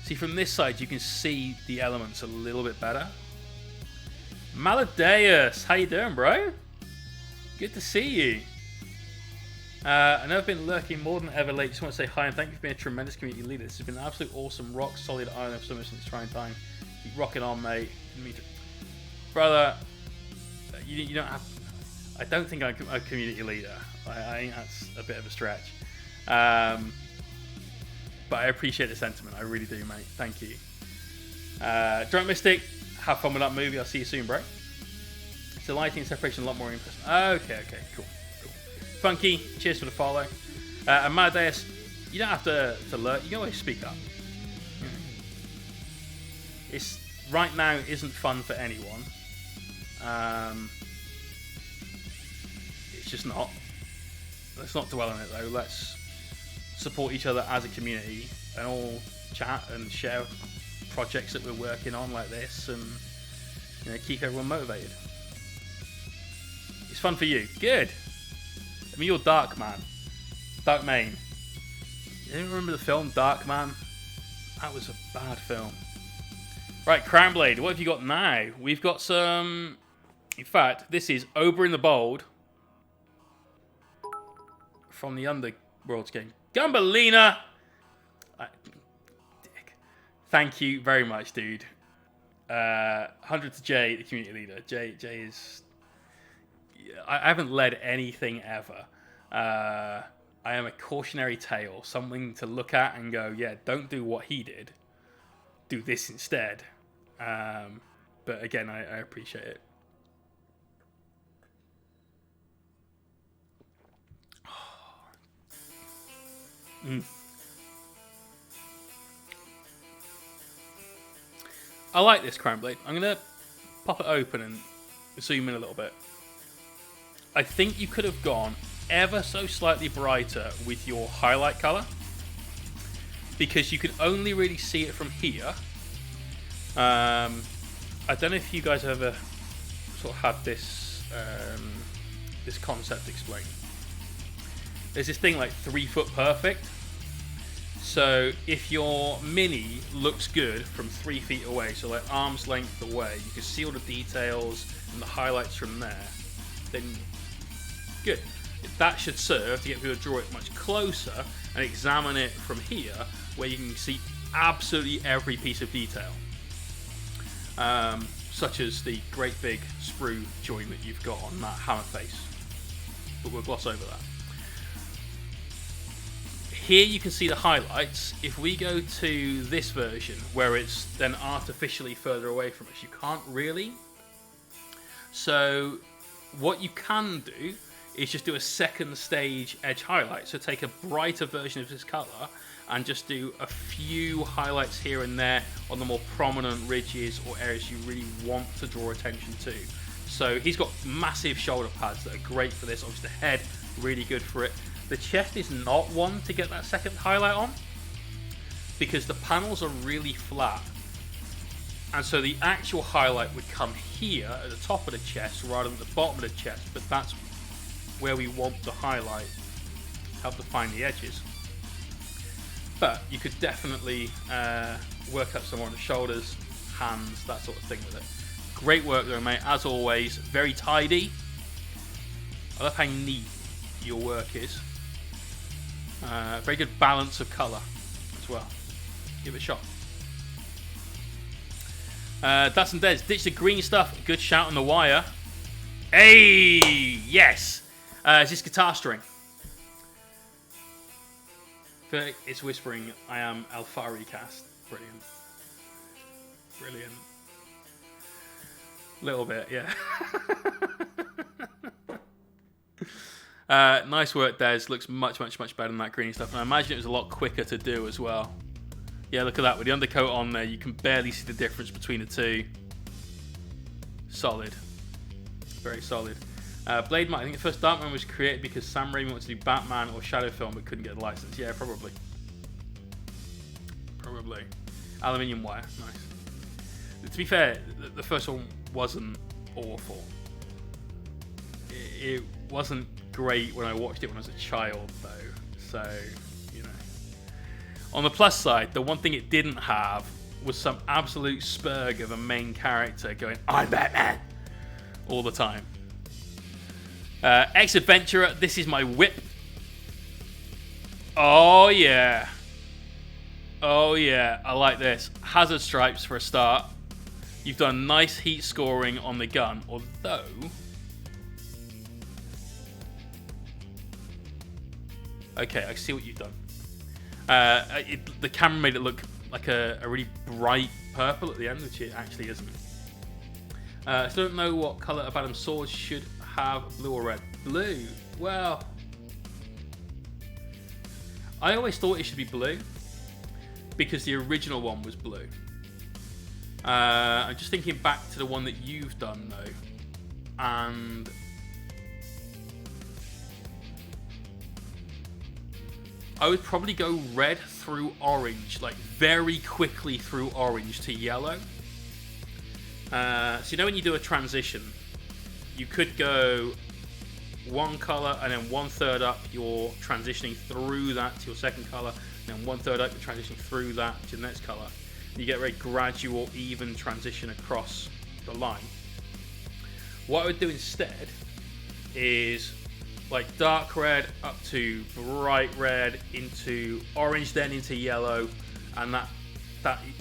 See, from this side, you can see the elements a little bit better. Maladeus, how you doing, bro? Good to see you. I know I've been lurking more than ever late. Just want to say hi and thank you for being a tremendous community leader. This has been an absolute awesome, rock solid Iron of Summer since trying time. Keep rocking on, mate. Brother, you don't have. I don't think I'm a community leader. I think that's a bit of a stretch. But I appreciate the sentiment. I really do, mate. Thank you. Drunk Mystic, have fun with that movie. I'll see you soon, bro. It's the lighting and separation a lot more interesting. Okay, cool. Funky, cheers for the follow. And Amadeus, you don't have to lurk. You can always speak up. It's right now isn't fun for anyone. It's just not. Let's not dwell on it though. Let's support each other as a community and all chat and share projects that we're working on like this, and keep everyone motivated. It's fun for you. Good. I mean, you're Dark Man. Dark Main. You remember the film Dark Man? That was a bad film. Right, Crownblade, what have you got now? We've got some... In fact, this is Oberyn the Bold from the Underworlds game. Gumballina! Dick. Thank you very much, dude. 100 to Jay, the community leader. Jay is... I haven't led anything ever. I am a cautionary tale. Something to look at and go, yeah, don't do what he did. Do this instead. But again, I appreciate it. I like this Crownblade. I'm going to pop it open and zoom in a little bit. I think you could have gone ever so slightly brighter with your highlight color, because you can only really see it from here. I don't know if you guys have ever sort of had this this concept explained. There's this thing like 3 foot perfect. So if your mini looks good from 3 feet away, so like arm's length away, you can see all the details and the highlights from there, then good. That should serve to get people to draw it much closer and examine it from here, where you can see absolutely every piece of detail. Such as the great big sprue joint that you've got on that hammer face. But we'll gloss over that. Here you can see the highlights. If we go to this version, where it's then artificially further away from us, you can't really. So what you can do is just do a second stage edge highlight. So take a brighter version of this color and just do a few highlights here and there on the more prominent ridges or areas you really want to draw attention to. So he's got massive shoulder pads that are great for this. Obviously the head, really good for it. The chest is not one to get that second highlight on, because the panels are really flat. And so the actual highlight would come here at the top of the chest rather than the bottom of the chest, but that's where we want to highlight, help define the edges. But you could definitely work up some more on the shoulders, hands, that sort of thing with it. Great work though, mate, as always. Very tidy. I love how neat your work is. Very good balance of colour as well. Give it a shot. That's and Des. Ditch the green stuff. Good shout on the wire. Hey! Yes! Is this guitar string? I feel like it's whispering, I am Alfari cast. Brilliant. Brilliant. Little bit, yeah. Nice work, Des. Looks much better than that green stuff. And I imagine it was a lot quicker to do as well. Yeah, look at that. With the undercoat on there, you can barely see the difference between the two. Solid. Very solid. Blade Man, I think the first Darkman was created because Sam Raimi wanted to do Batman or Shadow Film but couldn't get the license. Yeah, probably. Probably. Aluminium wire. Nice. To be fair, the first one wasn't awful. It wasn't great when I watched it when I was a child, though. So, you know. On the plus side, the one thing it didn't have was some absolute spurg of a main character going, I'm Batman! All the time. Ex-Adventurer, this is my whip. Oh, yeah. Oh, yeah. I like this. Hazard stripes for a start. You've done nice heat scoring on the gun, although... Okay, I see what you've done. The camera made it look like a really bright purple at the end, which it actually isn't. I still don't know what colour of Adam's sword should have, blue or red. Blue. Well, I always thought it should be blue because the original one was blue. I'm just thinking back to the one that you've done though. and I would probably go red through orange, like very quickly through orange to yellow. So you know when you do a transition, you could go one color and then 1/3 up, you're transitioning through that to your second color, and then 1/3 up, you're transitioning through that to the next color. You get a very gradual, even transition across the line. What I would do instead is like dark red up to bright red into orange, then into yellow, and that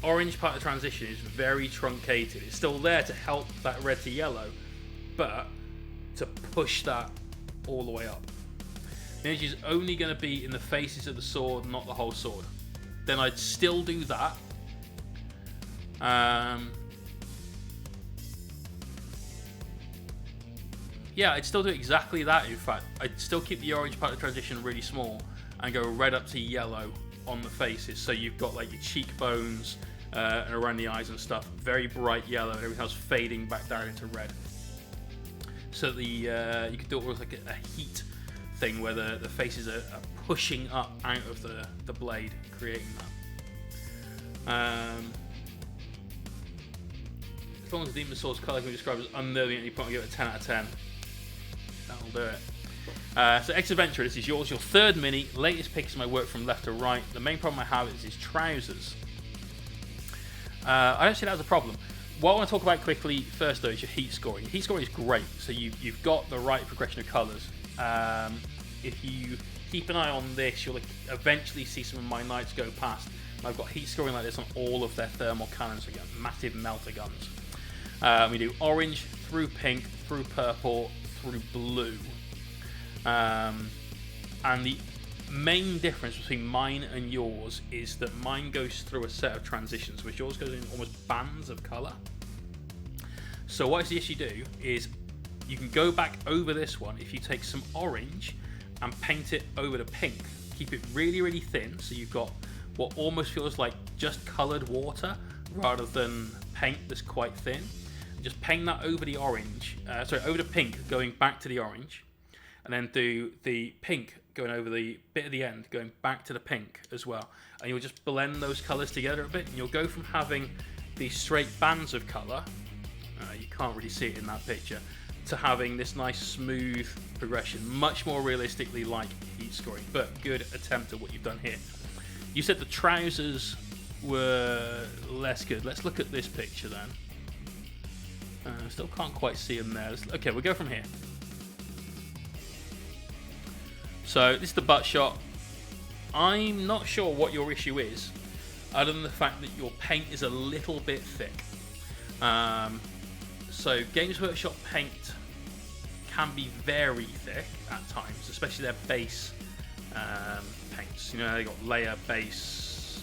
orange part of the transition is very truncated. It's still there to help that red to yellow, but to push that all the way up. The energy is only going to be in the faces of the sword, not the whole sword. Then I'd still do that. Yeah, I'd still do exactly that. In fact, I'd still keep the orange part of the transition really small and go red up to yellow on the faces. So you've got like your cheekbones and around the eyes and stuff, very bright yellow, and everything else fading back down into red. So you could do it with like a heat thing where the faces are pushing up out of the blade, creating that. As long as the Demon Sword's colour can be described as unnerving at any point, I'll give it a 10 out of 10. That'll do it. So X-Adventure, this is yours. Your third mini, latest pick is my work from left to right. The main problem I have is his trousers. I don't see that as a problem. What I want to talk about quickly first though is your heat scoring. Heat scoring is great, so you've got the right progression of colours. If you keep an eye on this, you'll eventually see some of my knights go past. I've got heat scoring like this on all of their thermal cannons, so you get massive melter guns. We do orange through pink, through purple, through blue. And the main difference between mine and yours is that mine goes through a set of transitions, which yours goes in almost bands of colour. So what I suggest you do is you can go back over this one if you take some orange and paint it over the pink. Keep it really, really thin, so you've got what almost feels like just coloured water rather than paint that's quite thin. Just paint that over the orange, over the pink, going back to the orange, and then do the pink going over the bit at the end, going back to the pink as well. And you'll just blend those colours together a bit, and you'll go from having these straight bands of colour, you can't really see it in that picture, to having this nice smooth progression, much more realistically like heat scoring, but good attempt at what you've done here. You said the trousers were less good. Let's look at this picture then. Still can't quite see them there. Okay, we'll go from here. So this is the butt shot. I'm not sure what your issue is, other than the fact that your paint is a little bit thick. So Games Workshop paint can be very thick at times, especially their base paints. You know, they got layer, base,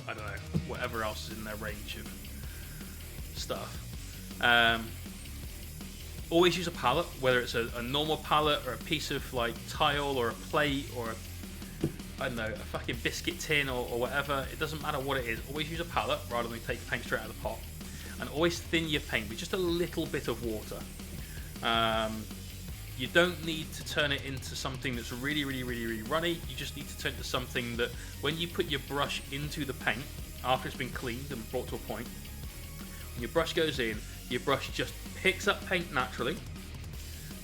I don't know, whatever else is in their range of stuff. Always use a palette, whether it's a normal palette or a piece of like tile or a plate or I don't know, a fucking biscuit tin or whatever. It doesn't matter what it is. Always use a palette rather than take the paint straight out of the pot. And always thin your paint with just a little bit of water. You don't need to turn it into something that's really, really, really, really runny. You just need to turn it to something that when you put your brush into the paint, after it's been cleaned and brought to a point, when your brush goes in, your brush just picks up paint naturally,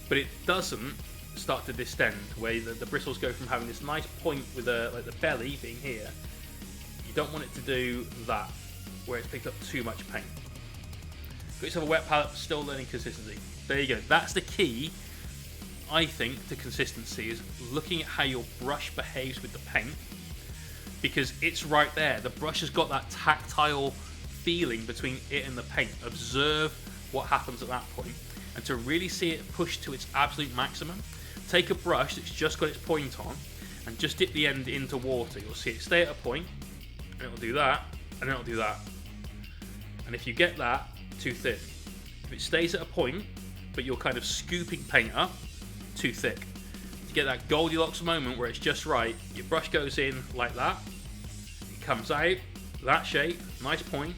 but it doesn't start to distend, where the bristles go from having this nice point with like the belly being here. You don't want it to do that, where it's picked up too much paint. Got yourself a wet palette, still learning consistency. There you go. That's the key, I think, to consistency, is looking at how your brush behaves with the paint, because it's right there. The brush has got that tactile feeling between it and the paint. Observe what happens at that point, and to really see it push to its absolute maximum, take a brush that's just got its point on and just dip the end into water. You'll see it stay at a point, and it'll do that, and it'll do that. And if you get that too thin, if it stays at a point but you're kind of scooping paint up, too thick. To get that Goldilocks moment where it's just right, your brush goes in like that, it comes out that shape, nice point,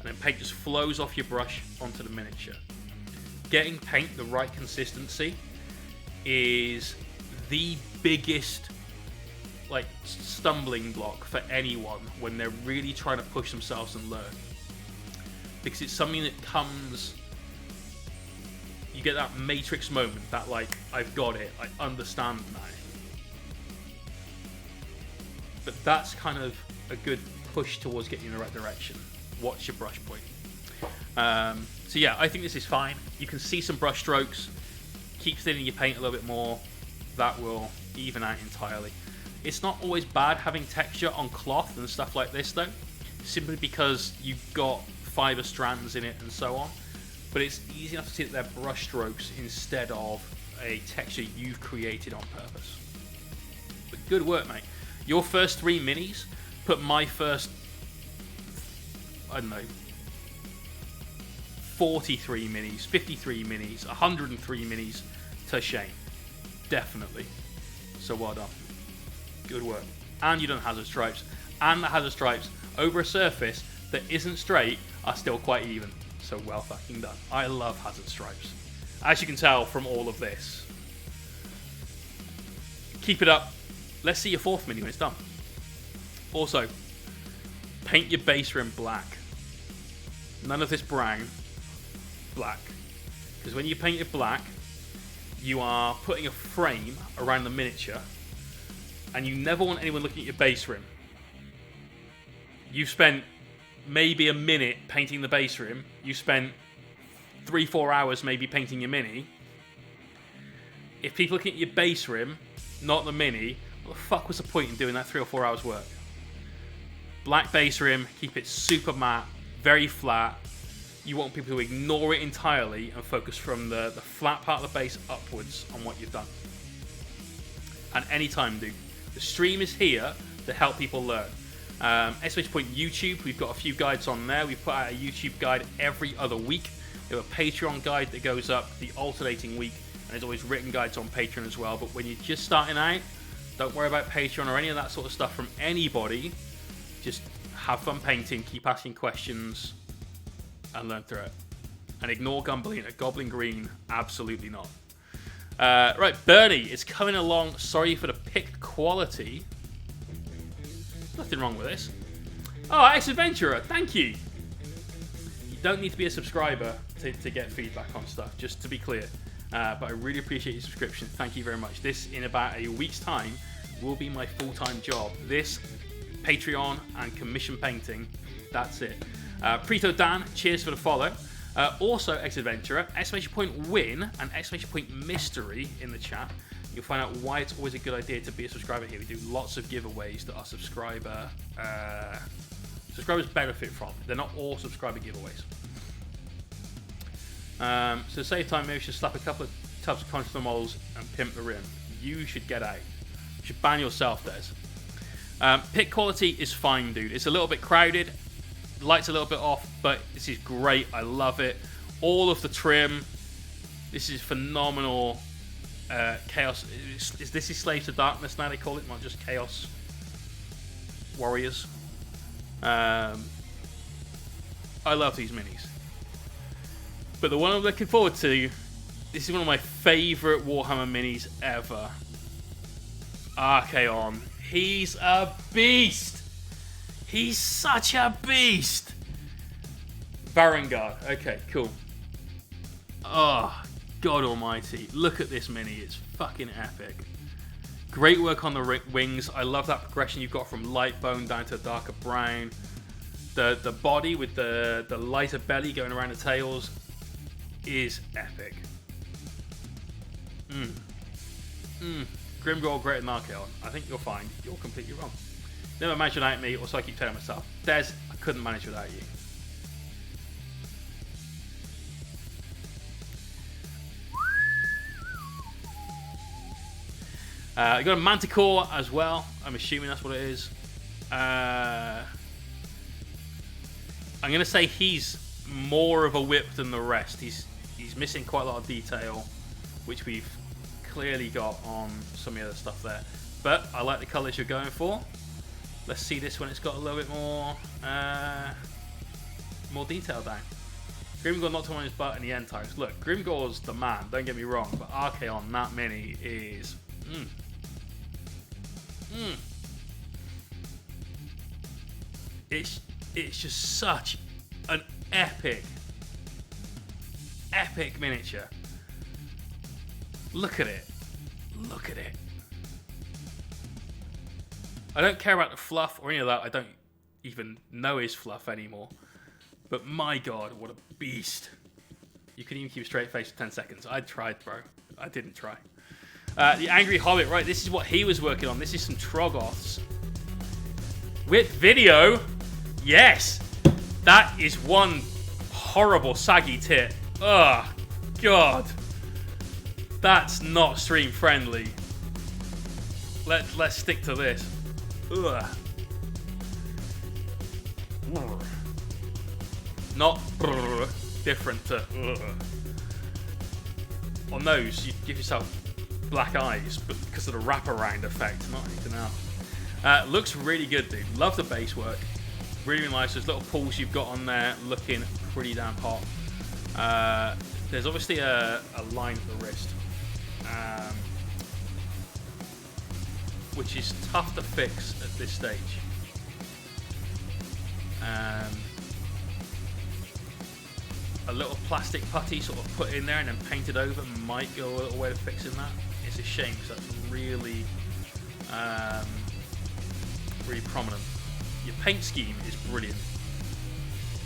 and and then paint just flows off your brush onto the miniature. Getting paint the right consistency is the biggest like stumbling block for anyone when they're really trying to push themselves and learn, because it's something that comes, you get that matrix moment, that like, I've got it, I understand now. But that's kind of a good push towards getting in the right direction. Watch your brush point. So yeah, I think this is fine. You can see some brush strokes. Keep thinning your paint a little bit more. That will even out entirely. It's not always bad having texture on cloth and stuff like this though, simply because you've got fiber strands in it and so on. But it's easy enough to see that they're brush strokes instead of a texture you've created on purpose. But good work, mate. Your first 3 minis put my first, I don't know, 43 minis, 53 minis, 103 minis to shame. Definitely. So well done. Good work. And you done hazard stripes. And the hazard stripes over a surface that isn't straight are still quite even. So well fucking done. I love hazard stripes. As you can tell from all of this. Keep it up. Let's see your 4th mini when it's done. Also, paint your base rim black. None of this brown. Black. Because when you paint it black, you are putting a frame around the miniature, and you never want anyone looking at your base rim. You've spent maybe a minute painting the base rim. You spent 3-4 hours maybe painting your mini. If people looking at your base rim, not the mini, what the fuck was the point in doing that 3 or 4 hours work? Black base rim, keep it super matte, very flat. You want people to ignore it entirely and focus from the flat part of the base upwards on what you've done. And anytime, dude. The stream is here to help people learn. Exclamation point YouTube, we've got a few guides on there. We put out a YouTube guide every other week. We have a Patreon guide that goes up the alternating week, and there's always written guides on Patreon as well. But when you're just starting out, don't worry about Patreon or any of that sort of stuff from anybody. Just have fun painting, keep asking questions, and learn through it. And ignore Goblin Green, absolutely not. Right, Bernie is coming along. Sorry for the pick quality. Nothing wrong with this. Oh, Ex-Adventurer, thank you. You don't need to be a subscriber to get feedback on stuff, just to be clear. But I really appreciate your subscription. Thank you very much. This, in about a week's time, will be my full-time job. This, Patreon, and commission painting, that's it. Prito Dan, cheers for the follow. Also, Ex-Adventurer, exclamation point win and exclamation point mystery in the chat. You'll find out why it's always a good idea to be a subscriber here. We do lots of giveaways that our subscribers benefit from. They're not all subscriber giveaways. So to save time, maybe we should slap a couple of tubs of contour models and pimp the rim. You should get out. You should ban yourself, Des. Pick quality is fine, dude. It's a little bit crowded. Light's a little bit off, but this is great. I love it. All of the trim. This is phenomenal. Chaos. This is Slaves to Darkness now they call it, not just Chaos Warriors. I love these minis. But the one I'm looking forward to, this is one of my favourite Warhammer minis ever. Archaon. He's a beast. He's such a beast. Varangard. Okay, cool. Oh, God almighty. Look at this mini. It's fucking epic. Great work on the wings. I love that progression you've got from light bone down to darker brown. The body with the lighter belly going around the tails is epic. Grimgor greater than Archaon. I think you're fine. You're completely wrong. Never managed without me, or so I keep telling myself. Des, I couldn't manage without you. You got a Manticore as well. I'm assuming that's what it is. I'm going to say he's more of a whip than the rest. He's missing quite a lot of detail, which we've clearly got on some of the other stuff there. But I like the colours you're going for. Let's see this when it's got a little bit more more detail down. Grimgor knocked him on his butt in the end times. Look, Grimgor's the man, don't get me wrong, but RK on that mini is... It's just such an epic miniature. Look at it. Look at it. I don't care about the fluff or any of that. I don't even know his fluff anymore. But my god, what a beast. You couldn't even keep a straight face for 10 seconds. I tried, bro. I didn't try. The Angry Hobbit, right? This is what he was working on. This is some Troggoths. With video. Yes. That is one horrible saggy tit. Oh, god. That's not stream friendly. Let's stick to this. Ugh. Not different to on those. You give yourself black eyes, but because of the wraparound effect, not anything else. Looks really good, dude. Love the base work. Really nice. Those little pulls you've got on there, looking pretty damn hot. There's obviously a line at the wrist, which is tough to fix at this stage. A little plastic putty sort of put in there and then painted over might go a little way to fixing that. It's a shame because that's really, really prominent. Your paint scheme is brilliant.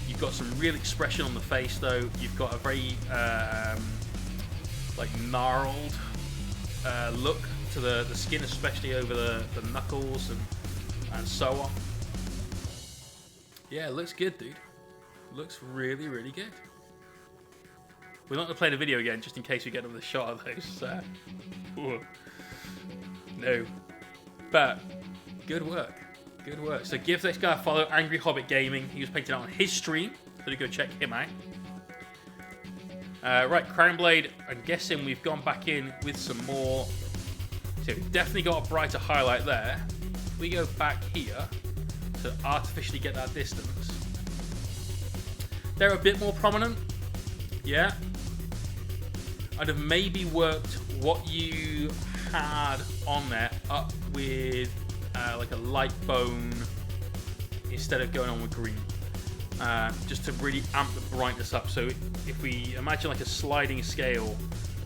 You've got some real expression on the face though. You've got a very like gnarled look to the skin, especially over the knuckles and so on. Yeah, it looks good, dude. Looks really, really good. We're not going to play the video again, just in case we get another shot of those. No. But, good work. Good work. So give this guy a follow, Angry Hobbit Gaming. He was painting out on his stream, so go check him out. Right, Crownblade, I'm guessing we've gone back in with some more. So we've definitely got a brighter highlight there. We go back here to artificially get that distance. They're a bit more prominent. Yeah. I'd have maybe worked what you had on there up with like a light bone instead of going on with green. Just to really amp the brightness up. So if we imagine like a sliding scale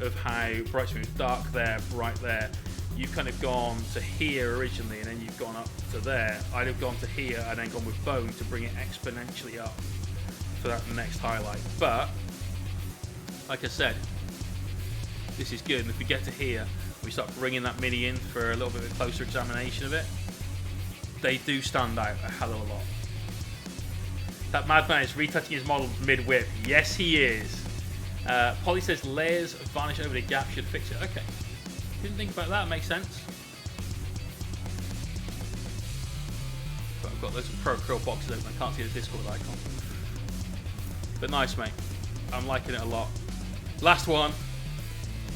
of how bright, smooth, dark there, bright there, you've kind of gone to here originally and then you've gone up to there. I'd have gone to here and then gone with bone to bring it exponentially up for that next highlight. But like I said, this is good, and if we get to here, we start bringing that mini in for a little bit of a closer examination of it, they do stand out a hell of a lot. That madman is retouching his model mid-whip. Yes, he is. Polly says layers varnish over the gap should fix it. Okay. Didn't think about that. Makes sense. But I've got those Pro Acryl boxes open. I can't see the Discord icon. But nice, mate. I'm liking it a lot. Last one.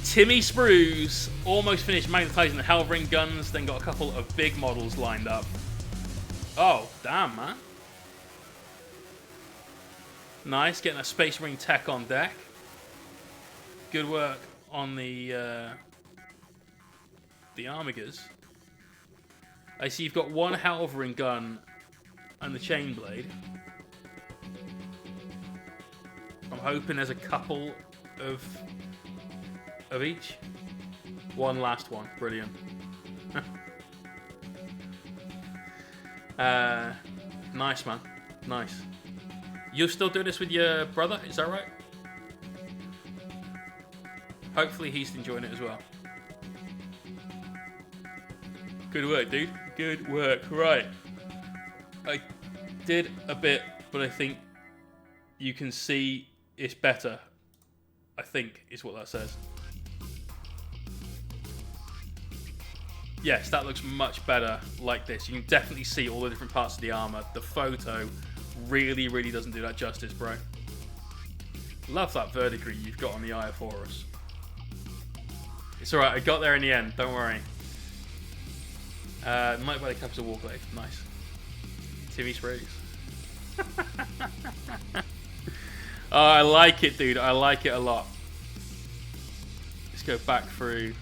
Timmy Sprues almost finished magnetizing the Hellring guns, then got a couple of big models lined up. Oh, damn, man. Nice, getting a Space Marine tech on deck. Good work on the Armigers. I see you've got one Hellring gun and the chain blade. I'm hoping there's a couple of each. One last one. Brilliant. Nice, man. Nice. You're still doing this with your brother? Is that right? Hopefully he's enjoying it as well. Good work, dude. Good work. Right. I did a bit, but I think you can see it's better. I think is what that says. Yes, that looks much better like this. You can definitely see all the different parts of the armor. The photo really, really doesn't do that justice, bro. Love that verdigris you've got on the eye of Horus. It's alright, I got there in the end, don't worry. Might buy the Cups of Warglaive. Nice. TV sprays. Oh, I like it, dude. I like it a lot. Let's go back through.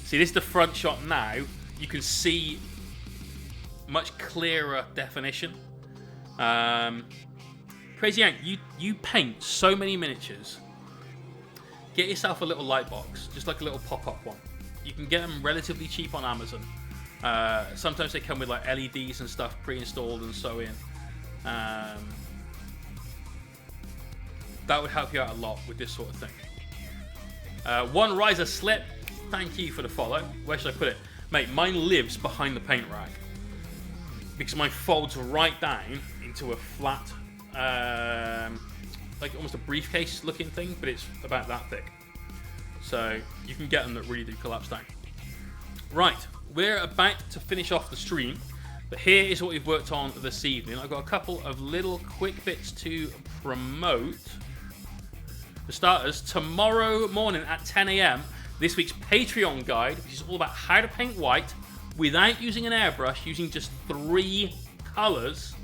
See, this is the front shot now. You can see much clearer definition. Crazy Yank, you paint so many miniatures. Get yourself a little light box, just like a little pop-up one. You can get them relatively cheap on Amazon. Sometimes they come with like LEDs and stuff pre-installed and so in. That would help you out a lot with this sort of thing. One Riser Slip, thank you for the follow. Where should I put it? Mate, mine lives behind the paint rack. Because mine folds right down into a flat, like almost a briefcase looking thing, but it's about that thick. So you can get them that really do collapse down. Right, we're about to finish off the stream, but here is what we've worked on this evening. I've got a couple of little quick bits to promote. For starters, tomorrow morning at 10 AM, this week's Patreon guide, which is all about how to paint white without using an airbrush, using just 3 colors,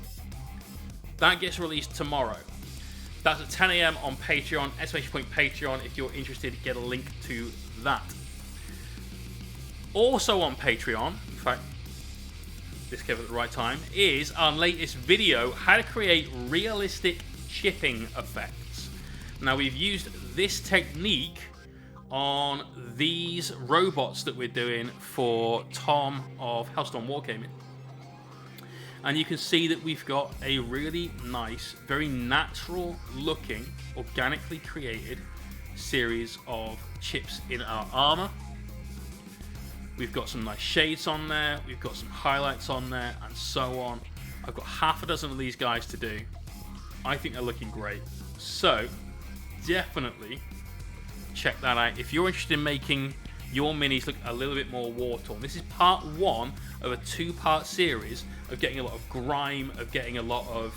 that gets released tomorrow. That's at 10 AM on Patreon, !Patreon. If you're interested, get a link to that. Also on Patreon, in fact, this came at the right time, is our latest video, how to create realistic chipping effects. Now, we've used this technique on these robots that we're doing for Tom of Hellstorm Wargaming. And you can see that we've got a really nice, very natural looking, organically created series of chips in our armor. We've got some nice shades on there, we've got some highlights on there, and so on. I've got half a dozen of these guys to do. I think they're looking great. So, definitely check that out. If you're interested in making your minis look a little bit more war-torn. This is part 1 of a 2-part series of getting a lot of grime, of getting a lot of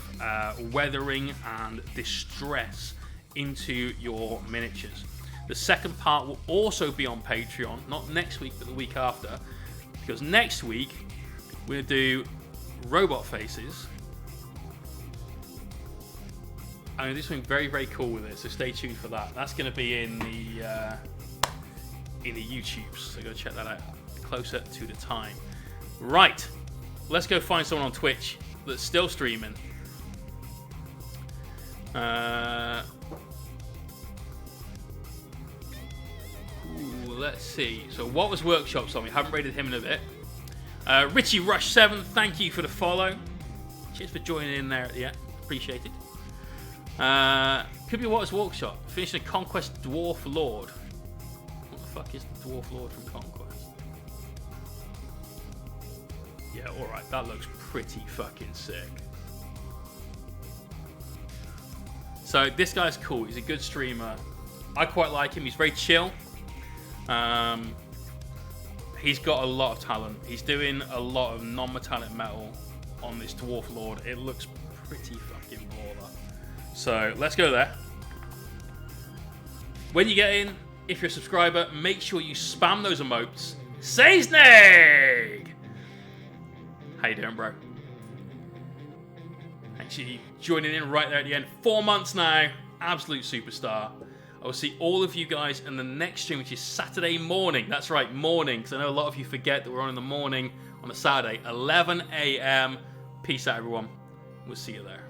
weathering and distress into your miniatures. The second part will also be on Patreon, not next week, but the week after, because next week we're going to do robot faces. I'm going to do something very, very cool with it, so stay tuned for that. That's going to be in the YouTubes, so go check that out closer to the time. Right, let's go find someone on Twitch that's still streaming. Let's see. So what was Workshops on? We haven't rated him in a bit. Richie Rush 7, thank you for the follow. Cheers for joining in there at the end. Appreciate it. Could be what was Workshop? Finishing a Conquest Dwarf Lord. What the fuck is the Dwarf Lord from Conquest? Yeah, alright, that looks pretty fucking sick. So this guy's cool, he's a good streamer. I quite like him, he's very chill. He's got a lot of talent. He's doing a lot of non-metallic metal on this Dwarf Lord. It looks pretty fucking baller. So let's go there. When you get in, if you're a subscriber, make sure you spam those emotes. Say Snake! How you doing, bro? Actually, joining in right there at the end. 4 months now. Absolute superstar. I will see all of you guys in the next stream, which is Saturday morning. That's right, morning, because I know a lot of you forget that we're on in the morning on a Saturday, 11 AM. Peace out, everyone. We'll see you there.